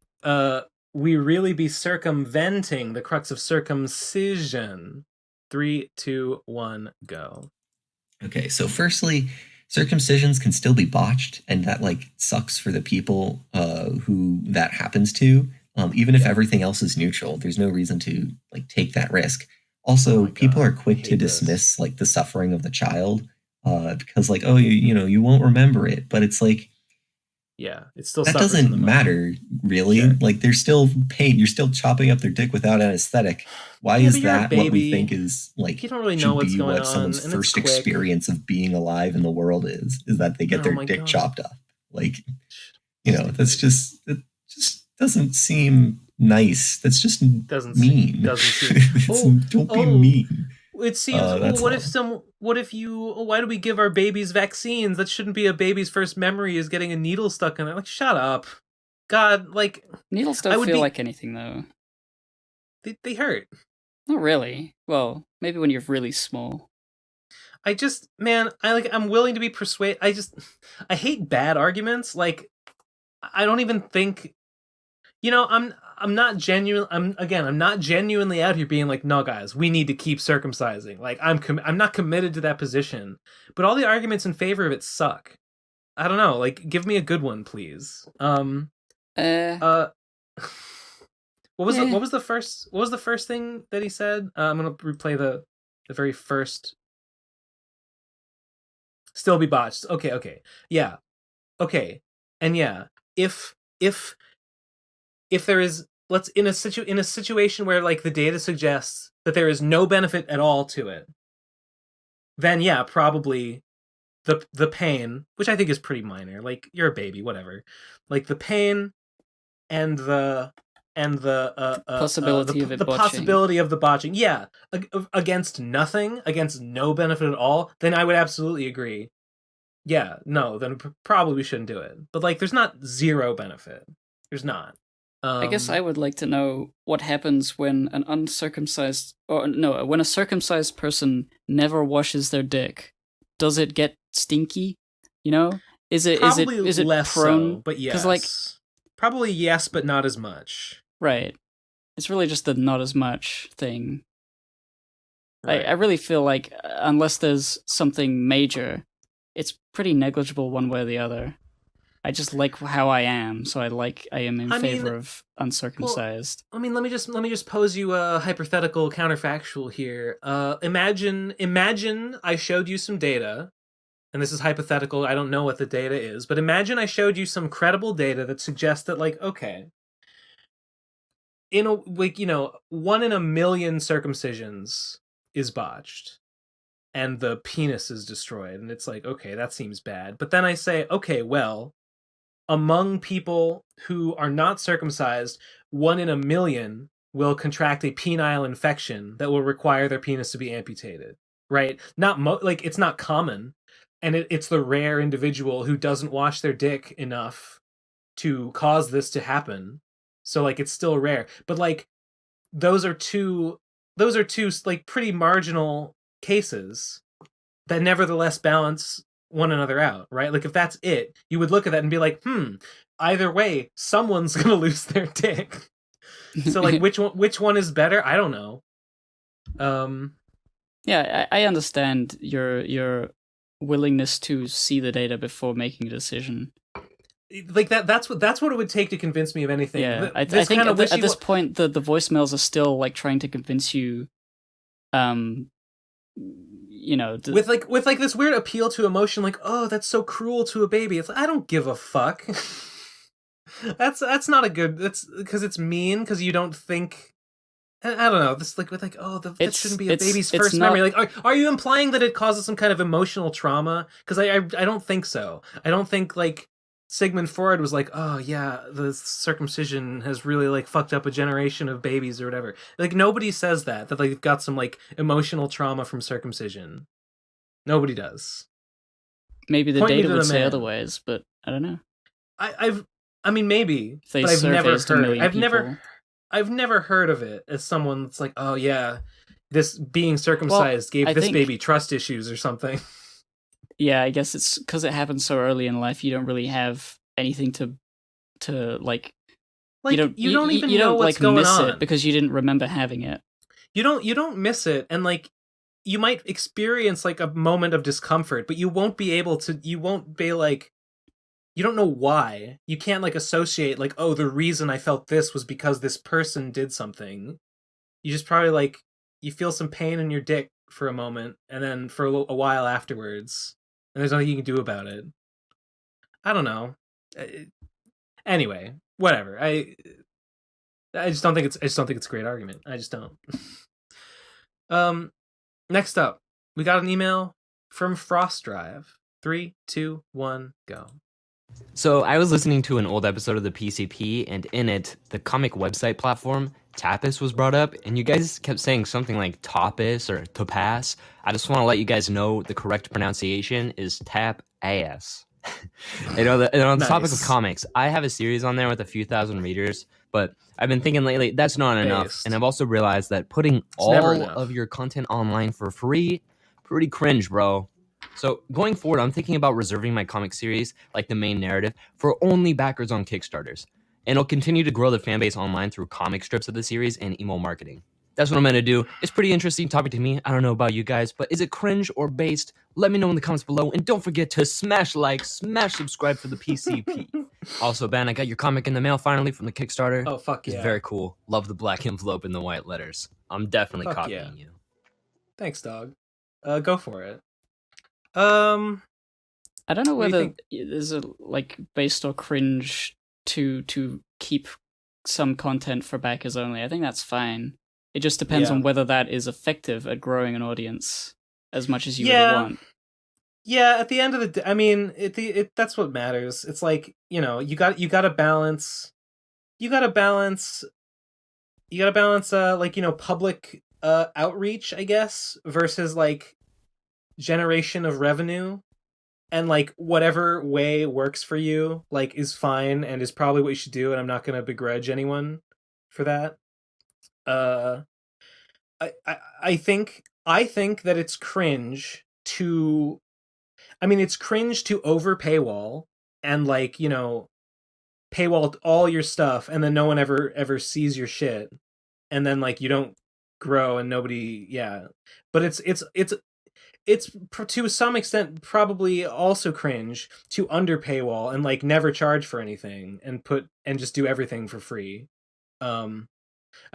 we really be circumventing the crux of circumcision. 3, 2, 1, go. Okay, so firstly, circumcisions can still be botched, and that like sucks for the people who that happens to. Even if everything else is neutral, there's no reason to like take that risk. Also, people are quick to dismiss like the suffering of the child because like, oh, you won't remember it, but it's like Yeah, it still that suffers in the doesn't moment. matter, really. Sure. Like, there's still pain. You're still chopping up their dick without anesthetic. Why Yeah, is but you're a that what we baby. think is like You don't really know should what's be going what on, someone's and it's first quick. experience of being alive in the world is that they get Oh their my dick God. chopped off? Like, that's just it just doesn't seem nice. That's just mean. Don't be mean. It seems. That's What all. if What if you? Why do we give our babies vaccines? That shouldn't be a baby's first memory is getting a needle stuck in it. Like, shut up. God, like needles don't feel like anything though. They hurt. Not really. Well, maybe when you're really small. I'm willing to be persuaded. I hate bad arguments. Like, I don't even think. I'm not genuine. I'm not genuinely out here being like, no, guys, we need to keep circumcising. Like, I'm not committed to that position. But all the arguments in favor of it suck. I don't know. Like, give me a good one, please. What was the first thing that he said? I'm gonna replay the very first. Still be botched. Okay. Yeah. Okay. And yeah, if there is in a situation where like the data suggests that there is no benefit at all to it, then yeah, probably the pain, which I think is pretty minor. Like, you're a baby, whatever. Like, the pain and the possibility of it the botching. possibility of the botching, yeah, against nothing, against no benefit at all, then I would absolutely agree. Yeah, no, then probably we shouldn't do it. But like, there's not zero benefit. There's not. I guess I would like to know what happens when when a circumcised person never washes their dick. Does it get stinky? Is it less prone? so, but yes. 'Cause, like, probably yes, but not as much. Right. It's really just the not as much thing. Right. I really feel like unless there's something major, it's pretty negligible one way or the other. I just like how I am, so I am in favor of uncircumcised. Well, let me just pose you a hypothetical counterfactual here. Imagine I showed you some data, and this is hypothetical. I don't know what the data is, but imagine I showed you some credible data that suggests that, like, okay, in a 1 in a million circumcisions is botched, and the penis is destroyed, and it's like, okay, that seems bad. But then I say, okay, well, among people who are not circumcised, 1 in a million will contract a penile infection that will require their penis to be amputated. Right? It's not common, and it's the rare individual who doesn't wash their dick enough to cause this to happen. So like, it's still rare. But like, those are two like pretty marginal cases that nevertheless balance one another out, right? Like, if that's it, you would look at that and be like, either way, someone's gonna lose their dick. So like, which one is better? I don't know. Yeah, I understand your willingness to see the data before making a decision. Like, that's what it would take to convince me of anything. Yeah, I think at this point the voicemails are still like trying to convince you. With this weird appeal to emotion, like, oh, that's so cruel to a baby. It's like, I don't give a fuck. that's not a good. That's because it's mean, because you don't think. I don't know. This that shouldn't be a baby's first memory. Like, are you implying that it causes some kind of emotional trauma? Because I don't think so. I don't think like Sigmund Freud was like, oh yeah, the circumcision has really like fucked up a generation of babies or whatever. Like, nobody says that like they've got some like emotional trauma from circumcision. Nobody does. Maybe the data would say otherwise, but I don't know. Maybe, but I've never heard of it as someone that's like, oh yeah, this being circumcised gave this baby trust issues or something. Yeah, I guess it's because it happened so early in life. You don't really have anything to like. You don't even know what's going on it because you didn't remember having it. You don't miss it, and like, you might experience like a moment of discomfort, but you won't be able to. You won't be like. You don't know why. You can't like associate like, oh, the reason I felt this was because this person did something. You just probably like, you feel some pain in your dick for a moment, and then for a while afterwards, and there's nothing you can do about it. I don't know. Anyway, whatever. I just don't think it's a great argument. I just don't. Next up, we got an email from Frost Drive. 3, 2, 1, go. So I was listening to an old episode of the PCP, and in it, the comic website platform Tapas was brought up, and you guys kept saying something like Tapas or Tapas. I just want to let you guys know the correct pronunciation is Tap Ass. And on the topic of comics, I have a series on there with a few thousand readers, but I've been thinking lately that's not enough, and I've also realized that putting all of your content online for free, pretty cringe, bro. So going forward, I'm thinking about reserving my comic series, like the main narrative, for only backers on Kickstarters. And I'll continue to grow the fan base online through comic strips of the series and email marketing. That's what I'm going to do. It's pretty interesting topic to me. I don't know about you guys, but is it cringe or based? Let me know in the comments below. And don't forget to smash like, smash subscribe for the PCP. Also, Ben, I got your comic in the mail finally from the Kickstarter. Oh, fuck yeah. It's very cool. Love the black envelope and the white letters. I'm definitely copying you. Thanks, dog. Go for it. I don't know whether there's a based or cringe to keep some content for backers only. I think that's fine. It just depends on whether that is effective at growing an audience as much as you would want. Yeah, at the end of the day, I mean, that's what matters. It's like, you got to balance public outreach, I guess, versus like generation of revenue, and like whatever way works for you like is fine and is probably what you should do, and I'm not going to begrudge anyone for that. I think that it's cringe to over paywall and like, paywall all your stuff and then no one ever sees your shit, and then like you don't grow and nobody but it's to some extent probably also cringe to under paywall and like never charge for anything and just do everything for free. I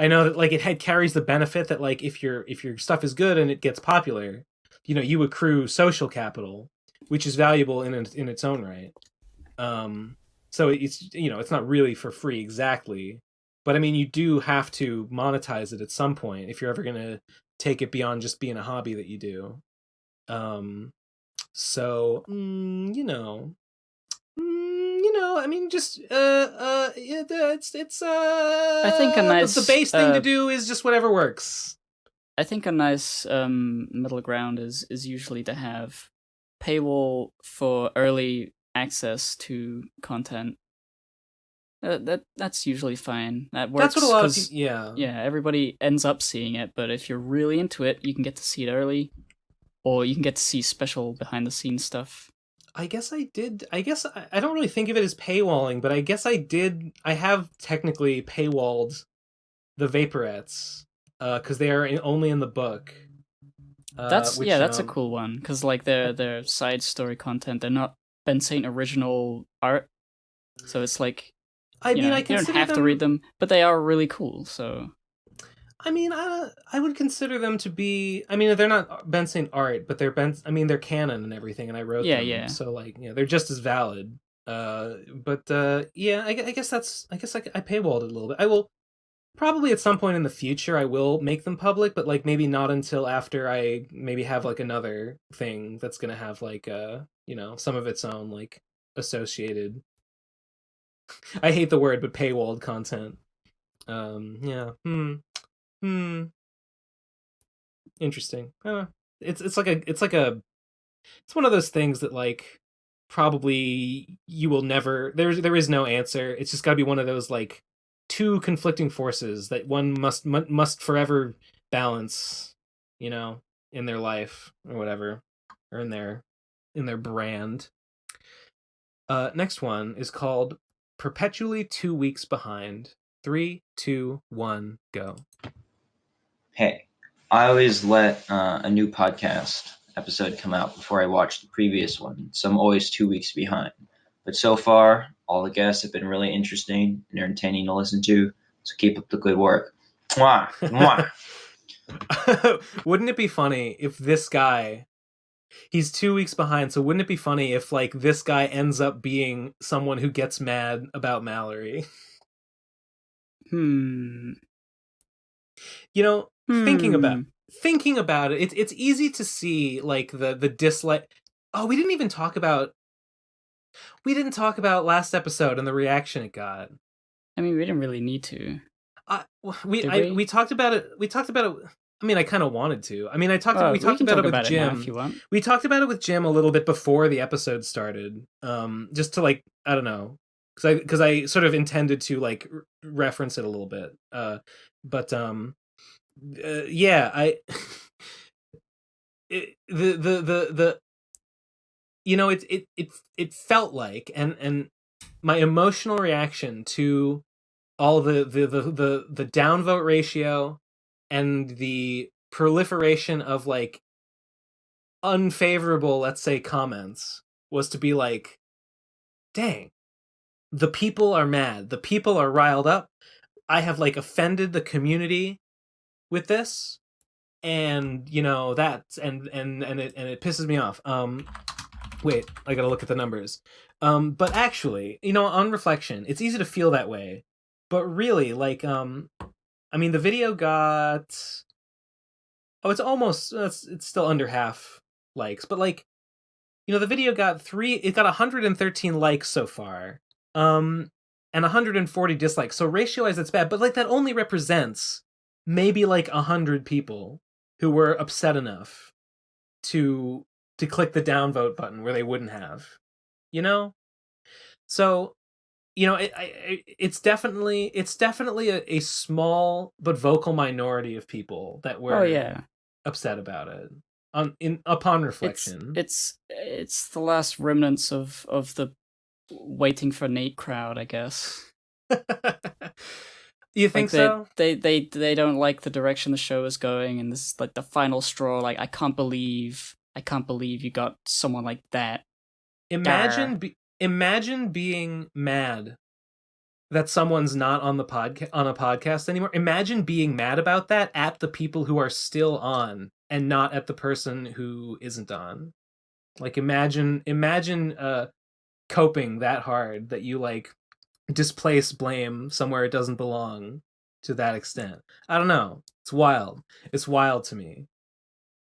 know that like it carries the benefit that like if your stuff is good and it gets popular, you accrue social capital, which is valuable in its own right. So it's it's not really for free exactly, but I mean you do have to monetize it at some point if you're ever gonna take it beyond just being a hobby that you do. So I mean, just it's I think a nice the base thing to do is just whatever works. I think a nice middle ground is usually to have paywall for early access to content. That's usually fine. That works. That's what a lot of everybody ends up seeing it, but if you're really into it, you can get to see it early. Or you can get to see special behind-the-scenes stuff. I guess I don't really think of it as paywalling, but I guess I have technically paywalled the Vaporettes, because they are only in the book. That's a cool one, because like they're side story content. They're not Ben Saint original art, so it's like you don't have to read them, but they are really cool. So. I mean, I would consider them to be. I mean, they're not Ben Saint art, but they're canon and everything, and I wrote them. Yeah. So like, they're just as valid. I guess I paywalled it a little bit. I will probably at some point in the future I will make them public, but like maybe not until after I maybe have like another thing that's gonna have like some of its own like associated. I hate the word, but paywalled content. Interesting. It's one of those things that like probably you will never. There is no answer. It's just got to be one of those like two conflicting forces that one must forever balance. In their life or whatever, or in their brand. Next one is called Perpetually 2 Weeks Behind. 3, 2, 1, go. Hey, I always let a new podcast episode come out before I watch the previous one, so I'm always 2 weeks behind. But so far, all the guests have been really interesting and entertaining to listen to, so keep up the good work. Mwah! Mwah! Wouldn't it be funny if this guy He's 2 weeks behind, so wouldn't it be funny if like this guy ends up being someone who gets mad about Mallory? Hmm. You know, thinking about it, it's easy to see like the dislike. Oh, we didn't talk about last episode and the reaction it got. I mean, we didn't really need to. We talked about it. I mean, I kind of wanted to. I mean, we talked about it with Jim. If you want. We talked about it with Jim a little bit before the episode started. Just to like, I don't know, because I sort of intended to like reference it a little bit. Yeah, you know, it felt like, and my emotional reaction to all the downvote ratio and the proliferation of like unfavorable, let's say, comments was to be like, dang, the people are mad, the people are riled up, I have like offended the community with this, and you know that's and it pisses me off. Wait, I gotta look at the numbers. But actually, you know, on reflection, it's easy to feel that way, but really, like, I mean, the video got, it's still under half likes, but like, you know, the video got 113 likes so far, and 140 dislikes. So ratio-wise, it's bad, but like that only represents maybe like 100 people who were upset enough to click the downvote button where they wouldn't have, you know? So, you know, it's definitely a small but vocal minority of people that were upset about it. Upon reflection, it's the last remnants of the waiting for Nate crowd, I guess. You think so? They don't like the direction the show is going, and this is like the final straw. Like, I can't believe you got someone like that. Imagine being mad that someone's not on a podcast anymore. Imagine being mad about that at the people who are still on and not at the person who isn't on. Like, imagine coping that hard that you like displace blame somewhere it doesn't belong to that extent. I don't know. It's wild. It's wild to me.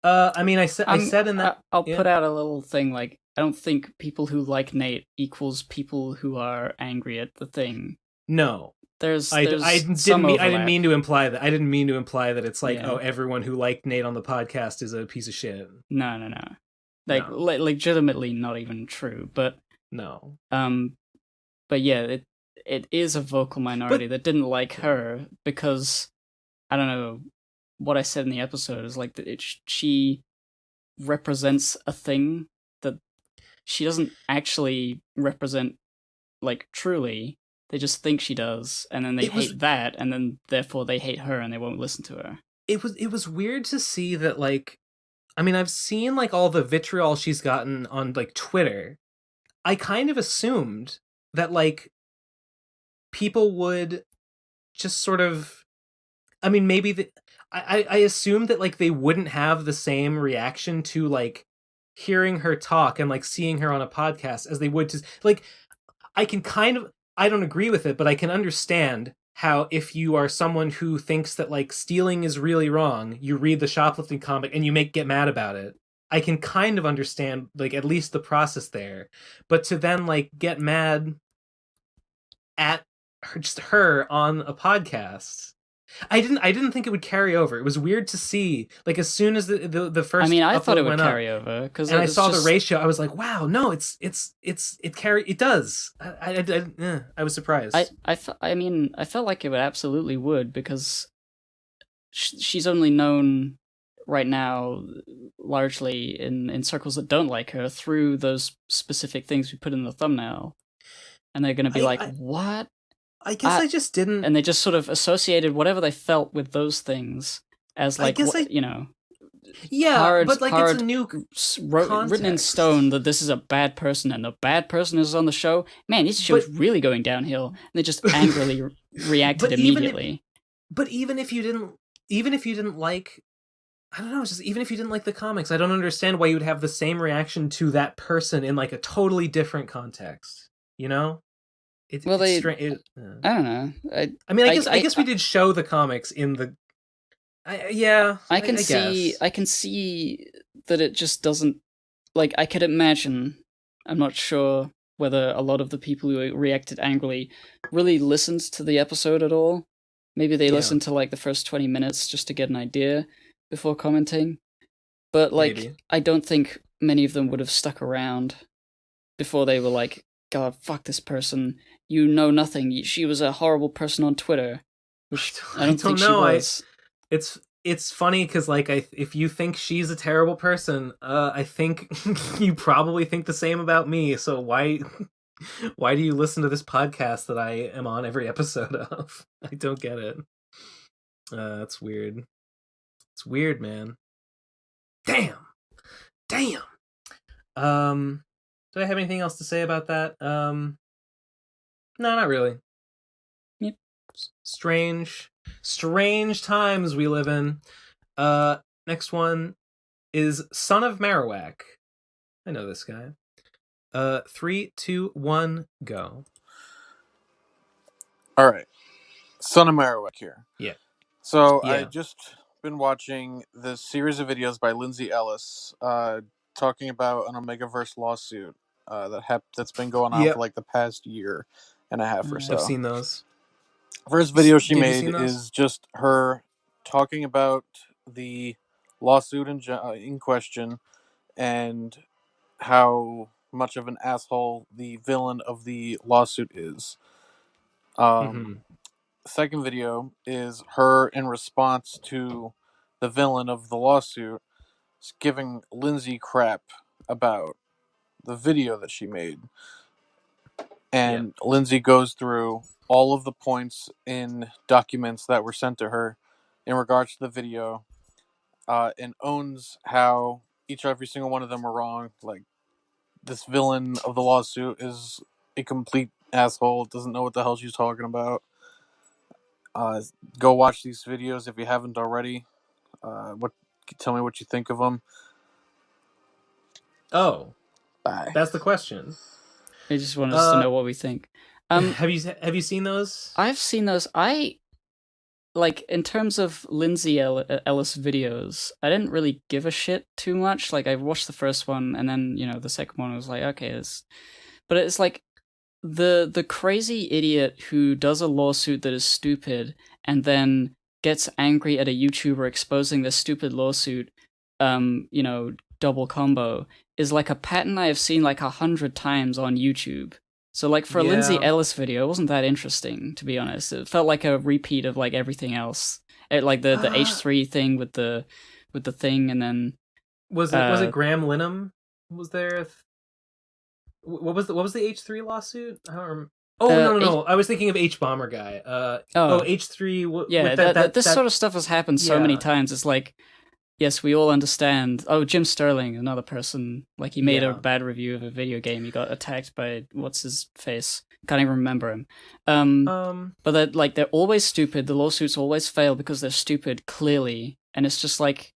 I mean, I said in that I'll put out a little thing, like, I don't think people who like Nate equals people who are angry at the thing. No. I didn't mean to imply that. I didn't mean to imply that it's like, oh, everyone who liked Nate on the podcast is a piece of shit. No. Like, legitimately not even true, but no. But yeah, it is a vocal minority that didn't like her because, I don't know, what I said in the episode is like that she represents a thing that she doesn't actually represent, like, truly. They just think she does, and then they hate that, and then therefore they hate her and they won't listen to her. It was weird to see that, like, I mean, I've seen like all the vitriol she's gotten on like Twitter. I kind of assumed that like people would just sort of, I mean, maybe I assumed that like they wouldn't have the same reaction to like hearing her talk and like seeing her on a podcast as they would to like, I don't agree with it, but I can understand how if you are someone who thinks that like stealing is really wrong, you read the shoplifting comic and you get mad about it. I can kind of understand like at least the process there, but to then like get mad at her on a podcast, I didn't think it would carry over. It was weird to see, like, as soon as the first. I mean, I thought it would went carry up, over because I saw the ratio. I was like, wow, no, it does. I was surprised. I mean, I felt like it absolutely would because she's only known right now largely in circles that don't like her through those specific things we put in the thumbnail, and they're going to be what? I guess I just didn't, and they just sort of associated whatever they felt with those things as like, you know, but like hard, it's a new written in stone that this is a bad person and the bad person is on the show. Man, this show's really going downhill, and they just angrily reacted immediately. But even if you didn't like I don't know, it's just even if you didn't like the comics, I don't understand why you would have the same reaction to that person in like a totally different context. You know? I don't know. I mean, I guess we did show the comics in the. I can see that it just doesn't. Like, I could imagine. I'm not sure whether a lot of the people who reacted angrily really listened to the episode at all. Maybe they listened to like the first 20 minutes just to get an idea before commenting. But like, maybe. I don't think many of them would have stuck around before they were like, God, fuck this person. You know nothing. She was a horrible person on Twitter. Which I don't think she was. It's funny because like if you think she's a terrible person, I think you probably think the same about me. So why do you listen to this podcast that I am on every episode of? I don't get it. That's weird. It's weird, man. Damn. Do I have anything else to say about that? No, not really. Yep. Strange times we live in. Next one is Son of Marowak. I know this guy. 3, 2, 1, go. All right. Son of Marowak here. Yeah. So I just been watching this series of videos by Lindsay Ellis talking about an Omegaverse lawsuit that's been going on for like the past year and a half or so. I've seen those. First video she made is just her talking about the lawsuit in question and how much of an asshole the villain of the lawsuit is. Second video is her in response to the villain of the lawsuit giving Lindsay crap about the video that she made. And Lindsay goes through all of the points in documents that were sent to her in regards to the video, and owns how every single one of them are wrong. Like, this villain of the lawsuit is a complete asshole, doesn't know what the hell she's talking about. Go watch these videos if you haven't already. Tell me what you think of them. Oh, bye. That's the question. They just want us to know what we think. Have you seen those? I've seen those. I like, in terms of Lindsay Ellis videos, I didn't really give a shit too much. Like, I watched the first one, and then the second one was like, okay, but it's like the crazy idiot who does a lawsuit that is stupid and then gets angry at a YouTuber exposing this stupid lawsuit. Double combo is like a pattern I have seen like 100 times on YouTube. So like for a Lindsay Ellis video, it wasn't that interesting, to be honest. It felt like a repeat of like everything else. Like the H3 thing with the thing, and then was it Graham Linham? Was there what was the H3 lawsuit? I don't remember. Oh no! I was thinking of H Bomber guy. H3. Yeah, this sort of stuff has happened so many times. It's like, yes, we all understand. Oh, Jim Sterling, another person. Like, he made a bad review of a video game. He got attacked by what's his face. Can't even remember him. But they're always stupid. The lawsuits always fail because they're stupid, clearly. And it's just like,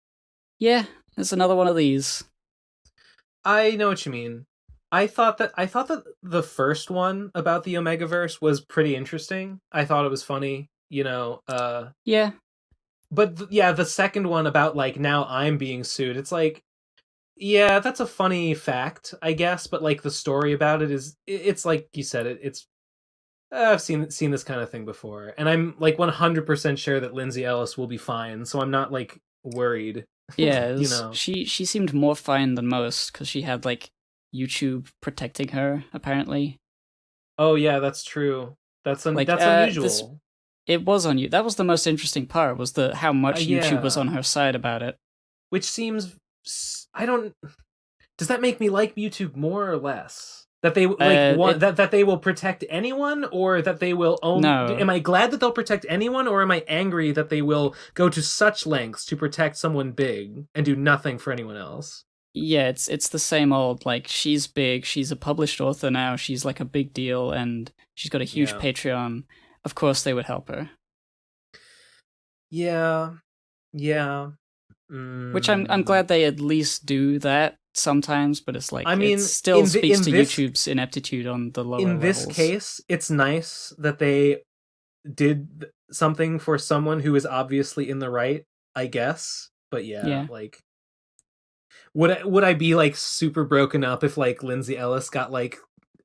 yeah, there's another one of these. I know what you mean. I thought that the first one about the Omegaverse was pretty interesting. I thought it was funny. Yeah. But the second one about like, now I'm being sued. It's like, yeah, that's a funny fact, I guess. But like, the story about it it's like you said, it's I've seen this kind of thing before, and I'm like 100% sure that Lindsay Ellis will be fine. So I'm not like worried. Yeah, she seemed more fine than most because she had like YouTube protecting her, apparently. Oh yeah, that's true. That's unusual. It was on you. That was the most interesting part, was how much YouTube was on her side about it. Which seems, does that make me like YouTube more or less? That they that they will protect anyone, or that they will only? No. Am I glad that they'll protect anyone, or am I angry that they will go to such lengths to protect someone big and do nothing for anyone else? Yeah, it's the same old, like, she's big, she's a published author now, she's like a big deal, and she's got a huge Patreon. Of course they would help her. Yeah. Which I'm glad they at least do that sometimes, but it's like, I mean, it still speaks to this, YouTube's ineptitude on the lower in this levels. case, it's nice that they did something for someone who is obviously in the right, I guess. But yeah. Like, would I be like super broken up if like Lindsay Ellis got like,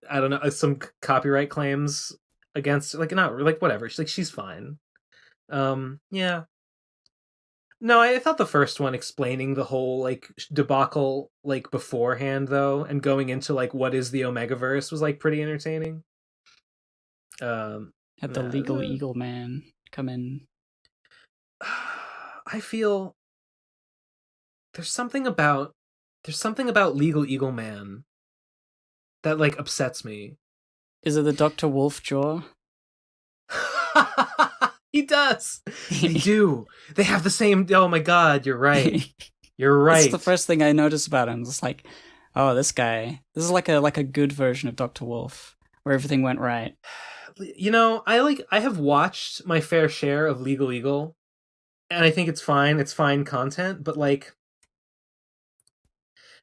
I don't know, some copyright claims against, like, not like whatever. She's fine. Yeah. No, I thought the first one explaining the whole like debacle like beforehand though, and going into like what is the Omegaverse was like pretty entertaining. Had the Legal Eagle Man come in. I feel there's something about Legal Eagle Man that like upsets me. Is it the Dr. Wolf jaw? He does. They do. They have the same. Oh my god, you're right. You're right. That's the first thing I noticed about him. It's like, oh, this guy. This is like a good version of Dr. Wolf, where everything went right. You know, I have watched my fair share of Legal Eagle, and I think it's fine. It's fine content, but like,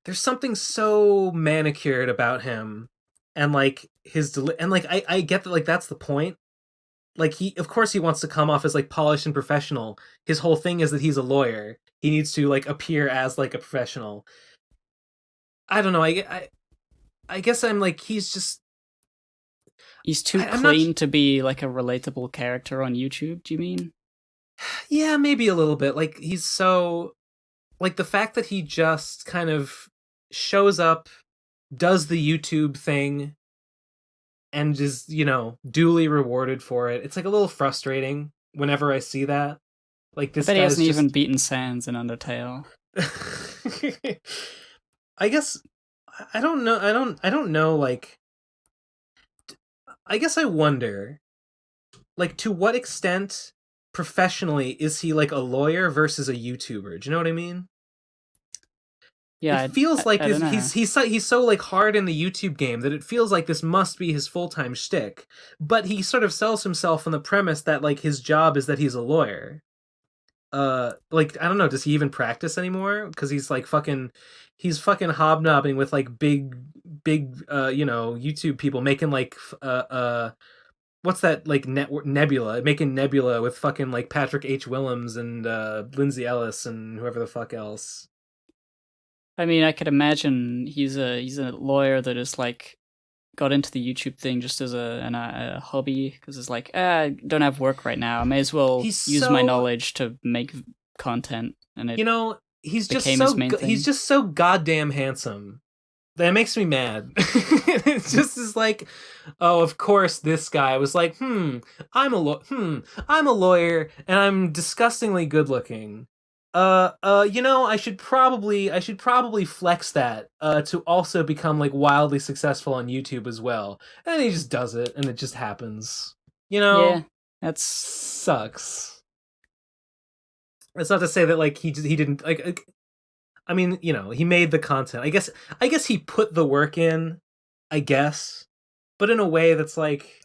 there's something so manicured about him, and like and like I get that, like, that's the point. Like, of course he wants to come off as like polished and professional. His whole thing is that he's a lawyer. He needs to like appear as like a professional. I don't know. I guess I'm like, he's too clean to be like a relatable character on YouTube, do you mean? Yeah, maybe a little bit. Like, he's so, like, the fact that he just kind of shows up, does the YouTube thing, and is, you know, duly rewarded for it. It's like a little frustrating whenever I see that. Like, this I bet he hasn't just... even beaten Sans in Undertale. I guess I don't know. I don't know. Like, I guess I wonder, like, to what extent professionally is he like a lawyer versus a YouTuber? Do you know what I mean? Yeah, it feels like he's so like hard in the YouTube game that it feels like this must be his full-time shtick. But he sort of sells himself on the premise that like his job is that he's a lawyer. Like, I don't know, does he even practice anymore? Because he's fucking hobnobbing with like big you know, YouTube people making like what's that, like, Nebula, making Nebula with fucking like Patrick H. Willems and Lindsay Ellis and whoever the fuck else. I mean, I could imagine he's a lawyer that is like got into the YouTube thing just as a hobby, because it's like, I don't have work right now. I may as well use my knowledge to make content, and it, you know, he's just he's just so goddamn handsome. That makes me mad. It's just is like, oh, of course this guy was like, I'm a lawyer and I'm disgustingly good looking. You know, I should probably flex that to also become like wildly successful on YouTube as well. And he just does it, and it just happens. You know? Yeah, that sucks. It's not to say that like he didn't like. I mean, you know, he made the content. I guess he put the work in, I guess, but in a way that's like,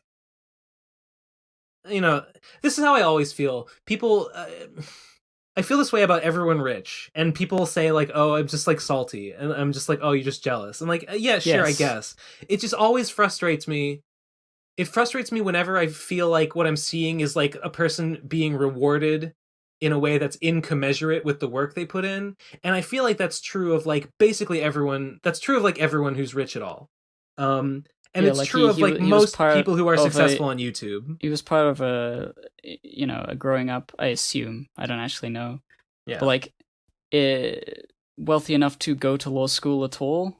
you know, this is how I always feel. People, I feel this way about everyone rich, and people say like, oh, I'm just like salty, and I'm just like, oh, you're just jealous. I'm like, yeah, sure, yes. I guess. It just always frustrates me. It frustrates me whenever I feel like what I'm seeing is like a person being rewarded in a way that's incommensurate with the work they put in. And I feel like that's true of like basically everyone. That's true of like everyone who's rich at all. And yeah, it's like true of like most people who are successful on YouTube. He was part of a growing up, I assume. I don't actually know. Yeah. But like, wealthy enough to go to law school at all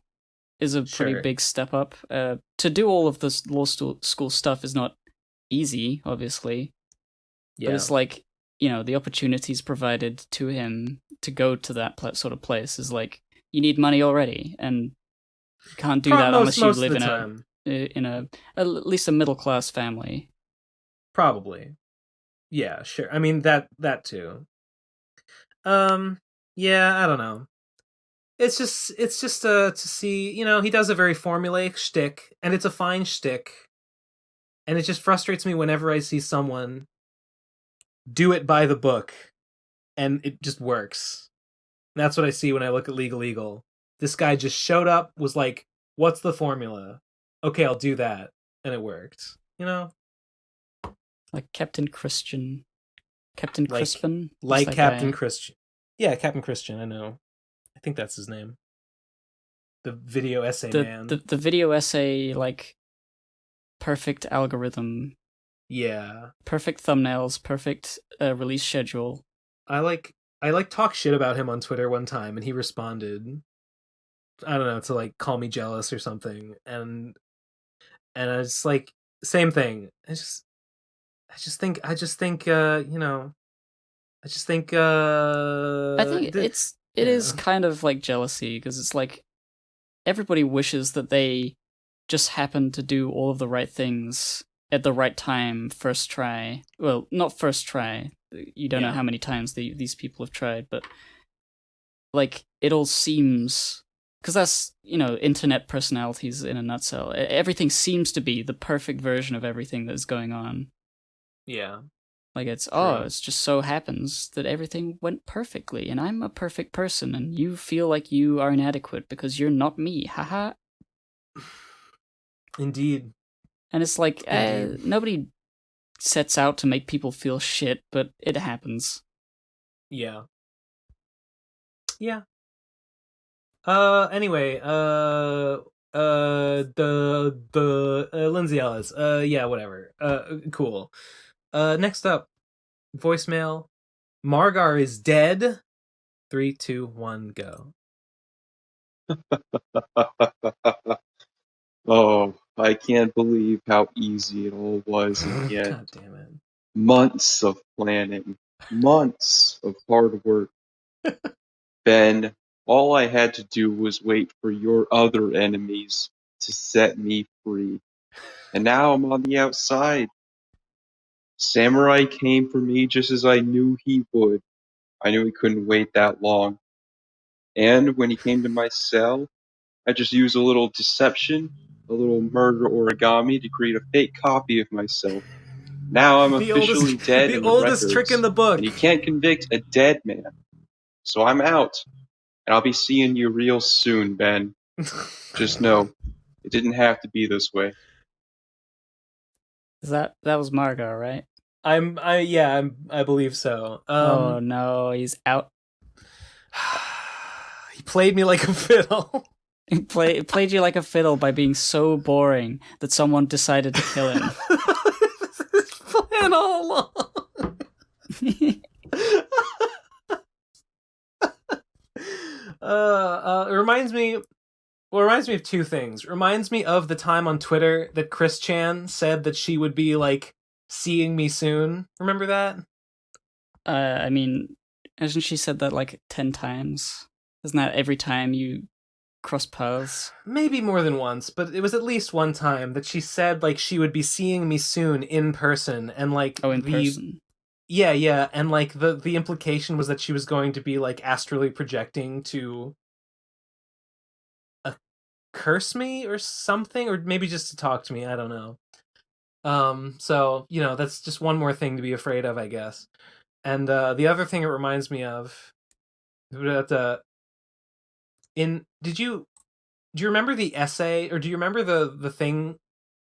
is a pretty big step up. To do all of this law school stuff is not easy, obviously. Yeah. But it's like, you know, the opportunities provided to him to go to that sort of place is like, you need money already, and you can't do that unless you live in a at least a middle class family. Probably. Yeah, sure. I mean, that too. Yeah, I don't know. It's just to see, you know, he does a very formulaic shtick, and it's a fine shtick, and it just frustrates me whenever I see someone do it by the book, and it just works. That's what I see when I look at Legal Eagle. This guy just showed up, was like, what's the formula? Okay, I'll do that. And it worked. You know? Like Captain Christian. Captain Like- Crispin? Like What's that Captain guy? Christian. Yeah, Captain Christian, I know. I think that's his name. The video essay man. The video essay, like, perfect algorithm, Yeah. perfect thumbnails, perfect release schedule. I like talk shit about him on Twitter one time and he responded, I don't know, to like call me jealous or something. And I was like, same thing. I just think I think it is kind of like jealousy, because it's like everybody wishes that they just happened to do all of the right things at the right time, first try. Well, not first try. You don't know Yeah. how many times these people have tried, but like it all seems, because that's, internet personalities in a nutshell. Everything seems to be the perfect version of everything that's going on. Yeah. Like it's True. it's just so happens that everything went perfectly, and I'm a perfect person, and you feel like you are inadequate because you're not me. Haha. Indeed. And it's like Indeed. nobody sets out to make people feel shit, but it happens. Yeah. Yeah. Anyway, Lindsay Ellis. Yeah, whatever. Cool. Next up, voicemail. Margar is dead. 3, 2, 1, go. Oh, I can't believe how easy it all was in the end. God damn it. Months of planning, months of hard work. Ben, all I had to do was wait for your other enemies to set me free. And now I'm on the outside. Samurai came for me just as I knew he would. I knew he couldn't wait that long. And when he came to my cell, I just used a little deception, a little murder origami to create a fake copy of myself. Now I'm The officially oldest- dead the in the oldest records, trick in the book. and you can't convict a dead man. So I'm out, and I'll be seeing you real soon, Ben. Just know, it didn't have to be this way. That was Margar, right? I believe so. Oh no, he's out. He played me like a fiddle. He played you like a fiddle by being so boring that someone decided to kill him. Plan all along. It reminds me of two things. It reminds me of the time on Twitter that Chris Chan said that she would be like seeing me soon. Remember that? I mean, hasn't she said that like 10 times? Isn't that every time you cross paths? Maybe more than once, but it was at least one time that she said like she would be seeing me soon in person, and like person. Yeah, and like the implication was that she was going to be like astrally projecting to curse me or something, or maybe just to talk to me, I don't know. So, that's just one more thing to be afraid of, I guess. And the other thing it reminds me of, do you remember the essay, or do you remember the thing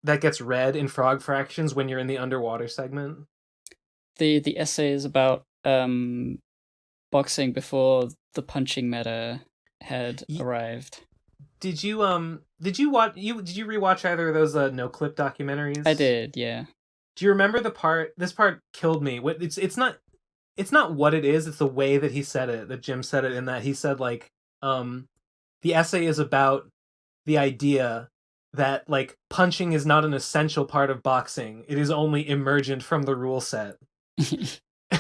that gets read in Frog Fractions when you're in the underwater segment? The essay is about boxing before the punching meta had arrived. Did you rewatch either of those no clip documentaries? I did, yeah. Do you remember the part? This part killed me. It's not what it is. It's the way that he said it. That Jim said it in that he said like the essay is about the idea that like punching is not an essential part of boxing. It is only emergent from the rule set.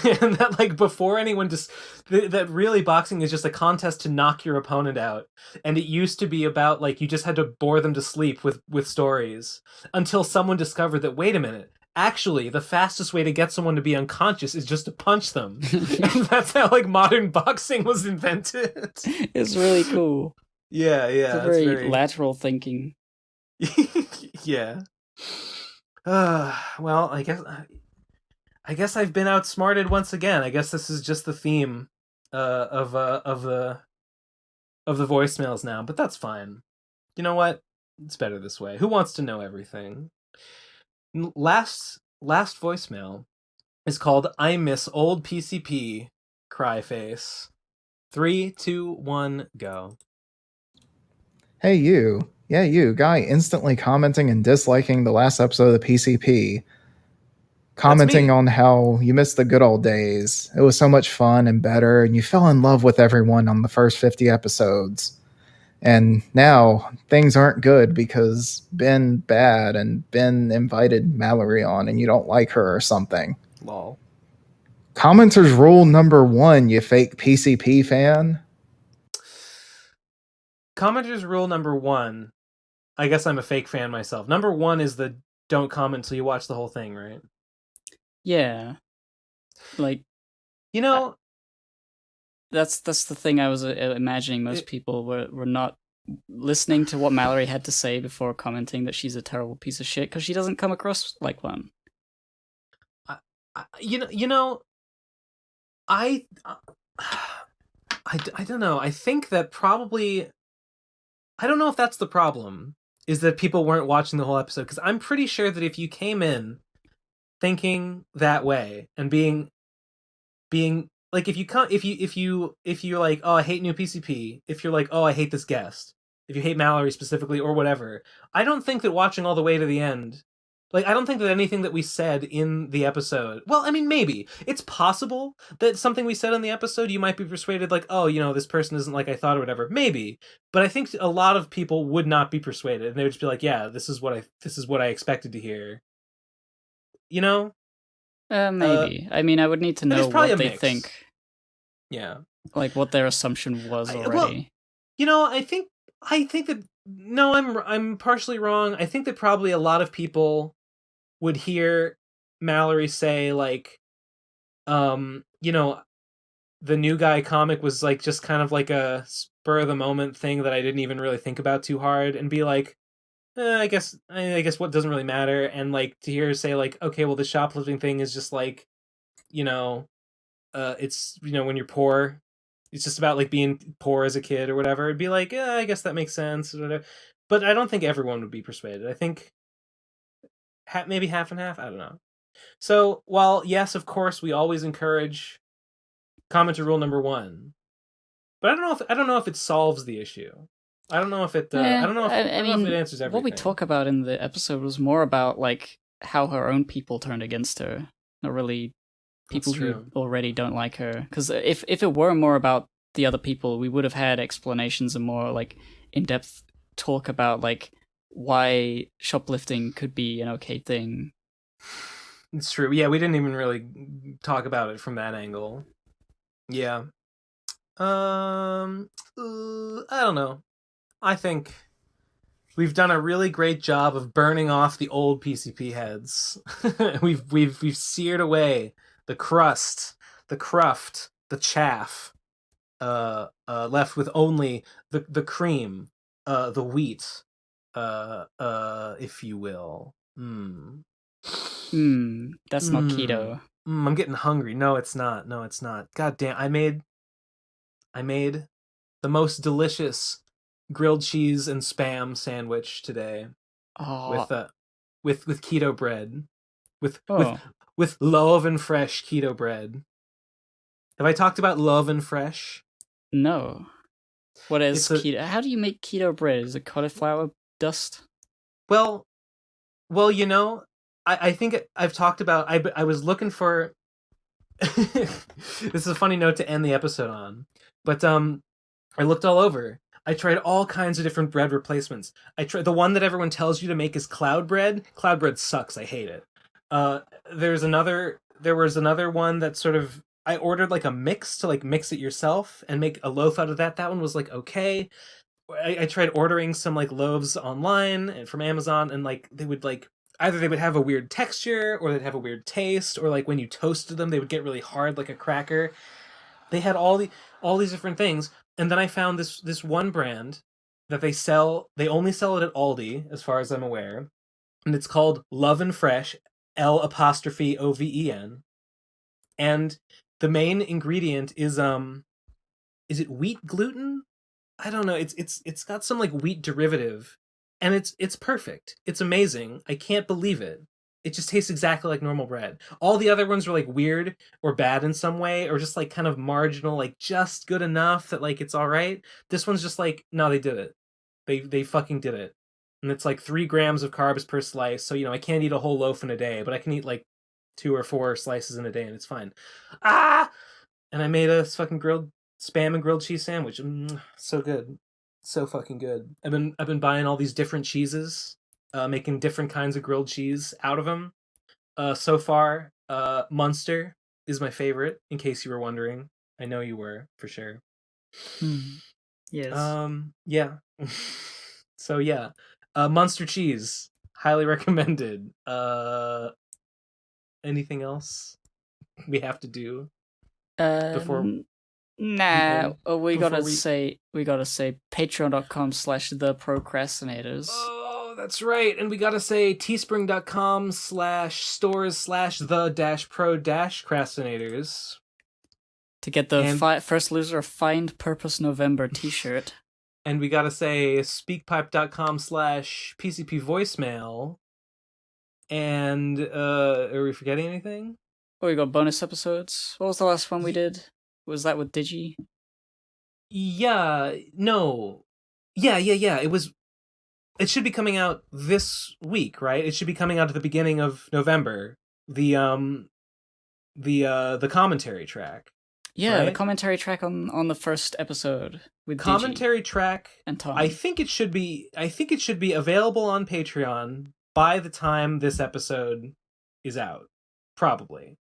And that like before anyone that really boxing is just a contest to knock your opponent out, and it used to be about like you just had to bore them to sleep with stories until someone discovered that, wait a minute, actually the fastest way to get someone to be unconscious is just to punch them. And that's how like modern boxing was invented. It's really cool. Yeah, it's very lateral thinking. Yeah. Well, I guess I've been outsmarted once again. I guess this is just the theme of the voicemails now, but that's fine. You know what? It's better this way. Who wants to know everything? Last voicemail is called "I Miss Old PCP." Cry face. 3, 2, 1, go. Hey, you. Yeah, you. Guy instantly commenting and disliking the last episode of the PCP. Commenting on how you missed the good old days. It was so much fun and better, and you fell in love with everyone on the first 50 episodes. And now things aren't good because Ben bad and Ben invited Mallory on and you don't like her or something. Lol. Commenters rule number 1, you fake PCP fan. Commenters rule number 1. I guess I'm a fake fan myself. Number 1 is the don't comment till you watch the whole thing, right? Yeah. Like, you know, that's the thing I was imagining. Most people were not listening to what Mallory had to say before commenting that she's a terrible piece of shit because she doesn't come across like one. I don't know. I think that probably, I don't know if that's the problem, is that people weren't watching the whole episode, because I'm pretty sure that if you came in thinking that way and being like, if you're like, oh, I hate new PCP, if you're like, oh, I hate this guest, if you hate Mallory specifically or whatever, I don't think that watching all the way to the end, like, I don't think that anything that we said in the episode, well, I mean, maybe it's possible that something we said in the episode, you might be persuaded, like, oh, this person isn't like I thought or whatever, maybe, but I think a lot of people would not be persuaded, and they would just be like, yeah, this is what I expected to hear. Maybe. I mean, I would need to know what they think. Yeah. Like what their assumption was already. I think that, no, I'm partially wrong. I think that probably a lot of people would hear Mallory say, like, the new guy comic was like just kind of like a spur of the moment thing that I didn't even really think about too hard, and be like, I guess what doesn't really matter, and like to hear her say, like, okay, well, the shoplifting thing is just like, it's, when you're poor, it's just about like being poor as a kid or whatever. It'd be like, yeah, I guess that makes sense. But I don't think everyone would be persuaded. I think maybe half and half. I don't know. So while yes, of course, we always encourage commenter rule number 1, but I don't know if it solves the issue. I don't know if it. I don't know if it answers everything. What we talk about in the episode was more about like how her own people turned against her, not really people who already don't like her. Because if it were more about the other people, we would have had explanations and more like in-depth talk about like why shoplifting could be an okay thing. It's true. Yeah, we didn't even really talk about it from that angle. Yeah. I don't know. I think we've done a really great job of burning off the old PCP heads. we've seared away the crust, the cruft, the chaff. Left with only the cream, the wheat, if you will. That's not keto. I'm getting hungry. No, it's not. God damn! I made the most delicious grilled cheese and spam sandwich today. Oh. With keto bread, with Love and Fresh keto bread. Have I talked about Love and Fresh? No. What is keto? How do you make keto bread? Is it cauliflower dust? Well, I think I've talked about. I was looking for. This is a funny note to end the episode on, but I looked all over. I tried all kinds of different bread replacements. I tried the one that everyone tells you to make is cloud bread. Cloud bread sucks. I hate it. There was another one that sort of, I ordered like a mix to like mix it yourself and make a loaf out of that. That one was like okay. I tried ordering some like loaves online and from Amazon, and like they would like either they would have a weird texture or they'd have a weird taste, or like when you toasted them they would get really hard like a cracker. They had all these different things, and then I found this one brand that they sell. They only sell it at Aldi, as far as I'm aware, and it's called Love and Fresh, L'_OVEN, and the main ingredient is is it wheat gluten? I don't know. It's got some like wheat derivative, and it's perfect. It's amazing. I can't believe it. It just tastes exactly like normal bread. All the other ones were like weird or bad in some way, or just like kind of marginal, like just good enough that like it's all right. This one's just like, no, they did it. They fucking did it. And it's like 3 grams of carbs per slice. So, I can't eat a whole loaf in a day, but I can eat like 2 or 4 slices in a day and it's fine. And I made a fucking grilled spam and grilled cheese sandwich. So good. So fucking good. I've been buying all these different cheeses, making different kinds of grilled cheese out of them. So far, Munster is my favorite, in case you were wondering. I know you were, for sure. Yes. Yeah. So yeah. Munster cheese. Highly recommended. Anything else we have to do before? Nah, we gotta say patreon.com/the procrastinators. Oh, that's right. And we gotta say teespring.com/stores/the-pro-crastinators to get the first loser of Find Purpose November t-shirt. And we gotta say speakpipe.com/PCP voicemail. And are we forgetting anything? Oh, we got bonus episodes. What was the last one we did? Was that with Digi? Yeah, no. Yeah. It should be coming out this week, right? It should be coming out at the beginning of November. The commentary track. Yeah, right? The commentary track on the first episode with commentary Digi track and Tom. I think it should be available on Patreon by the time this episode is out. Probably.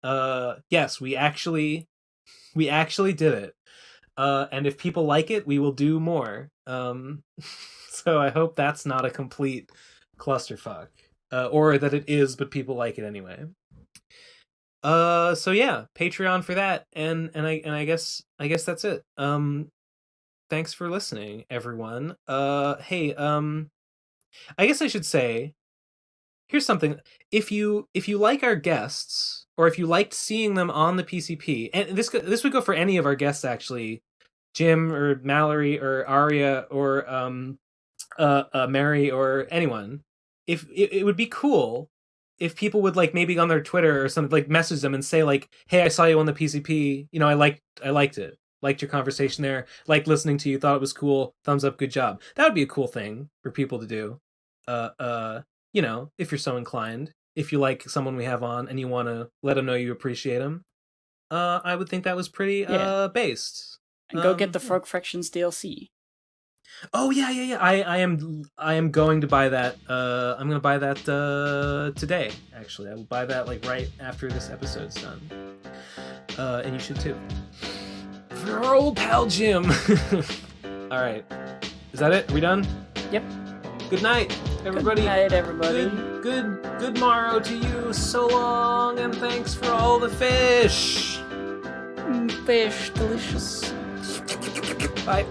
Yes, we actually did it. And if people like it, we will do more. So I hope that's not a complete clusterfuck. Or that it is, but people like it anyway. So yeah, Patreon for that, and I guess that's it. Thanks for listening, everyone. Hey, I guess I should say, here's something. If you like our guests, or if you liked seeing them on the PCP, and this would go for any of our guests actually, Jim or Mallory or Aria or Mary or anyone, if it would be cool if people would like maybe on their Twitter or something like message them and say like, hey, I saw you on the PCP, I liked it, liked your conversation there, liked listening to you, thought it was cool, thumbs up, good job. That would be a cool thing for people to do. If you're so inclined, if you like someone we have on and you want to let them know you appreciate them, I would think that was pretty based. And go get the Frog Fractions DLC. Oh yeah. I am going to buy that. I'm going to buy that today. Actually, I will buy that like right after this episode's done. And you should too. For our old pal Jim. All right, is that it? Are we done? Yep. Good night, everybody. Good night, everybody. Good morrow to you. So long, and thanks for all the fish. Fish, delicious. Bye.